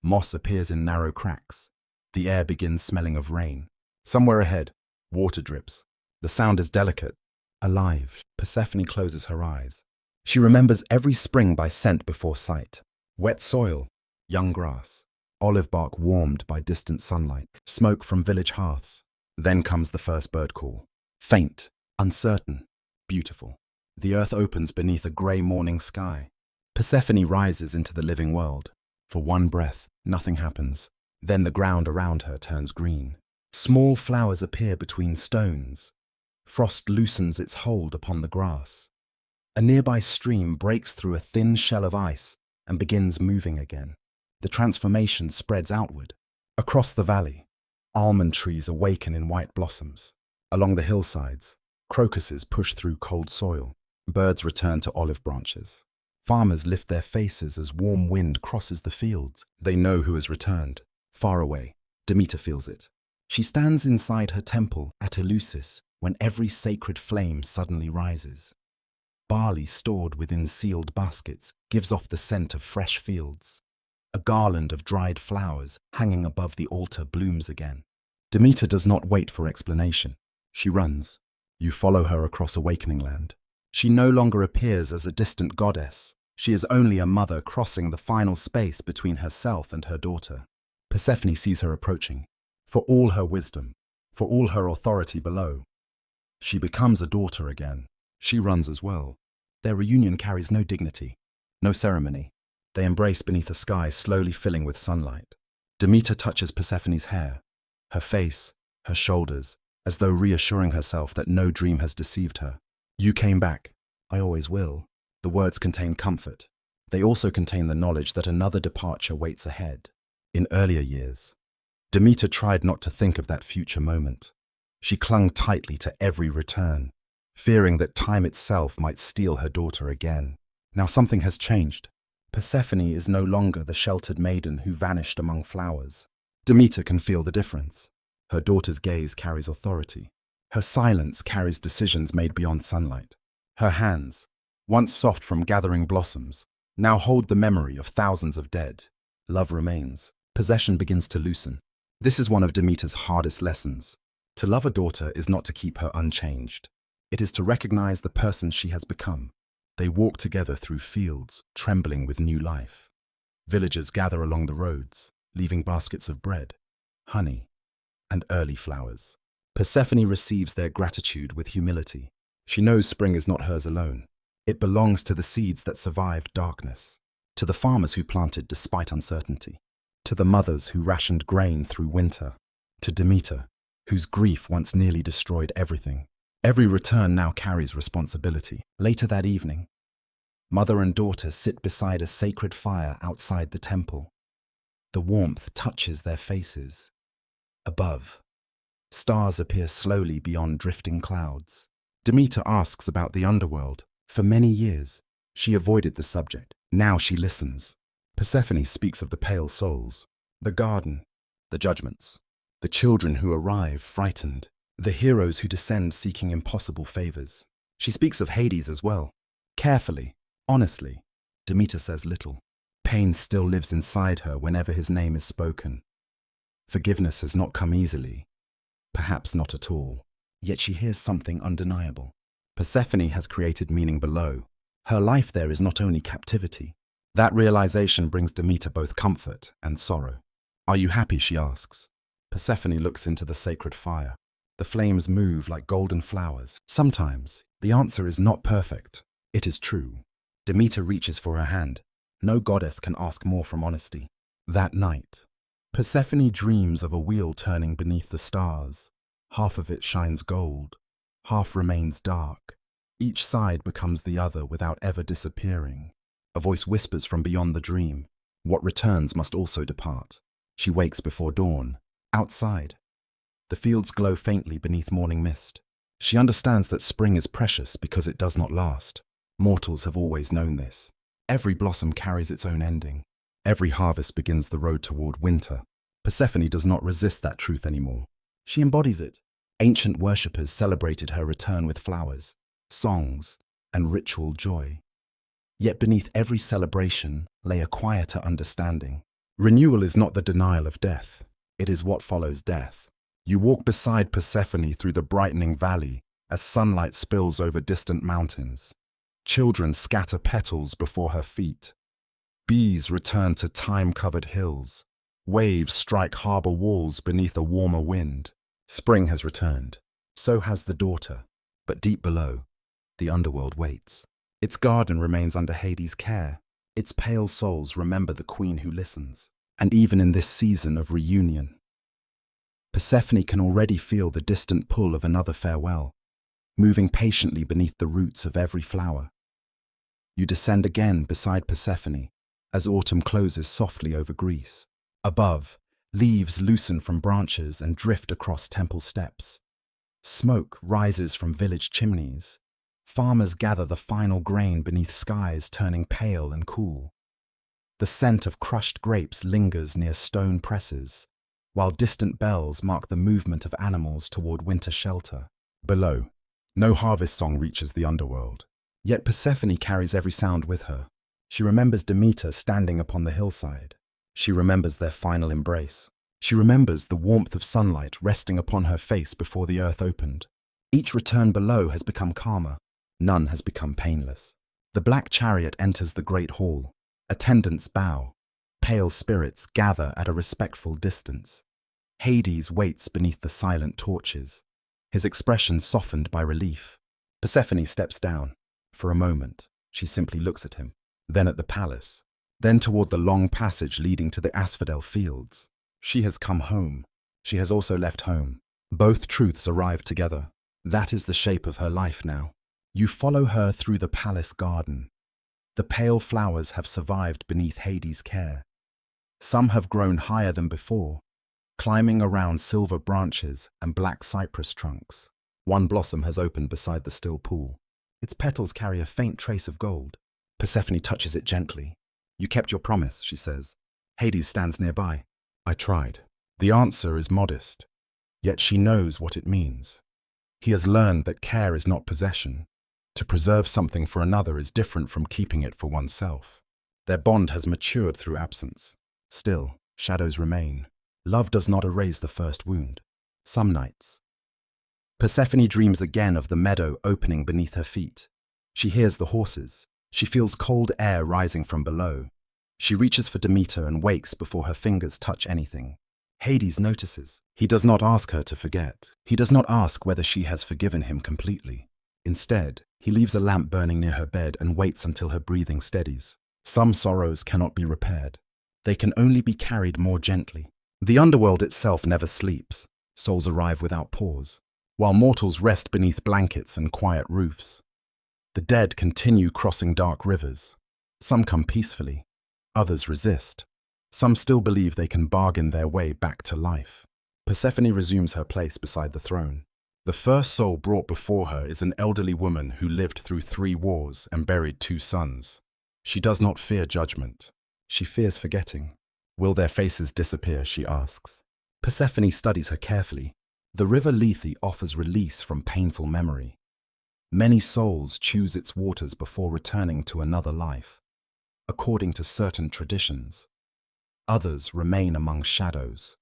Moss appears in narrow cracks. The air begins smelling of rain. Somewhere ahead, water drips. The sound is delicate, alive. Persephone closes her eyes. She remembers every spring by scent before sight. Wet soil, young grass, olive bark warmed by distant sunlight, smoke from village hearths. Then comes the first bird call. Faint, uncertain, beautiful. The earth opens beneath a grey morning sky. Persephone rises into the living world. For one breath, nothing happens. Then the ground around her turns green. Small flowers appear between stones. Frost loosens its hold upon the grass. A nearby stream breaks through a thin shell of ice and begins moving again. The transformation spreads outward. Across the valley, almond trees awaken in white blossoms. Along the hillsides, crocuses push through cold soil. Birds return to olive branches. Farmers lift their faces as warm wind crosses the fields. They know who has returned. Far away, Demeter feels it. She stands inside her temple at Eleusis when every sacred flame suddenly rises. Barley stored within sealed baskets gives off the scent of fresh fields. A garland of dried flowers hanging above the altar blooms again. Demeter does not wait for explanation. She runs. You follow her across awakening land. She no longer appears as a distant goddess. She is only a mother crossing the final space between herself and her daughter. Persephone sees her approaching. For all her wisdom, for all her authority below, she becomes a daughter again. She runs as well. Their reunion carries no dignity, no ceremony. They embrace beneath a sky slowly filling with sunlight. Demeter touches Persephone's hair, her face, her shoulders, as though reassuring herself that no dream has deceived her. You came back. I always will. The words contain comfort. They also contain the knowledge that another departure waits ahead. In earlier years, Demeter tried not to think of that future moment. She clung tightly to every return, fearing that time itself might steal her daughter again. Now something has changed. Persephone is no longer the sheltered maiden who vanished among flowers. Demeter can feel the difference. Her daughter's gaze carries authority. Her silence carries decisions made beyond sunlight. Her hands, once soft from gathering blossoms, now hold the memory of thousands of dead. Love remains. Possession begins to loosen. This is one of Demeter's hardest lessons. To love a daughter is not to keep her unchanged. It is to recognize the person she has become. They walk together through fields, trembling with new life. Villagers gather along the roads, leaving baskets of bread, honey, and early flowers. Persephone receives their gratitude with humility. She knows spring is not hers alone. It belongs to the seeds that survived darkness, to the farmers who planted despite uncertainty, to the mothers who rationed grain through winter, to Demeter, whose grief once nearly destroyed everything. Every return now carries responsibility. Later that evening, mother and daughter sit beside a sacred fire outside the temple. The warmth touches their faces. Above, stars appear slowly beyond drifting clouds. Demeter asks about the underworld. For many years, she avoided the subject. Now she listens. Persephone speaks of the pale souls, the garden, the judgments, the children who arrive frightened, the heroes who descend seeking impossible favors. She speaks of Hades as well. Carefully, honestly, Demeter says little. Pain still lives inside her whenever his name is spoken. Forgiveness has not come easily, perhaps not at all. Yet she hears something undeniable. Persephone has created meaning below. Her life there is not only captivity. That realization brings Demeter both comfort and sorrow. "Are you happy?" she asks. Persephone looks into the sacred fire. The flames move like golden flowers. Sometimes the answer is not perfect. It is true. Demeter reaches for her hand. No goddess can ask more from honesty. That night, Persephone dreams of a wheel turning beneath the stars. Half of it shines gold, half remains dark. Each side becomes the other without ever disappearing. A voice whispers from beyond the dream, "What returns must also depart." She wakes before dawn. Outside, the fields glow faintly beneath morning mist. She understands that spring is precious because it does not last. Mortals have always known this. Every blossom carries its own ending. Every harvest begins the road toward winter. Persephone does not resist that truth anymore. She embodies it. Ancient worshippers celebrated her return with flowers, songs, and ritual joy. Yet beneath every celebration lay a quieter understanding. Renewal is not the denial of death. It is what follows death. You walk beside Persephone through the brightening valley as sunlight spills over distant mountains. Children scatter petals before her feet. Bees return to time-covered hills. Waves strike harbor walls beneath a warmer wind. Spring has returned. So has the daughter. But deep below, the underworld waits. Its garden remains under Hades' care. Its pale souls remember the queen who listens. And even in this season of reunion, Persephone can already feel the distant pull of another farewell, moving patiently beneath the roots of every flower. You descend again beside Persephone as autumn closes softly over Greece. Above, leaves loosen from branches and drift across temple steps. Smoke rises from village chimneys. Farmers gather the final grain beneath skies turning pale and cool. The scent of crushed grapes lingers near stone presses, while distant bells mark the movement of animals toward winter shelter. Below, no harvest song reaches the underworld. Yet Persephone carries every sound with her. She remembers Demeter standing upon the hillside. She remembers their final embrace. She remembers the warmth of sunlight resting upon her face before the earth opened. Each return below has become calmer. None has become painless. The black chariot enters the great hall. Attendants bow. Pale spirits gather at a respectful distance. Hades waits beneath the silent torches, his expression softened by relief. Persephone steps down. For a moment, she simply looks at him, then at the palace, then toward the long passage leading to the asphodel fields. She has come home. She has also left home. Both truths arrive together. That is the shape of her life now. You follow her through the palace garden. The pale flowers have survived beneath Hades' care. Some have grown higher than before, climbing around silver branches and black cypress trunks. One blossom has opened beside the still pool. Its petals carry a faint trace of gold. Persephone touches it gently. "You kept your promise," she says. Hades stands nearby. "I tried." The answer is modest, yet she knows what it means. He has learned that care is not possession. To preserve something for another is different from keeping it for oneself. Their bond has matured through absence. Still, shadows remain. Love does not erase the first wound. Some nights, Persephone dreams again of the meadow opening beneath her feet. She hears the horses. She feels cold air rising from below. She reaches for Demeter and wakes before her fingers touch anything. Hades notices. He does not ask her to forget. He does not ask whether she has forgiven him completely. Instead, he leaves a lamp burning near her bed and waits until her breathing steadies. Some sorrows cannot be repaired. They can only be carried more gently. The underworld itself never sleeps. Souls arrive without pause, while mortals rest beneath blankets and quiet roofs. The dead continue crossing dark rivers. Some come peacefully. Others resist. Some still believe they can bargain their way back to life. Persephone resumes her place beside the throne. The first soul brought before her is an elderly woman who lived through 3 wars and buried 2 sons. She does not fear judgment. She fears forgetting. Will their faces disappear, she asks. Persephone studies her carefully. The river Lethe offers release from painful memory. Many souls choose its waters before returning to another life. according to certain traditions. Others remain among shadows,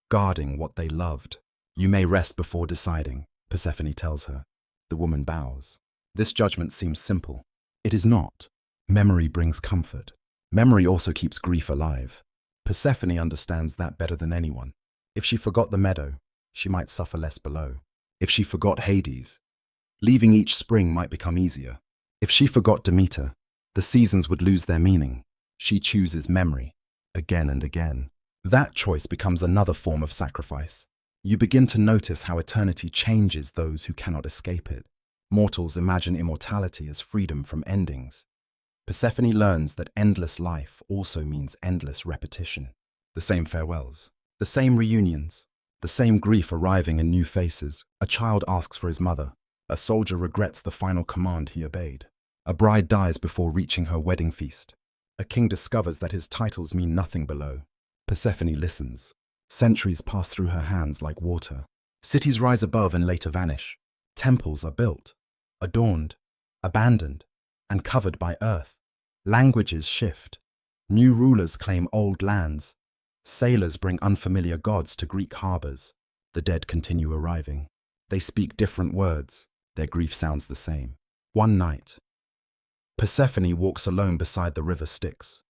guarding what they loved. You may rest before deciding, Persephone tells her. The woman bows. This judgment seems simple. It is not. Memory brings comfort. Memory also keeps grief alive. Persephone understands that better than anyone. If she forgot the meadow, she might suffer less below. If she forgot Hades, leaving each spring might become easier. If she forgot Demeter, the seasons would lose their meaning. She chooses memory, again and again. That choice becomes another form of sacrifice. You begin to notice how eternity changes those who cannot escape it. Mortals imagine immortality as freedom from endings. Persephone learns that endless life also means endless repetition. The same farewells, the same reunions, the same grief arriving in new faces. A child asks for his mother. A soldier regrets the final command he obeyed. A bride dies before reaching her wedding feast. A king discovers that his titles mean nothing below. Persephone listens. Centuries pass through her hands like water. Cities rise above and later vanish. Temples are built, adorned, abandoned, and covered by earth. Languages shift. New rulers claim old lands. Sailors bring unfamiliar gods to Greek harbors. The dead continue arriving. They speak different words. Their grief sounds the same. One night, Persephone walks alone beside the river Styx.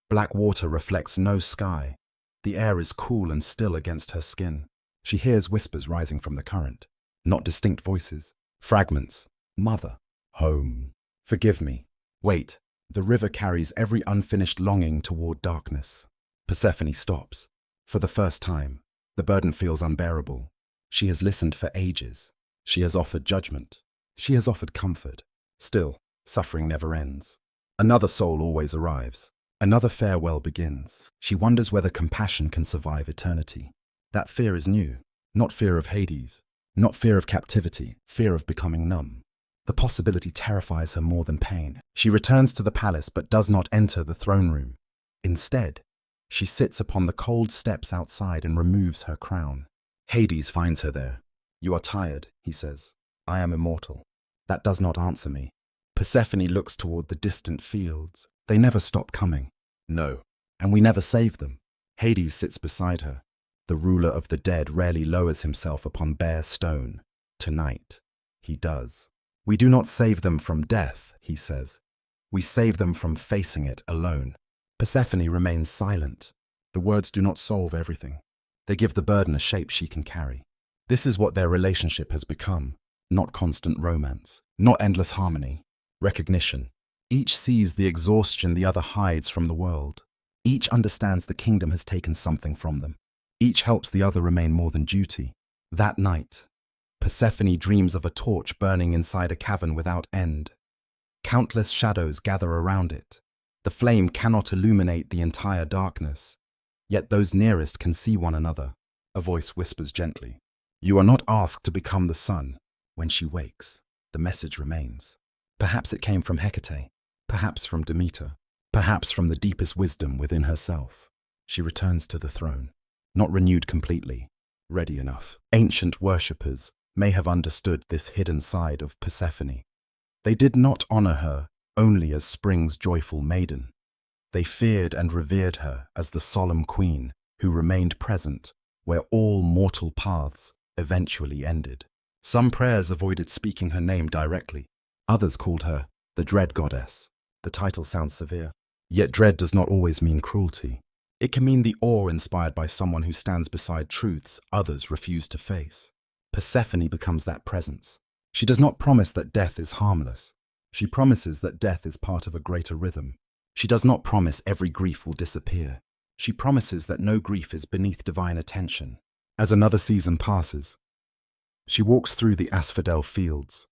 Black water reflects no sky. The air is cool and still against her skin. She hears whispers rising from the current. Not distinct voices. Fragments. Mother. Home. Forgive me. Wait. The river carries every unfinished longing toward darkness. Persephone stops. For the first time, the burden feels unbearable. She has listened for ages. She has offered judgment. She has offered comfort. Still, suffering never ends. Another soul always arrives. Another farewell begins. She wonders whether compassion can survive eternity. That fear is new. Not fear of Hades. Not fear of captivity. Fear of becoming numb. The possibility terrifies her more than pain. She returns to the palace but does not enter the throne room. Instead, she sits upon the cold steps outside and removes her crown. Hades finds her there. You are tired, he says. I am immortal. That does not answer me. Persephone looks toward the distant fields. They never stop coming. No, and we never save them. Hades sits beside her. The ruler of the dead rarely lowers himself upon bare stone. Tonight, he does. We do not save them from death, he says. We save them from facing it alone. Persephone remains silent. The words do not solve everything. They give the burden a shape she can carry. This is what their relationship has become. Not constant romance, not endless harmony. Recognition. Each sees the exhaustion the other hides from the world. Each understands the kingdom has taken something from them. Each helps the other remain more than duty. That night, Persephone dreams of a torch burning inside a cavern without end. Countless shadows gather around it. The flame cannot illuminate the entire darkness. Yet those nearest can see one another. A voice whispers gently. You are not asked to become the sun. When she wakes, the message remains. Perhaps it came from Hecate, perhaps from Demeter, perhaps from the deepest wisdom within herself. She returns to the throne, not renewed completely, ready enough. Ancient worshippers may have understood this hidden side of Persephone. They did not honor her only as spring's joyful maiden. They feared and revered her as the solemn queen who remained present where all mortal paths eventually ended. Some prayers avoided speaking her name directly. Others called her the dread goddess. The title sounds severe. Yet dread does not always mean cruelty. It can mean the awe inspired by someone who stands beside truths others refuse to face. Persephone becomes that presence. She does not promise that death is harmless. She promises that death is part of a greater rhythm. She does not promise every grief will disappear. She promises that no grief is beneath divine attention. As another season passes, she walks through the asphodel fields.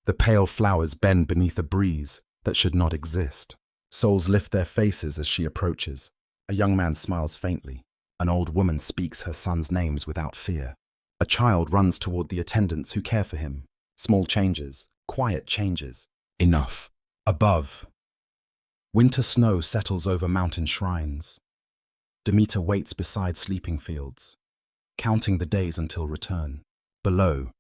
The pale flowers bend beneath a breeze that should not exist. Souls lift their faces as she approaches. A young man smiles faintly. An old woman speaks her son's names without fear. A child runs toward the attendants who care for him. Small changes, quiet changes. Enough. Above, winter snow settles over mountain shrines. Demeter waits beside sleeping fields, counting the days until return. Below,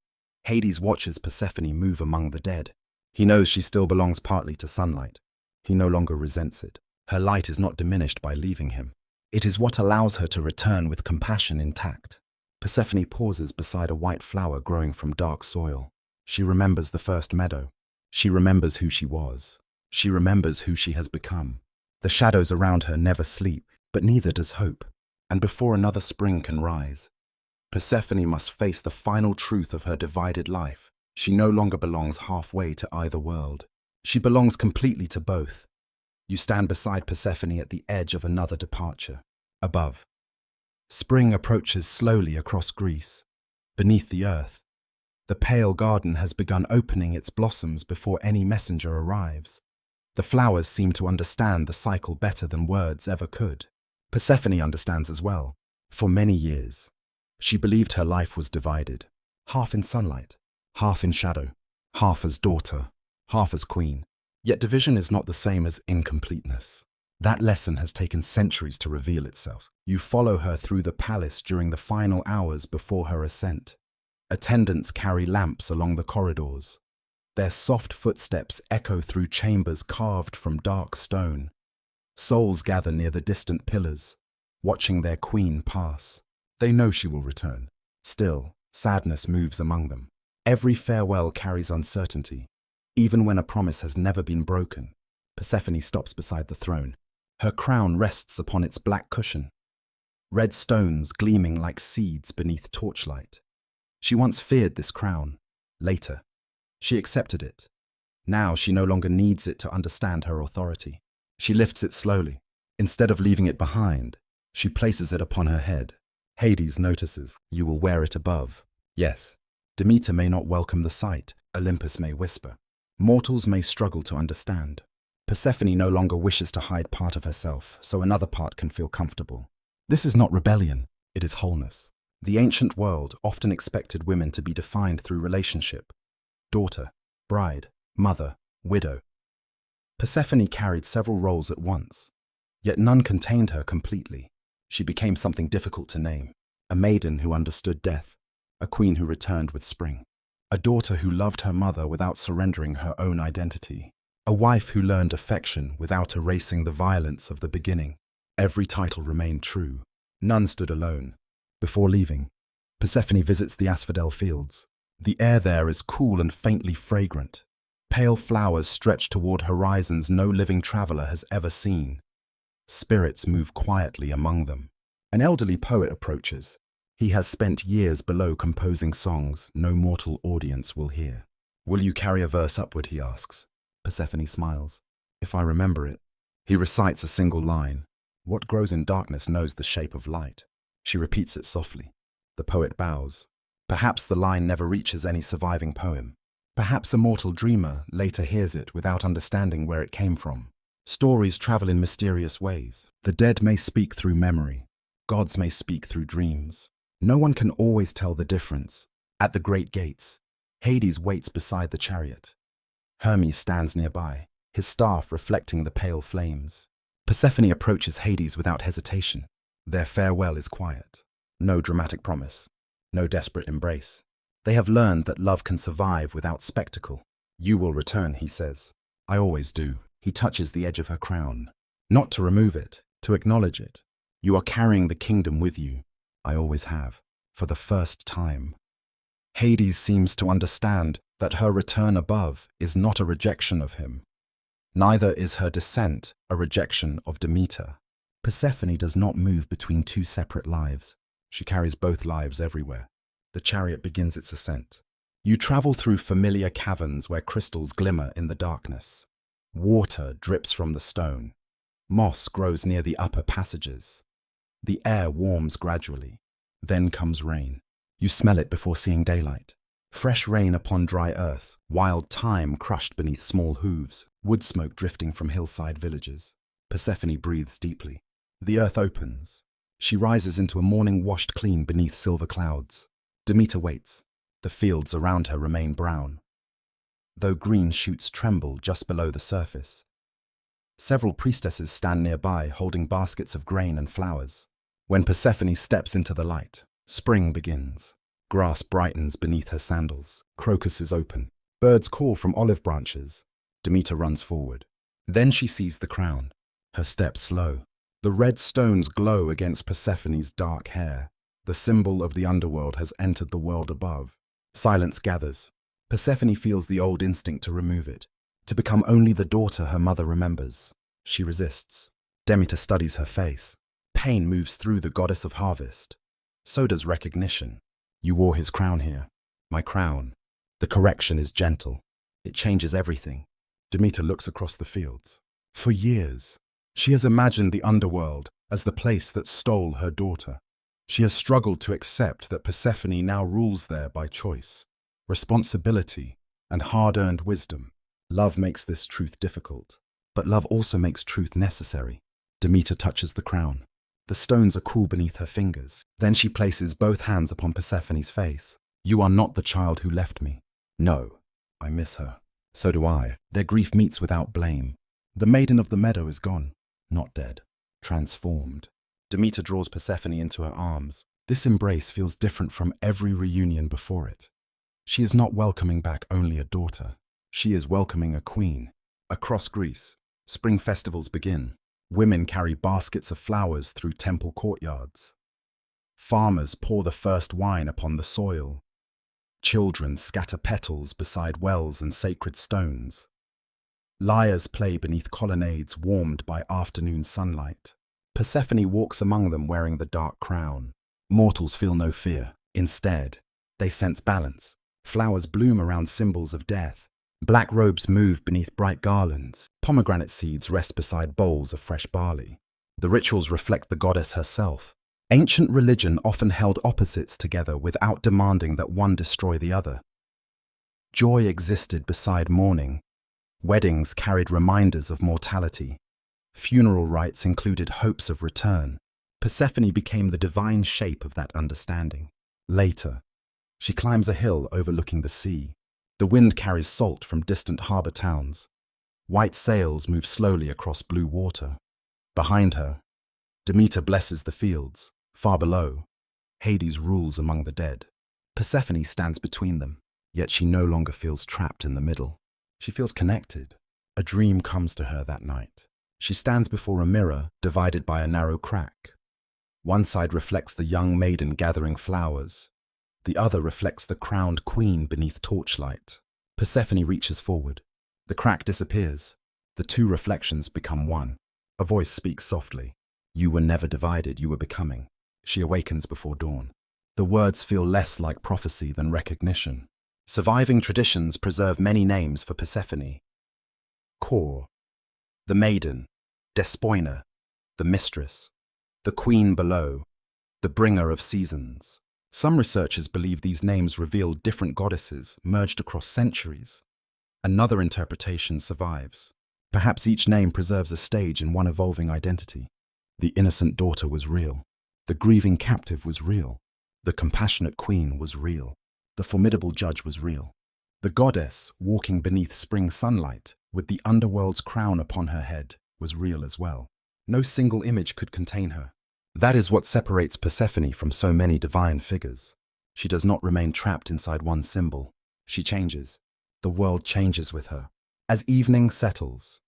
Hades watches Persephone move among the dead. He knows she still belongs partly to sunlight. He no longer resents it. Her light is not diminished by leaving him. It is what allows her to return with compassion intact. Persephone pauses beside a white flower growing from dark soil. She remembers the first meadow. She remembers who she was. She remembers who she has become. The shadows around her never sleep, but neither does hope. And before another spring can rise, Persephone must face the final truth of her divided life. She no longer belongs halfway to either world. She belongs completely to both. You stand beside Persephone at the edge of another departure. Above, spring approaches slowly across Greece. Beneath the earth, the pale garden has begun opening its blossoms before any messenger arrives. The flowers seem to understand the cycle better than words ever could. Persephone understands as well. For many years, she believed her life was divided, half in sunlight, half in shadow, half as daughter, half as queen. Yet division is not the same as incompleteness. That lesson has taken centuries to reveal itself. You follow her through the palace during the final hours before her ascent. Attendants carry lamps along the corridors. Their soft footsteps echo through chambers carved from dark stone. Souls gather near the distant pillars, watching their queen pass. They know she will return. Still, sadness moves among them. Every farewell carries uncertainty. Even when a promise has never been broken, Persephone stops beside the throne. Her crown rests upon its black cushion, red stones gleaming like seeds beneath torchlight. She once feared this crown. Later, she accepted it. Now she no longer needs it to understand her authority. She lifts it slowly. Instead of leaving it behind, she places it upon her head. Hades notices. You will wear it above. Yes, Demeter may not welcome the sight. Olympus may whisper. Mortals may struggle to understand. Persephone no longer wishes to hide part of herself, so another part can feel comfortable. This is not rebellion, it is wholeness. The ancient world often expected women to be defined through relationship. Daughter, bride, mother, widow. Persephone carried several roles at once, yet none contained her completely. She became something difficult to name. A maiden who understood death, a queen who returned with spring, a daughter who loved her mother without surrendering her own identity, a wife who learned affection without erasing the violence of the beginning. Every title remained true. None stood alone. Before leaving, Persephone visits the asphodel fields. The air there is cool and faintly fragrant. Pale flowers stretch toward horizons no living traveler has ever seen. Spirits move quietly among them. An elderly poet approaches. He has spent years below composing songs no mortal audience will hear. Will you carry a verse upward, he asks. Persephone smiles. If I remember it. He recites a single line. What grows in darkness knows the shape of light. She repeats it softly. The poet bows. Perhaps the line never reaches any surviving poem. Perhaps a mortal dreamer later hears it without understanding where it came from. Stories travel in mysterious ways. The dead may speak through memory. Gods may speak through dreams. No one can always tell the difference. At the great gates, Hades waits beside the chariot. Hermes stands nearby, his staff reflecting the pale flames. Persephone approaches Hades without hesitation. Their farewell is quiet. No dramatic promise. No desperate embrace. They have learned that love can survive without spectacle. You will return, he says. I always do. He touches the edge of her crown. Not to remove it, to acknowledge it. You are carrying the kingdom with you. I always have. For the first time. Hades seems to understand that her return above is not a rejection of him. Neither is her descent a rejection of Demeter. Persephone does not move between two separate lives. She carries both lives everywhere. The chariot begins its ascent. You travel through familiar caverns where crystals glimmer in the darkness. Water drips from the stone. Moss grows near the upper passages. The air warms gradually. Then comes rain. You smell it before seeing daylight. Fresh rain upon dry earth, wild thyme crushed beneath small hooves, wood smoke drifting from hillside villages. Persephone breathes deeply. The earth opens. She rises into a morning washed clean beneath silver clouds. Demeter waits. The fields around her remain brown, though green shoots tremble just below the surface. Several priestesses stand nearby holding baskets of grain and flowers. When Persephone steps into the light, spring begins. Grass brightens beneath her sandals. Crocuses open. Birds call from olive branches. Demeter runs forward. Then she sees the crown. Her steps slow. The red stones glow against Persephone's dark hair. The symbol of the underworld has entered the world above. Silence gathers. Persephone feels the old instinct to remove it, to become only the daughter her mother remembers. She resists. Demeter studies her face. Pain moves through the goddess of harvest. So does recognition. You wore his crown here. My crown. The correction is gentle. It changes everything. Demeter looks across the fields. For years, she has imagined the underworld as the place that stole her daughter. She has struggled to accept that Persephone now rules there by choice, responsibility, and hard-earned wisdom. Love makes this truth difficult, but love also makes truth necessary. Demeter touches the crown. The stones are cool beneath her fingers. Then she places both hands upon Persephone's face. You are not the child who left me. No, I miss her. So do I. Their grief meets without blame. The maiden of the meadow is gone, not dead, transformed. Demeter draws Persephone into her arms. This embrace feels different from every reunion before it. She is not welcoming back only a daughter. She is welcoming a queen. Across Greece, spring festivals begin. Women carry baskets of flowers through temple courtyards. Farmers pour the first wine upon the soil. Children scatter petals beside wells and sacred stones. Lyres play beneath colonnades warmed by afternoon sunlight. Persephone walks among them wearing the dark crown. Mortals feel no fear. Instead, they sense balance. Flowers bloom around symbols of death. Black robes move beneath bright garlands. Pomegranate seeds rest beside bowls of fresh barley. The rituals reflect the goddess herself. Ancient religion often held opposites together without demanding that one destroy the other. Joy existed beside mourning. Weddings carried reminders of mortality. Funeral rites included hopes of return. Persephone became the divine shape of that understanding. Later, she climbs a hill overlooking the sea. The wind carries salt from distant harbor towns. White sails move slowly across blue water. Behind her, Demeter blesses the fields. Far below, Hades rules among the dead. Persephone stands between them, yet she no longer feels trapped in the middle. She feels connected. A dream comes to her that night. She stands before a mirror divided by a narrow crack. One side reflects the young maiden gathering flowers. The other reflects the crowned queen beneath torchlight. Persephone reaches forward. The crack disappears. The two reflections become one. A voice speaks softly. You were never divided, you were becoming. She awakens before dawn. The words feel less like prophecy than recognition. Surviving traditions preserve many names for Persephone. Kor, the maiden, Despoina, the mistress, the queen below, the bringer of seasons. Some researchers believe these names reveal different goddesses merged across centuries. Another interpretation survives. Perhaps each name preserves a stage in one evolving identity. The innocent daughter was real. The grieving captive was real. The compassionate queen was real. The formidable judge was real. The goddess, walking beneath spring sunlight, with the underworld's crown upon her head, was real as well. No single image could contain her. That is what separates Persephone from so many divine figures. She does not remain trapped inside one symbol. She changes. The world changes with her. As evening settles,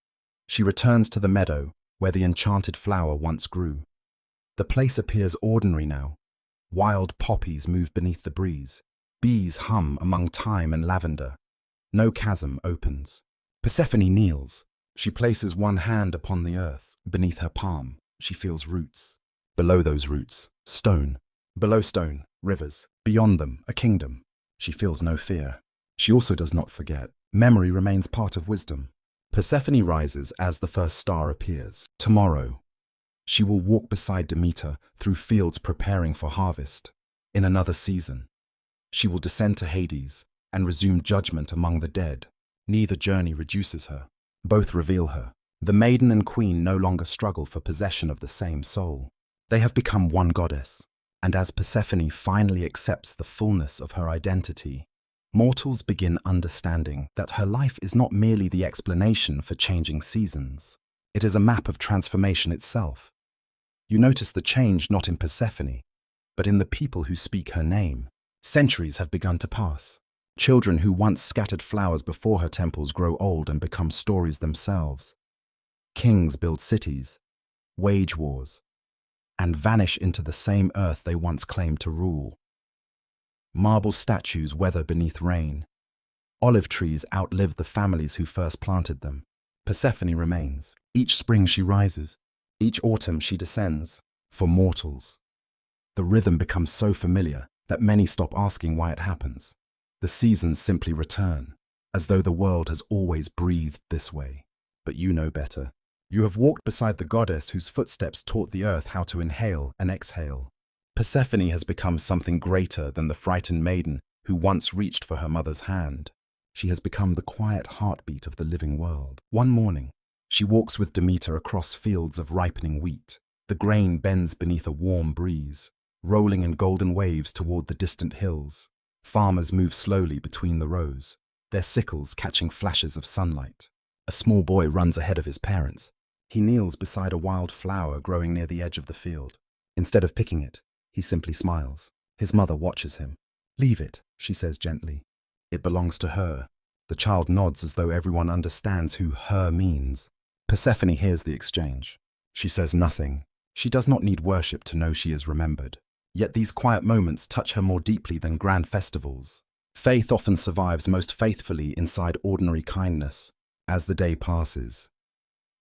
she returns to the meadow where the enchanted flower once grew. The place appears ordinary now. Wild poppies move beneath the breeze. Bees hum among thyme and lavender. No chasm opens. Persephone kneels. She places one hand upon the earth. Beneath her palm, she feels roots. Below those roots, stone. Below stone, rivers. Beyond them, a kingdom. She feels no fear. She also does not forget. Memory remains part of wisdom. Persephone rises as the first star appears. Tomorrow, she will walk beside Demeter through fields preparing for harvest. In another season, she will descend to Hades and resume judgment among the dead. Neither journey reduces her. Both reveal her. The maiden and queen no longer struggle for possession of the same soul. They have become one goddess. And as Persephone finally accepts the fullness of her identity, mortals begin understanding that her life is not merely the explanation for changing seasons. It is a map of transformation itself. You notice the change not in Persephone, but in the people who speak her name. Centuries have begun to pass. Children who once scattered flowers before her temples grow old and become stories themselves. Kings build cities, wage wars, and vanish into the same earth they once claimed to rule. Marble statues weather beneath rain. Olive trees outlive the families who first planted them. Persephone remains. Each spring she rises. Each autumn she descends. For mortals, the rhythm becomes so familiar that many stop asking why it happens. The seasons simply return, as though the world has always breathed this way. But you know better. You have walked beside the goddess whose footsteps taught the earth how to inhale and exhale. Persephone has become something greater than the frightened maiden who once reached for her mother's hand. She has become the quiet heartbeat of the living world. One morning, she walks with Demeter across fields of ripening wheat. The grain bends beneath a warm breeze, rolling in golden waves toward the distant hills. Farmers move slowly between the rows, their sickles catching flashes of sunlight. A small boy runs ahead of his parents. He kneels beside a wild flower growing near the edge of the field. Instead of picking it, he simply smiles. His mother watches him. "Leave it," she says gently. "It belongs to her." The child nods as though everyone understands who her means. Persephone hears the exchange. She says nothing. She does not need worship to know she is remembered. Yet these quiet moments touch her more deeply than grand festivals. Faith often survives most faithfully inside ordinary kindness. As the day passes,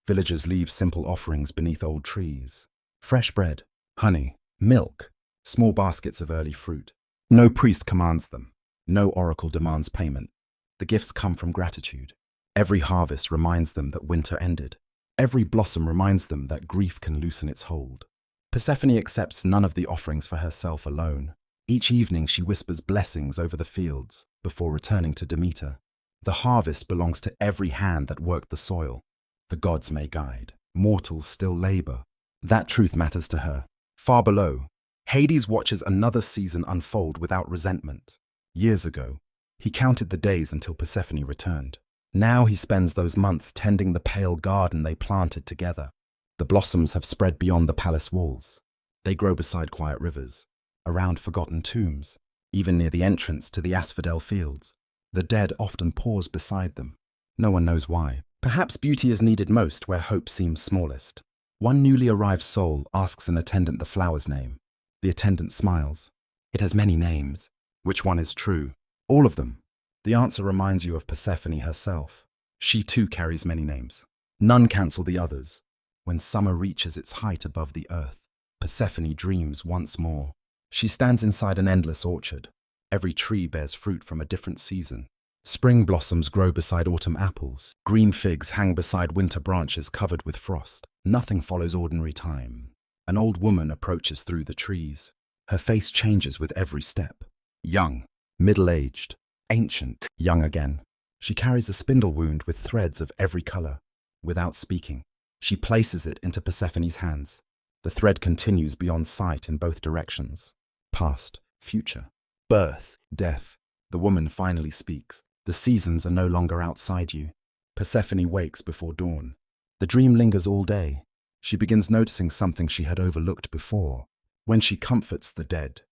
villagers leave simple offerings beneath old trees. Fresh bread, honey, milk, small baskets of early fruit. No priest commands them. No oracle demands payment. The gifts come from gratitude. Every harvest reminds them that winter ended. Every blossom reminds them that grief can loosen its hold. Persephone accepts none of the offerings for herself alone. Each evening she whispers blessings over the fields before returning to Demeter. The harvest belongs to every hand that worked the soil. The gods may guide. Mortals still labor. That truth matters to her. Far below, Hades watches another season unfold without resentment. Years ago, he counted the days until Persephone returned. Now he spends those months tending the pale garden they planted together. The blossoms have spread beyond the palace walls. They grow beside quiet rivers, around forgotten tombs, even near the entrance to the asphodel fields. The dead often pause beside them. No one knows why. Perhaps beauty is needed most where hope seems smallest. One newly arrived soul asks an attendant the flower's name. The attendant smiles. "It has many names. Which one is true?" "All of them." The answer reminds you of Persephone herself. She too carries many names. None cancel the others. When summer reaches its height above the earth, Persephone dreams once more. She stands inside an endless orchard. Every tree bears fruit from a different season. Spring blossoms grow beside autumn apples. Green figs hang beside winter branches covered with frost. Nothing follows ordinary time. An old woman approaches through the trees. Her face changes with every step. Young, middle-aged, ancient, young again. She carries a spindle wound with threads of every color. Without speaking, she places it into Persephone's hands. The thread continues beyond sight in both directions. Past, future, birth, death. The woman finally speaks. The seasons are no longer outside you. Persephone wakes before dawn. The dream lingers all day. She begins noticing something she had overlooked before. When she comforts the dead,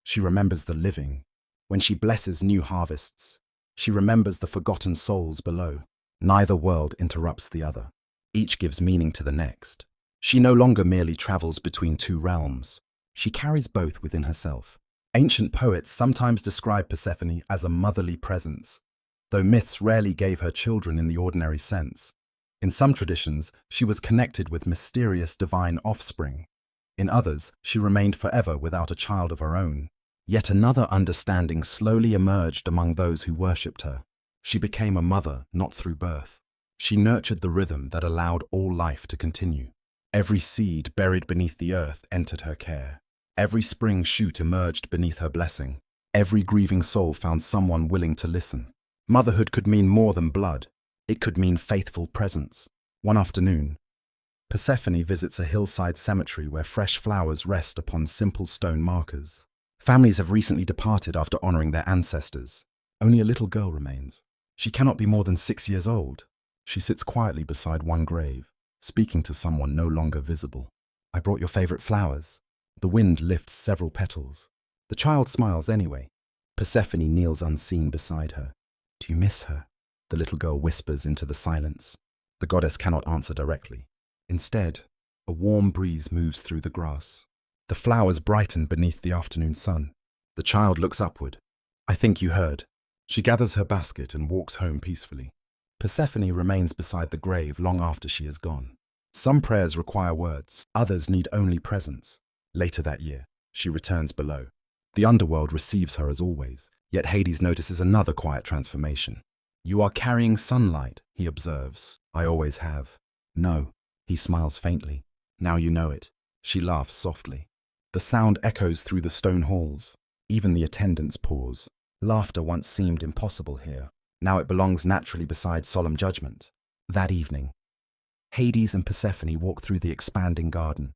she remembers the living. When she blesses new harvests, she remembers the forgotten souls below. Neither world interrupts the other. Each gives meaning to the next. She no longer merely travels between two realms. She carries both within herself. Ancient poets sometimes describe Persephone as a motherly presence, though myths rarely gave her children in the ordinary sense. In some traditions, she was connected with mysterious divine offspring. In others, she remained forever without a child of her own. Yet another understanding slowly emerged among those who worshipped her. She became a mother not through birth. She nurtured the rhythm that allowed all life to continue. Every seed buried beneath the earth entered her care. Every spring shoot emerged beneath her blessing. Every grieving soul found someone willing to listen. Motherhood could mean more than blood. It could mean faithful presence. One afternoon, Persephone visits a hillside cemetery where fresh flowers rest upon simple stone markers. Families have recently departed after honoring their ancestors. Only a little girl remains. She cannot be more than 6 years old. She sits quietly beside one grave, speaking to someone no longer visible. "I brought your favorite flowers." The wind lifts several petals. The child smiles anyway. Persephone kneels unseen beside her. "Do you miss her?" The little girl whispers into the silence. The goddess cannot answer directly. Instead, a warm breeze moves through the grass. The flowers brighten beneath the afternoon sun. The child looks upward. I think you heard. She gathers her basket and walks home peacefully. Persephone remains beside the grave long after she is gone. Some prayers require words, others need only presence. Later that year, she returns below. The underworld receives her as always, yet Hades notices another quiet transformation. You are carrying sunlight, he observes. I always have. No, he smiles faintly. Now you know it. She laughs softly. The sound echoes through the stone halls. Even the attendants pause. Laughter once seemed impossible here. Now it belongs naturally beside solemn judgment. That evening, Hades and Persephone walk through the expanding garden.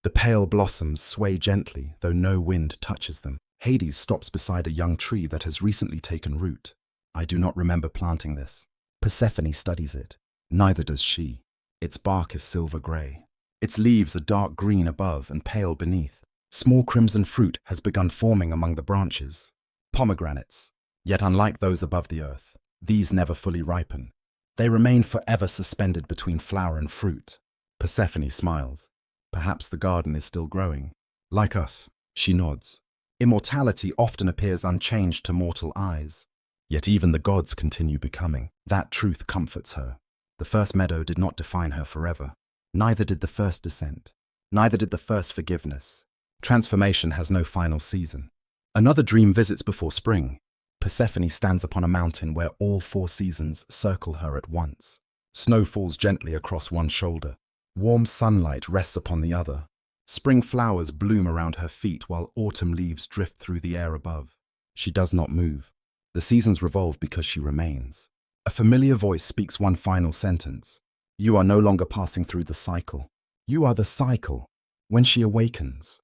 The pale blossoms sway gently, though no wind touches them. Hades stops beside a young tree that has recently taken root. I do not remember planting this. Persephone studies it. Neither does she. Its bark is silver grey. Its leaves are dark green above and pale beneath. Small crimson fruit has begun forming among the branches. Pomegranates. Yet unlike those above the earth, these never fully ripen. They remain forever suspended between flower and fruit. Persephone smiles. Perhaps the garden is still growing. Like us, she nods. Immortality often appears unchanged to mortal eyes. Yet even the gods continue becoming. That truth comforts her. The first meadow did not define her forever. Neither did the first descent. Neither did the first forgiveness. Transformation has no final season. Another dream visits before spring. Persephone stands upon a mountain where all 4 seasons circle her at once. Snow falls gently across one shoulder. Warm sunlight rests upon the other. Spring flowers bloom around her feet while autumn leaves drift through the air above. She does not move. The seasons revolve because she remains. A familiar voice speaks one final sentence. You are no longer passing through the cycle. You are the cycle. When she awakens,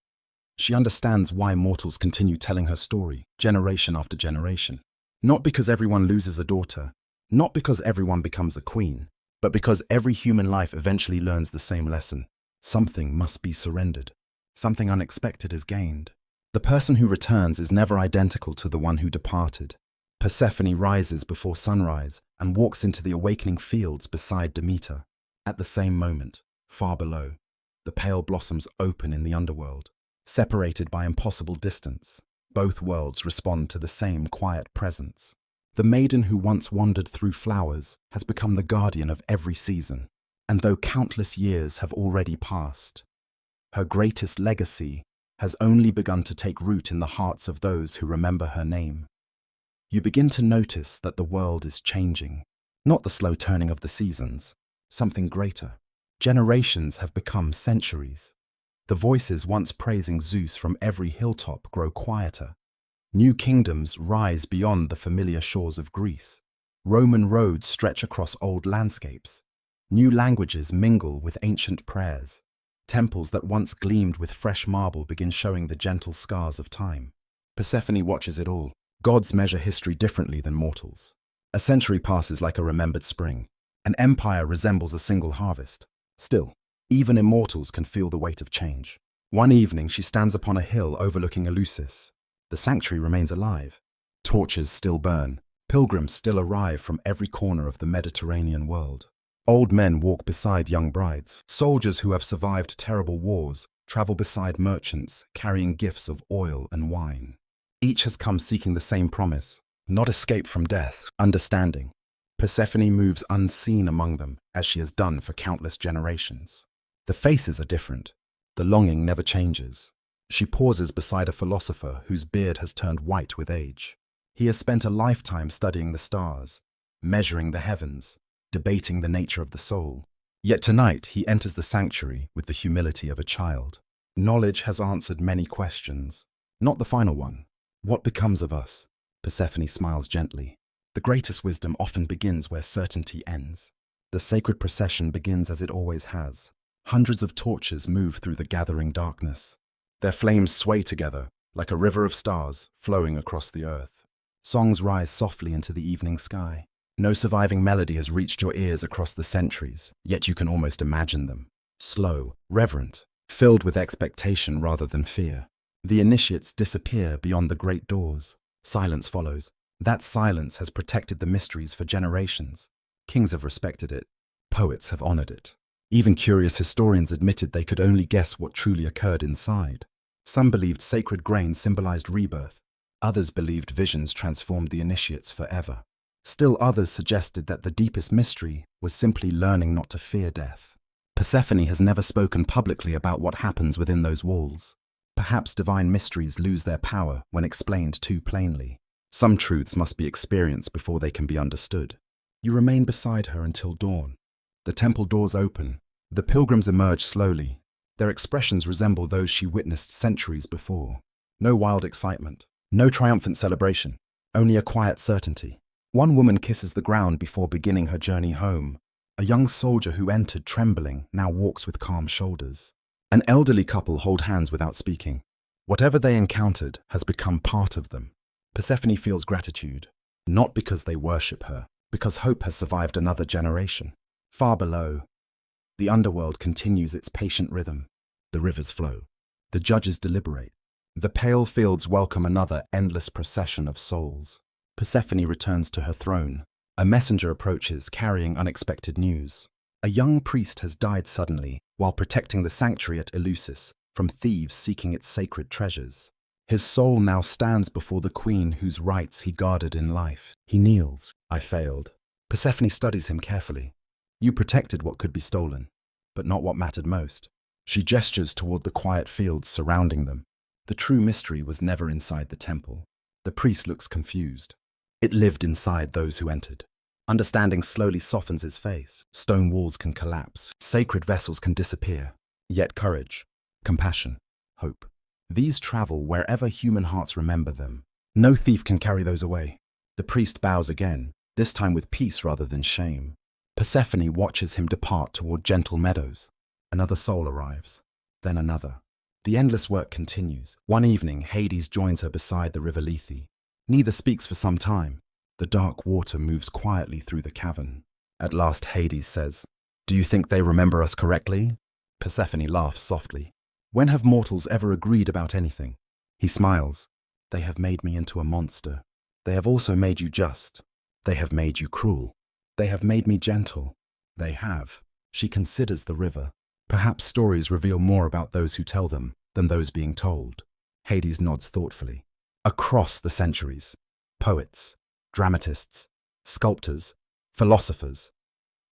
she understands why mortals continue telling her story, generation after generation. Not because everyone loses a daughter, not because everyone becomes a queen, but because every human life eventually learns the same lesson. Something must be surrendered. Something unexpected is gained. The person who returns is never identical to the one who departed. Persephone rises before sunrise and walks into the awakening fields beside Demeter. At the same moment, far below, the pale blossoms open in the underworld. Separated by impossible distance, both worlds respond to the same quiet presence. The maiden who once wandered through flowers has become the guardian of every season, and though countless years have already passed, her greatest legacy has only begun to take root in the hearts of those who remember her name. You begin to notice that the world is changing, not the slow turning of the seasons, something greater. Generations have become centuries. The voices once praising Zeus from every hilltop grow quieter. New kingdoms rise beyond the familiar shores of Greece. Roman roads stretch across old landscapes. New languages mingle with ancient prayers. Temples that once gleamed with fresh marble begin showing the gentle scars of time. Persephone watches it all. Gods measure history differently than mortals. A century passes like a remembered spring. An empire resembles a single harvest. Still, even immortals can feel the weight of change. One evening, she stands upon a hill overlooking Eleusis. The sanctuary remains alive. Torches still burn. Pilgrims still arrive from every corner of the Mediterranean world. Old men walk beside young brides. Soldiers who have survived terrible wars travel beside merchants carrying gifts of oil and wine. Each has come seeking the same promise, not escape from death, understanding. Persephone moves unseen among them, as she has done for countless generations. The faces are different. The longing never changes. She pauses beside a philosopher whose beard has turned white with age. He has spent a lifetime studying the stars, measuring the heavens, debating the nature of the soul. Yet tonight he enters the sanctuary with the humility of a child. Knowledge has answered many questions, not the final one. What becomes of us? Persephone smiles gently. The greatest wisdom often begins where certainty ends. The sacred procession begins as it always has. Hundreds of torches move through the gathering darkness. Their flames sway together like a river of stars flowing across the earth. Songs rise softly into the evening sky. No surviving melody has reached your ears across the centuries, yet you can almost imagine them. Slow, reverent, filled with expectation rather than fear. The initiates disappear beyond the great doors. Silence follows. That silence has protected the mysteries for generations. Kings have respected it. Poets have honored it. Even curious historians admitted they could only guess what truly occurred inside. Some believed sacred grain symbolized rebirth. Others believed visions transformed the initiates forever. Still others suggested that the deepest mystery was simply learning not to fear death. Persephone has never spoken publicly about what happens within those walls. Perhaps divine mysteries lose their power when explained too plainly. Some truths must be experienced before they can be understood. You remain beside her until dawn. The temple doors open. The pilgrims emerge slowly. Their expressions resemble those she witnessed centuries before. No wild excitement, no triumphant celebration, only a quiet certainty. One woman kisses the ground before beginning her journey home. A young soldier who entered trembling now walks with calm shoulders. An elderly couple hold hands without speaking. Whatever they encountered has become part of them. Persephone feels gratitude, not because they worship her, because hope has survived another generation. Far below, the underworld continues its patient rhythm. The rivers flow. The judges deliberate. The pale fields welcome another endless procession of souls. Persephone returns to her throne. A messenger approaches, carrying unexpected news. A young priest has died suddenly while protecting the sanctuary at Eleusis from thieves seeking its sacred treasures. His soul now stands before the queen whose rights he guarded in life. He kneels. I failed. Persephone studies him carefully. You protected what could be stolen, but not what mattered most. She gestures toward the quiet fields surrounding them. The true mystery was never inside the temple. The priest looks confused. It lived inside those who entered. Understanding slowly softens his face. Stone walls can collapse. Sacred vessels can disappear. Yet courage, compassion, hope. These travel wherever human hearts remember them. No thief can carry those away. The priest bows again, this time with peace rather than shame. Persephone watches him depart toward gentle meadows. Another soul arrives, then another. The endless work continues. One evening, Hades joins her beside the river Lethe. Neither speaks for some time. The dark water moves quietly through the cavern. At last Hades says, "Do you think they remember us correctly?" Persephone laughs softly. "When have mortals ever agreed about anything?" He smiles. "They have made me into a monster. They have also made you just. They have made you cruel. They have made me gentle. They have." She considers the river. Perhaps stories reveal more about those who tell them than those being told. Hades nods thoughtfully. Across the centuries, poets, dramatists, sculptors, philosophers,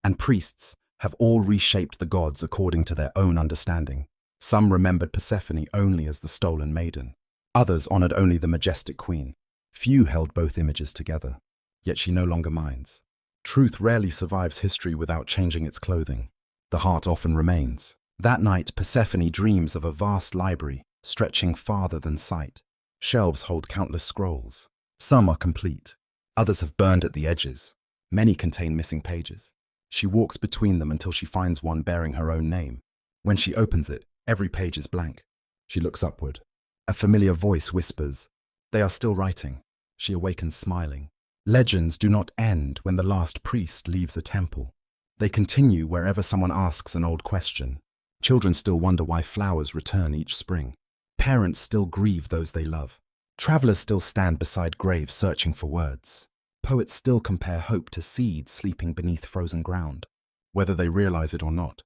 and priests have all reshaped the gods according to their own understanding. Some remembered Persephone only as the stolen maiden. Others honored only the majestic queen. Few held both images together. Yet she no longer minds. Truth rarely survives history without changing its clothing. The heart often remains. That night, Persephone dreams of a vast library stretching farther than sight. Shelves hold countless scrolls. Some are complete. Others have burned at the edges. Many contain missing pages. She walks between them until she finds one bearing her own name. When she opens it, every page is blank. She looks upward. A familiar voice whispers, "They are still writing." She awakens smiling. Legends do not end when the last priest leaves a temple. They continue wherever someone asks an old question. Children still wonder why flowers return each spring. Parents still grieve those they love. Travelers still stand beside graves searching for words. Poets still compare hope to seeds sleeping beneath frozen ground. Whether they realize it or not,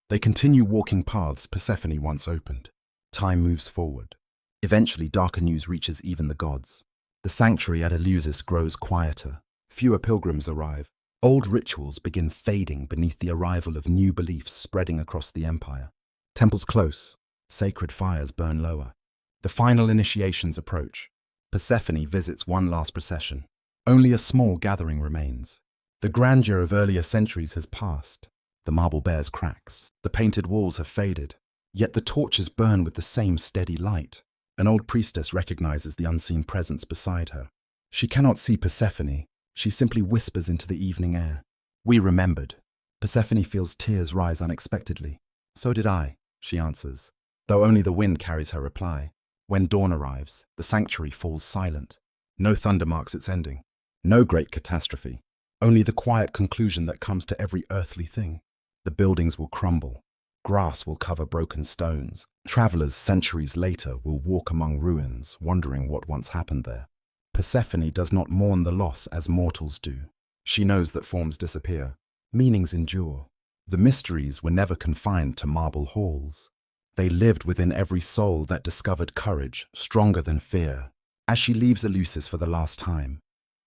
they continue walking paths Persephone once opened. Time moves forward. Eventually, darker news reaches even the gods. The sanctuary at Eleusis grows quieter. Fewer pilgrims arrive. Old rituals begin fading beneath the arrival of new beliefs spreading across the empire. Temples close. Sacred fires burn lower. The final initiations approach. Persephone visits one last procession. Only a small gathering remains. The grandeur of earlier centuries has passed. The marble bears cracks. The painted walls have faded. Yet the torches burn with the same steady light. An old priestess recognizes the unseen presence beside her. She cannot see Persephone. She simply whispers into the evening air. "We remembered." Persephone feels tears rise unexpectedly. "So did I," she answers, though only the wind carries her reply. When dawn arrives, the sanctuary falls silent. No thunder marks its ending. No great catastrophe. Only the quiet conclusion that comes to every earthly thing. The buildings will crumble. Grass will cover broken stones. Travelers centuries later will walk among ruins, wondering what once happened there. Persephone does not mourn the loss as mortals do. She knows that forms disappear. Meanings endure. The mysteries were never confined to marble halls. They lived within every soul that discovered courage stronger than fear. As she leaves Eleusis for the last time,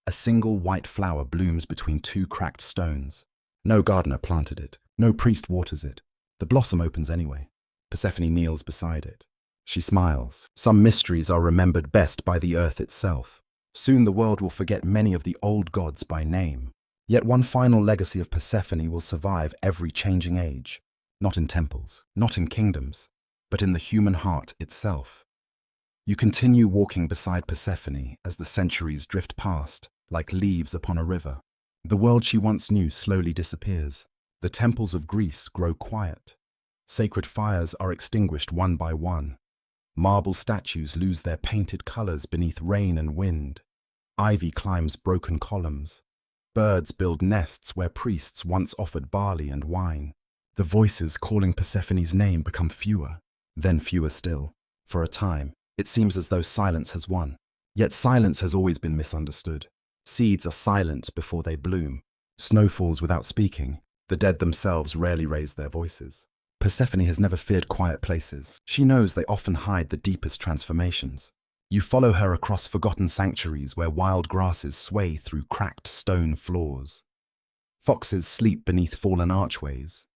a single white flower blooms between two cracked stones. No gardener planted it, no priest waters it. The blossom opens anyway. Persephone kneels beside it. She smiles. Some mysteries are remembered best by the earth itself. Soon the world will forget many of the old gods by name. Yet one final legacy of Persephone will survive every changing age. Not in temples, not in kingdoms, but in the human heart itself. You continue walking beside Persephone as the centuries drift past, like leaves upon a river. The world she once knew slowly disappears. The temples of Greece grow quiet. Sacred fires are extinguished one by one. Marble statues lose their painted colors beneath rain and wind. Ivy climbs broken columns. Birds build nests where priests once offered barley and wine. The voices calling Persephone's name become fewer, then fewer still. For a time, it seems as though silence has won. Yet silence has always been misunderstood. Seeds are silent before they bloom. Snow falls without speaking. The dead themselves rarely raise their voices. Persephone has never feared quiet places. She knows they often hide the deepest transformations. You follow her across forgotten sanctuaries where wild grasses sway through cracked stone floors. Foxes sleep beneath fallen archways.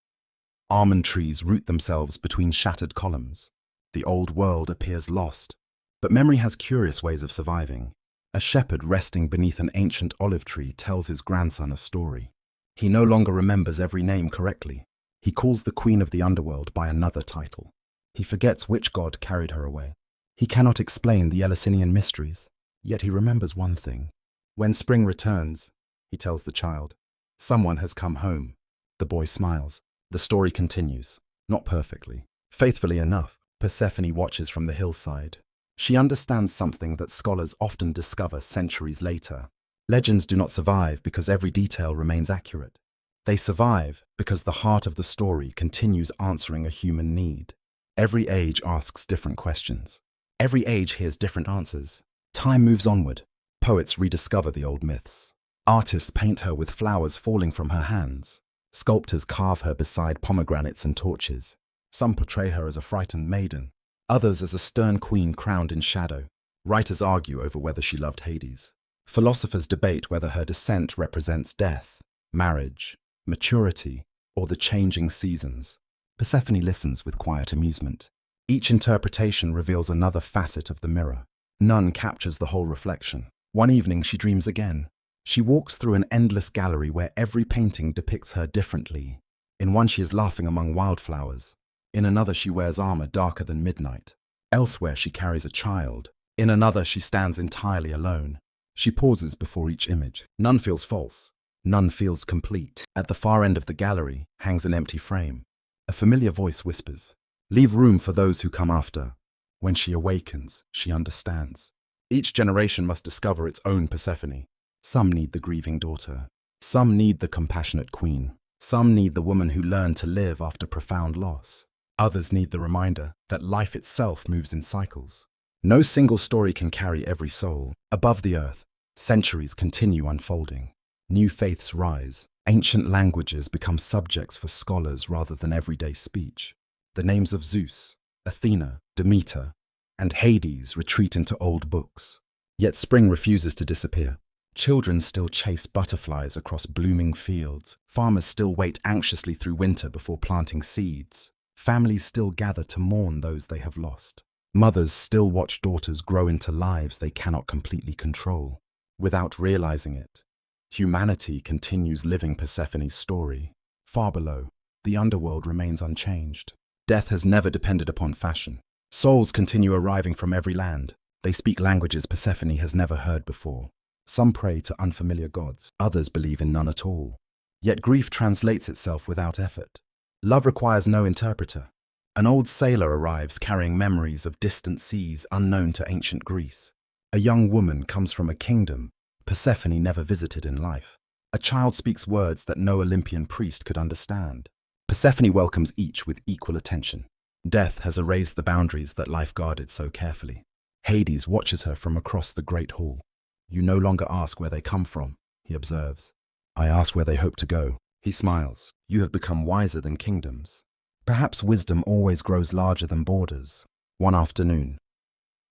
Almond trees root themselves between shattered columns. The old world appears lost, but memory has curious ways of surviving. A shepherd resting beneath an ancient olive tree tells his grandson a story. He no longer remembers every name correctly. He calls the queen of the underworld by another title. He forgets which god carried her away. He cannot explain the Eleusinian mysteries, yet he remembers one thing. When spring returns, he tells the child, someone has come home. The boy smiles. The story continues, not perfectly. Faithfully enough, Persephone watches from the hillside. She understands something that scholars often discover centuries later. Legends do not survive because every detail remains accurate. They survive because the heart of the story continues answering a human need. Every age asks different questions. Every age hears different answers. Time moves onward. Poets rediscover the old myths. Artists paint her with flowers falling from her hands. Sculptors carve her beside pomegranates and torches. Some portray her as a frightened maiden, others as a stern queen crowned in shadow. Writers argue over whether she loved Hades. Philosophers debate whether her descent represents death, marriage, maturity, or the changing seasons. Persephone listens with quiet amusement. Each interpretation reveals another facet of the mirror. None captures the whole reflection. One evening she dreams again. She walks through an endless gallery where every painting depicts her differently. In one she is laughing among wildflowers. In another she wears armor darker than midnight. Elsewhere she carries a child. In another she stands entirely alone. She pauses before each image. None feels false. None feels complete. At the far end of the gallery hangs an empty frame. A familiar voice whispers, "Leave room for those who come after." When she awakens, she understands. Each generation must discover its own Persephone. Some need the grieving daughter. Some need the compassionate queen. Some need the woman who learned to live after profound loss. Others need the reminder that life itself moves in cycles. No single story can carry every soul. Above the earth, centuries continue unfolding. New faiths rise. Ancient languages become subjects for scholars rather than everyday speech. The names of Zeus, Athena, Demeter, and Hades retreat into old books. Yet spring refuses to disappear. Children still chase butterflies across blooming fields. Farmers still wait anxiously through winter before planting seeds. Families still gather to mourn those they have lost. Mothers still watch daughters grow into lives they cannot completely control. Without realizing it, humanity continues living Persephone's story. Far below, the underworld remains unchanged. Death has never depended upon fashion. Souls continue arriving from every land. They speak languages Persephone has never heard before. Some pray to unfamiliar gods, others believe in none at all. Yet grief translates itself without effort. Love requires no interpreter. An old sailor arrives carrying memories of distant seas unknown to ancient Greece. A young woman comes from a kingdom Persephone never visited in life. A child speaks words that no Olympian priest could understand. Persephone welcomes each with equal attention. Death has erased the boundaries that life guarded so carefully. Hades watches her from across the great hall. "You no longer ask where they come from," he observes. "I ask where they hope to go." He smiles. You have become wiser than kingdoms. Perhaps wisdom always grows larger than borders. One afternoon,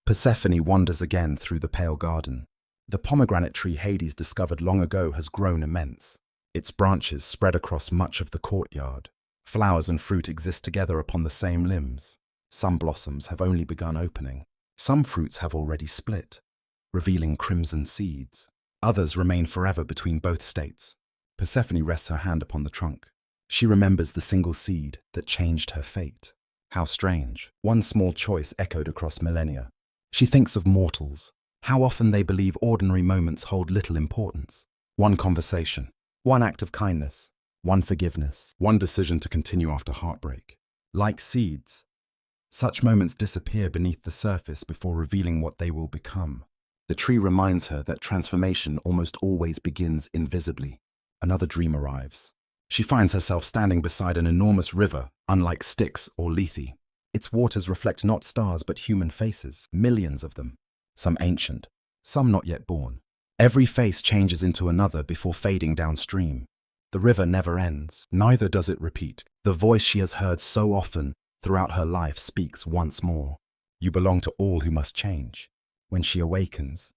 Persephone wanders again through the pale garden. The pomegranate tree Hades discovered long ago has grown immense. Its branches spread across much of the courtyard. Flowers and fruit exist together upon the same limbs. Some blossoms have only begun opening. Some fruits have already split, revealing crimson seeds. Others remain forever between both states. Persephone rests her hand upon the trunk. She remembers the single seed that changed her fate. How strange. One small choice echoed across millennia. She thinks of mortals. How often they believe ordinary moments hold little importance. One conversation, one act of kindness, one forgiveness, one decision to continue after heartbreak. Like seeds, such moments disappear beneath the surface before revealing what they will become. The tree reminds her that transformation almost always begins invisibly. Another dream arrives. She finds herself standing beside an enormous river, unlike Styx or Lethe. Its waters reflect not stars but human faces, millions of them. Some ancient, some not yet born. Every face changes into another before fading downstream. The river never ends, neither does it repeat. The voice she has heard so often throughout her life speaks once more. You belong to all who must change. When she awakens,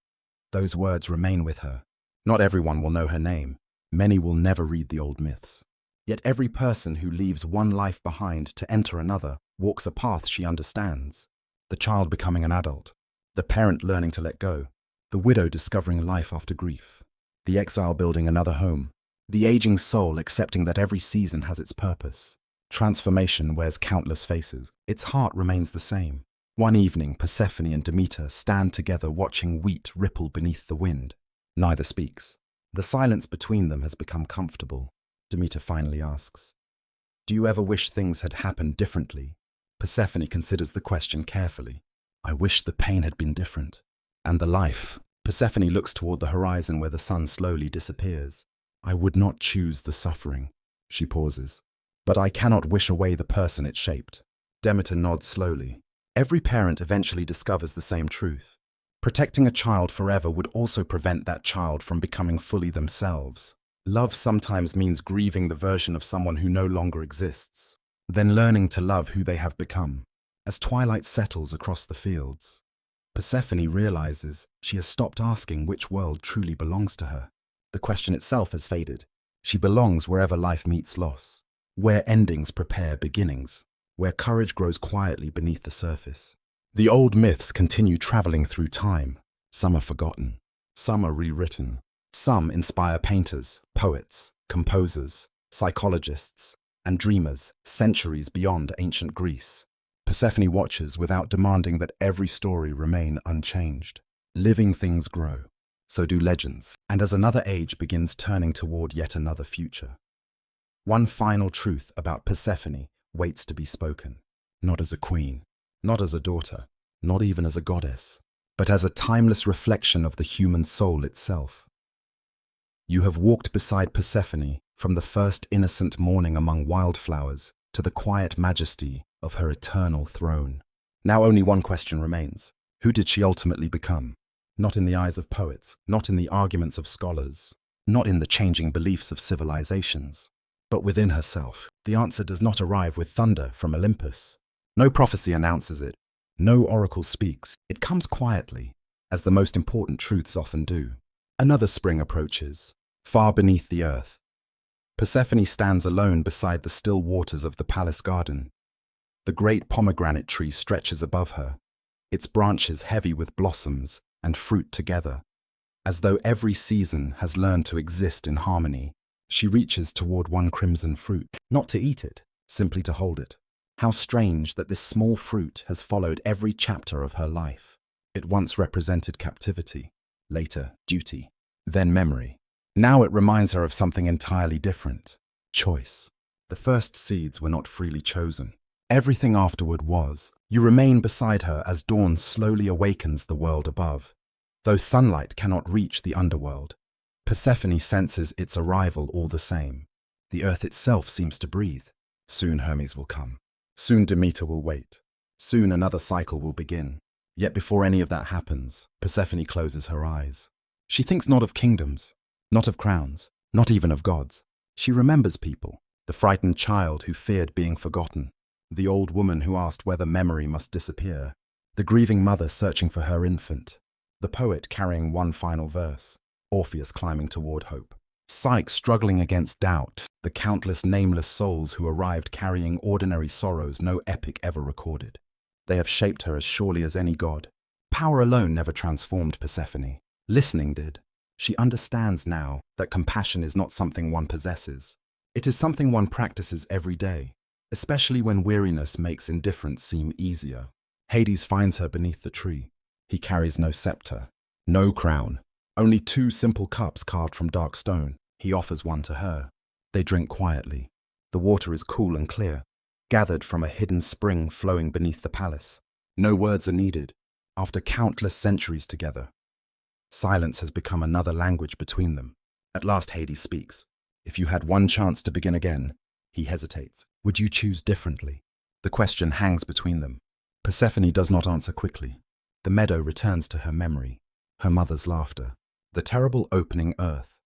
those words remain with her. Not everyone will know her name. Many will never read the old myths. Yet every person who leaves one life behind to enter another walks a path she understands. The child becoming an adult. The parent learning to let go. The widow discovering life after grief. The exile building another home. The aging soul accepting that every season has its purpose. Transformation wears countless faces. Its heart remains the same. One evening, Persephone and Demeter stand together watching wheat ripple beneath the wind. Neither speaks. The silence between them has become comfortable. Demeter finally asks, "Do you ever wish things had happened differently?" Persephone considers the question carefully. "I wish the pain had been different. And the life." Persephone looks toward the horizon where the sun slowly disappears. "I would not choose the suffering." She pauses. "But I cannot wish away the person it shaped." Demeter nods slowly. Every parent eventually discovers the same truth. Protecting a child forever would also prevent that child from becoming fully themselves. Love sometimes means grieving the version of someone who no longer exists, then learning to love who they have become. As twilight settles across the fields, Persephone realizes she has stopped asking which world truly belongs to her. The question itself has faded. She belongs wherever life meets loss, where endings prepare beginnings, where courage grows quietly beneath the surface. The old myths continue traveling through time. Some are forgotten, some are rewritten. Some inspire painters, poets, composers, psychologists, and dreamers centuries beyond ancient Greece. Persephone watches without demanding that every story remain unchanged. Living things grow, so do legends, and as another age begins turning toward yet another future. One final truth about Persephone waits to be spoken, not as a queen, not as a daughter, not even as a goddess, but as a timeless reflection of the human soul itself. You have walked beside Persephone from the first innocent morning among wildflowers to the quiet majesty of her eternal throne. Now only one question remains. Who did she ultimately become? Not in the eyes of poets, not in the arguments of scholars, not in the changing beliefs of civilizations, but within herself. The answer does not arrive with thunder from Olympus. No prophecy announces it. No oracle speaks. It comes quietly, as the most important truths often do. Another spring approaches, far beneath the earth. Persephone stands alone beside the still waters of the palace garden. The great pomegranate tree stretches above her, its branches heavy with blossoms and fruit together. As though every season has learned to exist in harmony, she reaches toward one crimson fruit, not to eat it, simply to hold it. How strange that this small fruit has followed every chapter of her life. It once represented captivity, later duty, then memory. Now it reminds her of something entirely different: choice. The first seeds were not freely chosen. Everything afterward was. You remain beside her as dawn slowly awakens the world above. Though sunlight cannot reach the underworld, Persephone senses its arrival all the same. The earth itself seems to breathe. Soon Hermes will come. Soon Demeter will wait. Soon another cycle will begin. Yet before any of that happens, Persephone closes her eyes. She thinks not of kingdoms, not of crowns, not even of gods. She remembers people, The frightened child who feared being forgotten. The old woman who asked whether memory must disappear. The grieving mother searching for her infant. The poet carrying one final verse. Orpheus climbing toward hope. Psyche struggling against doubt. The countless nameless souls who arrived carrying ordinary sorrows no epic ever recorded. They have shaped her as surely as any god. Power alone never transformed Persephone. Listening did. She understands now that compassion is not something one possesses. It is something one practices every day, especially when weariness makes indifference seem easier. Hades finds her beneath the tree. He carries no scepter, no crown, only two simple cups carved from dark stone. He offers one to her. They drink quietly. The water is cool and clear, gathered from a hidden spring flowing beneath the palace. No words are needed. After countless centuries together, silence has become another language between them. At last Hades speaks. If you had one chance to begin again, he hesitates. Would you choose differently? The question hangs between them. Persephone does not answer quickly. The meadow returns to her memory, her mother's laughter, the terrible opening earth,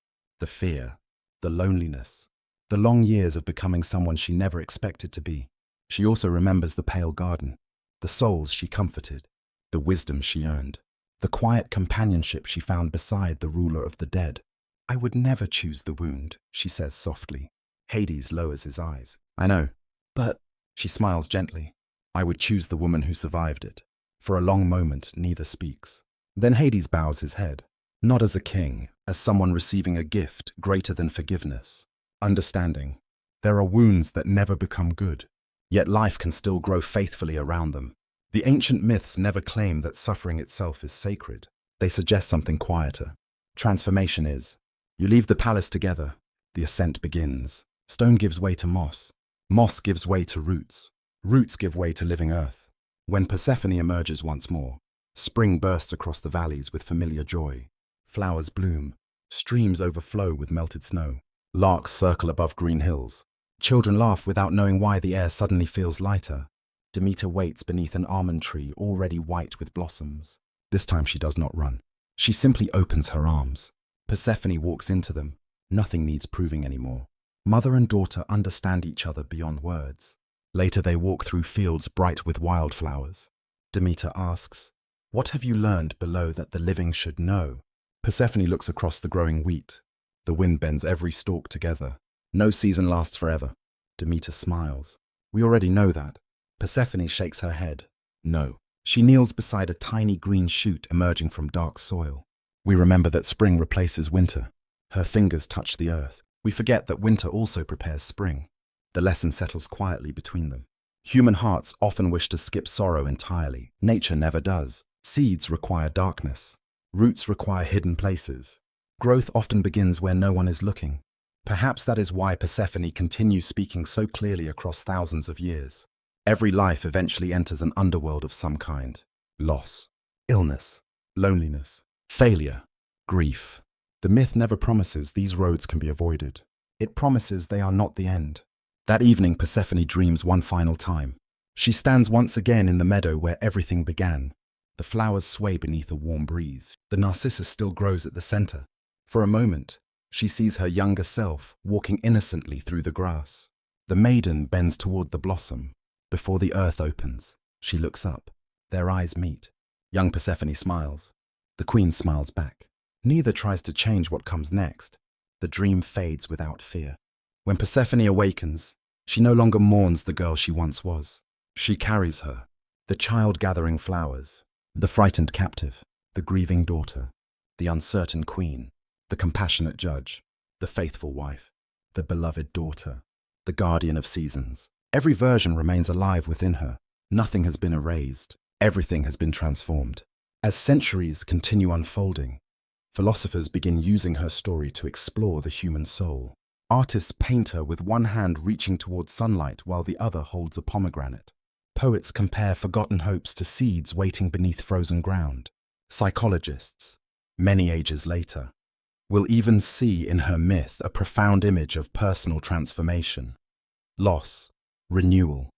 the fear, the loneliness, the long years of becoming someone she never expected to be. She also remembers the pale garden, the souls she comforted, the wisdom she earned, the quiet companionship she found beside the ruler of the dead. I would never choose the wound, she says softly. Hades lowers his eyes. I know, but she smiles gently. I would choose the woman who survived it. For a long moment, neither speaks. Then Hades bows his head, not as a king, as someone receiving a gift greater than forgiveness. Understanding. There are wounds that never become good, yet life can still grow faithfully around them. The ancient myths never claim that suffering itself is sacred. They suggest something quieter. Transformation is. You leave the palace together. The ascent begins. Stone gives way to moss. Moss gives way to roots. Roots give way to living earth. When Persephone emerges once more, spring bursts across the valleys with familiar joy. Flowers bloom. Streams overflow with melted snow. Larks circle above green hills. Children laugh without knowing why the air suddenly feels lighter. Demeter waits beneath an almond tree already white with blossoms. This time she does not run. She simply opens her arms. Persephone walks into them. Nothing needs proving anymore. Mother and daughter understand each other beyond words. Later they walk through fields bright with wildflowers. Demeter asks, "What have you learned below that the living should know?" Persephone looks across the growing wheat. The wind bends every stalk together. No season lasts forever. Demeter smiles. We already know that. Persephone shakes her head. No. She kneels beside a tiny green shoot emerging from dark soil. We remember that spring replaces winter. Her fingers touch the earth. We forget that winter also prepares spring. The lesson settles quietly between them. Human hearts often wish to skip sorrow entirely. Nature never does. Seeds require darkness. Roots require hidden places. Growth often begins where no one is looking. Perhaps that is why Persephone continues speaking so clearly across thousands of years. Every life eventually enters an underworld of some kind. Loss, illness, loneliness, failure, grief. The myth never promises these roads can be avoided. It promises they are not the end. That evening, Persephone dreams one final time. She stands once again in the meadow where everything began. The flowers sway beneath a warm breeze. The narcissus still grows at the center. For a moment, she sees her younger self walking innocently through the grass. The maiden bends toward the blossom. Before the earth opens, she looks up. Their eyes meet. Young Persephone smiles. The queen smiles back. Neither tries to change what comes next. The dream fades without fear. When Persephone awakens, she no longer mourns the girl she once was. She carries her, the child gathering flowers, the frightened captive, the grieving daughter, the uncertain queen, the compassionate judge, the faithful wife, the beloved daughter, the guardian of seasons. Every version remains alive within her. Nothing has been erased. Everything has been transformed. As centuries continue unfolding, philosophers begin using her story to explore the human soul. Artists paint her with one hand reaching toward sunlight while the other holds a pomegranate. Poets compare forgotten hopes to seeds waiting beneath frozen ground. Psychologists, many ages later, will even see in her myth a profound image of personal transformation, loss, renewal,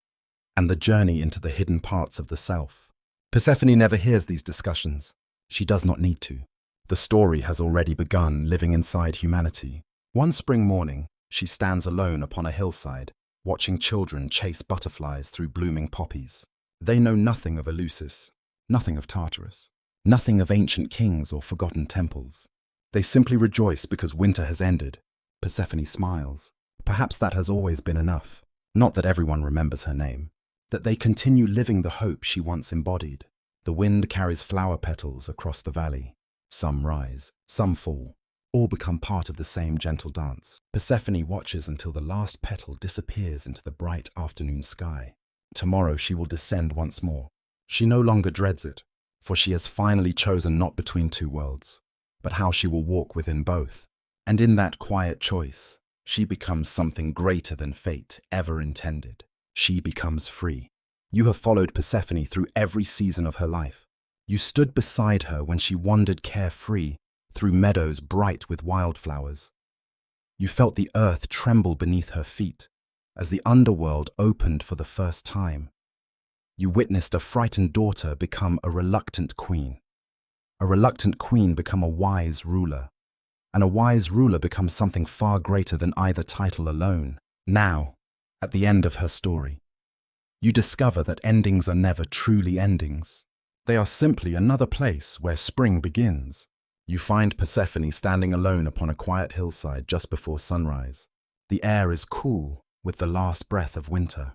and the journey into the hidden parts of the self. Persephone never hears these discussions. She does not need to. The story has already begun living inside humanity. One spring morning, She stands alone upon a hillside, watching children chase butterflies through blooming poppies. They know nothing of Eleusis, nothing of Tartarus, nothing of ancient kings or forgotten temples. They simply rejoice because winter has ended. Persephone smiles. Perhaps that has always been enough. Not that everyone remembers her name, that they continue living the hope she once embodied. The wind carries flower petals across the valley. Some rise, some fall. All become part of the same gentle dance. Persephone watches until the last petal disappears into the bright afternoon sky. Tomorrow she will descend once more. She no longer dreads it, for she has finally chosen not between two worlds, but how she will walk within both. And in that quiet choice, she becomes something greater than fate ever intended. She becomes free. You have followed Persephone through every season of her life. You stood beside her when she wandered carefree through meadows bright with wildflowers. You felt the earth tremble beneath her feet as the underworld opened for the first time. You witnessed a frightened daughter become a reluctant queen become a wise ruler, and a wise ruler becomes something far greater than either title alone. Now, at the end of her story, you discover that endings are never truly endings. They are simply another place where spring begins. You find Persephone standing alone upon a quiet hillside just before sunrise. The air is cool with the last breath of winter.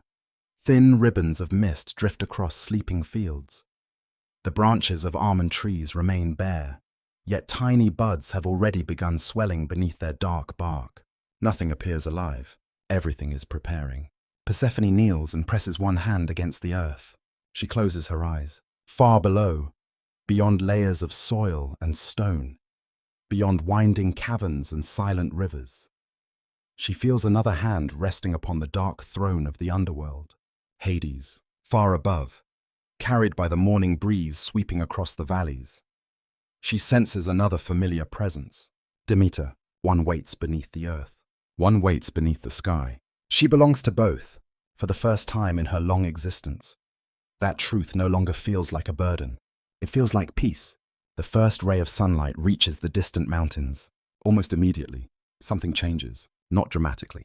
Thin ribbons of mist drift across sleeping fields. The branches of almond trees remain bare, yet tiny buds have already begun swelling beneath their dark bark. Nothing appears alive. Everything is preparing. Persephone kneels and presses one hand against the earth. She closes her eyes. Far below, beyond layers of soil and stone, beyond winding caverns and silent rivers, she feels another hand resting upon the dark throne of the underworld. Hades, far above, carried by the morning breeze sweeping across the valleys. She senses another familiar presence. Demeter, one waits beneath the earth, one waits beneath the sky. She belongs to both, for the first time in her long existence. That truth no longer feels like a burden. It feels like peace. The first ray of sunlight reaches the distant mountains. Almost immediately, something changes, not dramatically,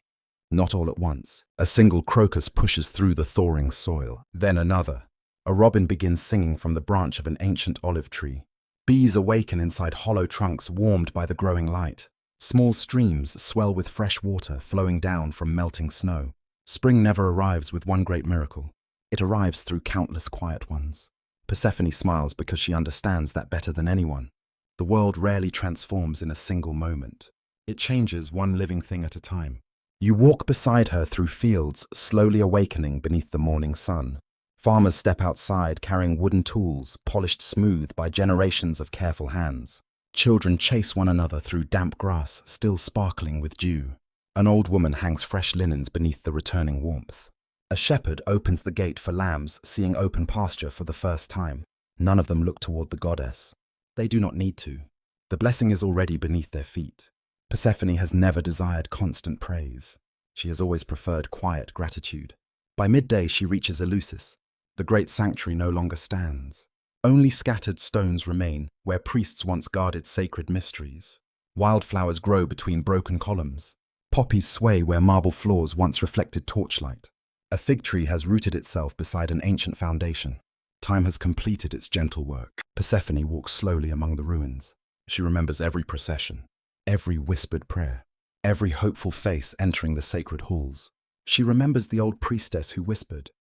not all at once. A single crocus pushes through the thawing soil, then another. A robin begins singing from the branch of an ancient olive tree. Bees awaken inside hollow trunks warmed by the growing light. Small streams swell with fresh water flowing down from melting snow. Spring never arrives with one great miracle. It arrives through countless quiet ones. Persephone smiles because she understands that better than anyone. The world rarely transforms in a single moment. It changes one living thing at a time. You walk beside her through fields, slowly awakening beneath the morning sun. Farmers step outside carrying wooden tools, polished smooth by generations of careful hands. Children chase one another through damp grass, still sparkling with dew. An old woman hangs fresh linens beneath the returning warmth. A shepherd opens the gate for lambs, seeing open pasture for the first time. None of them look toward the goddess. They do not need to. The blessing is already beneath their feet. Persephone has never desired constant praise. She has always preferred quiet gratitude. By midday she reaches Eleusis. The great sanctuary no longer stands. Only scattered stones remain where priests once guarded sacred mysteries. Wildflowers grow between broken columns. Poppies sway where marble floors once reflected torchlight. A fig tree has rooted itself beside an ancient foundation. Time has completed its gentle work. Persephone walks slowly among the ruins. She remembers every procession, every whispered prayer, every hopeful face entering the sacred halls. She remembers the old priestess who whispered,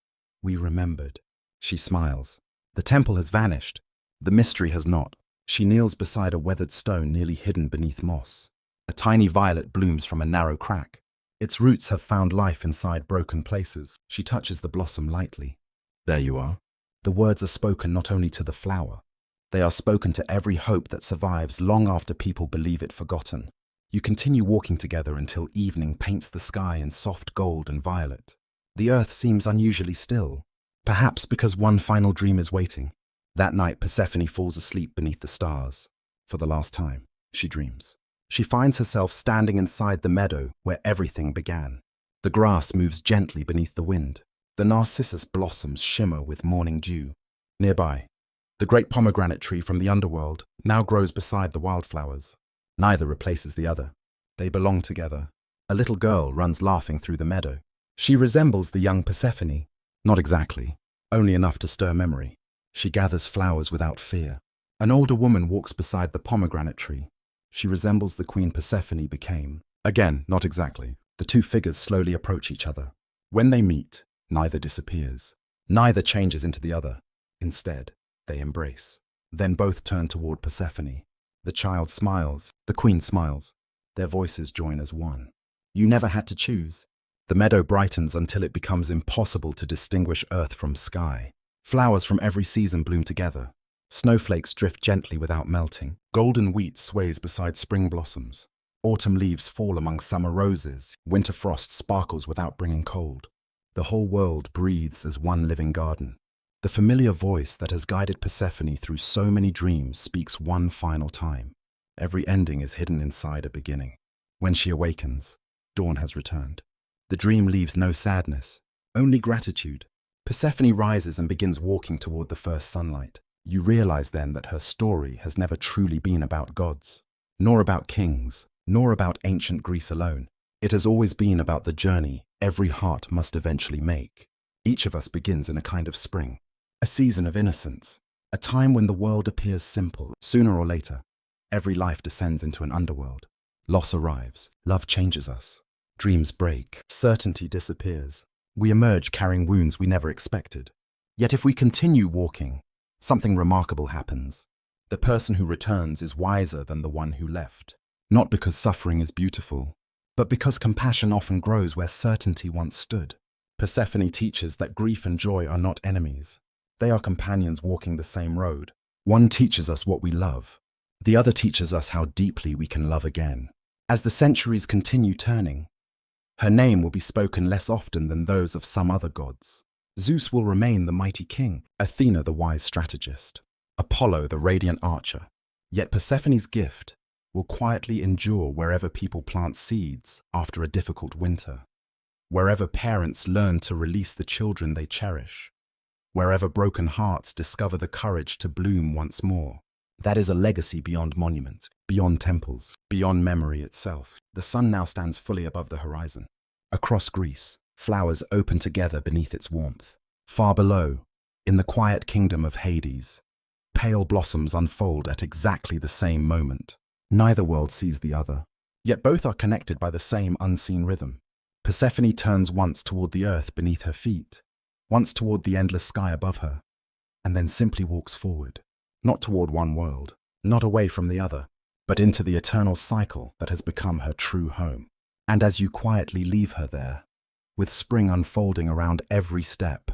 "We remembered." She smiles. The temple has vanished. The mystery has not. She kneels beside a weathered stone nearly hidden beneath moss. A tiny violet blooms from a narrow crack. Its roots have found life inside broken places. She touches the blossom lightly. There you are. The words are spoken not only to the flower. They are spoken to every hope that survives long after people believe it forgotten. You continue walking together until evening paints the sky in soft gold and violet. The earth seems unusually still, perhaps because one final dream is waiting. That night, Persephone falls asleep beneath the stars. For the last time, she dreams. She finds herself standing inside the meadow where everything began. The grass moves gently beneath the wind. The narcissus blossoms shimmer with morning dew. Nearby, the great pomegranate tree from the underworld now grows beside the wildflowers. Neither replaces the other. They belong together. A little girl runs laughing through the meadow. She resembles the young Persephone. Not exactly, only enough to stir memory. She gathers flowers without fear. An older woman walks beside the pomegranate tree. She resembles the queen Persephone became. Again, not exactly. The two figures slowly approach each other. When they meet, neither disappears. Neither changes into the other. Instead, they embrace. Then both turn toward Persephone. The child smiles. The queen smiles. Their voices join as one. You never had to choose. The meadow brightens until it becomes impossible to distinguish earth from sky. Flowers from every season bloom together. Snowflakes drift gently without melting. Golden wheat sways beside spring blossoms. Autumn leaves fall among summer roses. Winter frost sparkles without bringing cold. The whole world breathes as one living garden. The familiar voice that has guided Persephone through so many dreams speaks one final time. Every ending is hidden inside a beginning. When she awakens, dawn has returned. The dream leaves no sadness, only gratitude. Persephone rises and begins walking toward the first sunlight. You realize then that her story has never truly been about gods, nor about kings, nor about ancient Greece alone. It has always been about the journey every heart must eventually make. Each of us begins in a kind of spring, a season of innocence, a time when the world appears simple. Sooner or later, every life descends into an underworld. Loss arrives, love changes us, dreams break, certainty disappears. We emerge carrying wounds we never expected. Yet if we continue walking, something remarkable happens. The person who returns is wiser than the one who left. Not because suffering is beautiful, but because compassion often grows where certainty once stood. Persephone teaches that grief and joy are not enemies. They are companions walking the same road. One teaches us what we love. The other teaches us how deeply we can love again. As the centuries continue turning, her name will be spoken less often than those of some other gods. Zeus will remain the mighty king, Athena the wise strategist, Apollo the radiant archer. Yet Persephone's gift will quietly endure wherever people plant seeds after a difficult winter, wherever parents learn to release the children they cherish, wherever broken hearts discover the courage to bloom once more. That is a legacy beyond monument, beyond temples, beyond memory itself. The sun now stands fully above the horizon. Across Greece, flowers open together beneath its warmth. Far below, in the quiet kingdom of Hades, pale blossoms unfold at exactly the same moment. Neither world sees the other, yet both are connected by the same unseen rhythm. Persephone turns once toward the earth beneath her feet, once toward the endless sky above her, and then simply walks forward, not toward one world, not away from the other, but into the eternal cycle that has become her true home. And as you quietly leave her there, with spring unfolding around every step,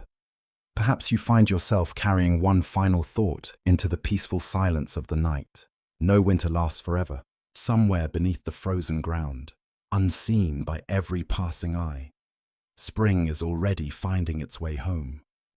perhaps you find yourself carrying one final thought into the peaceful silence of the night. No winter lasts forever. Somewhere beneath the frozen ground, unseen by every passing eye, spring is already finding its way home.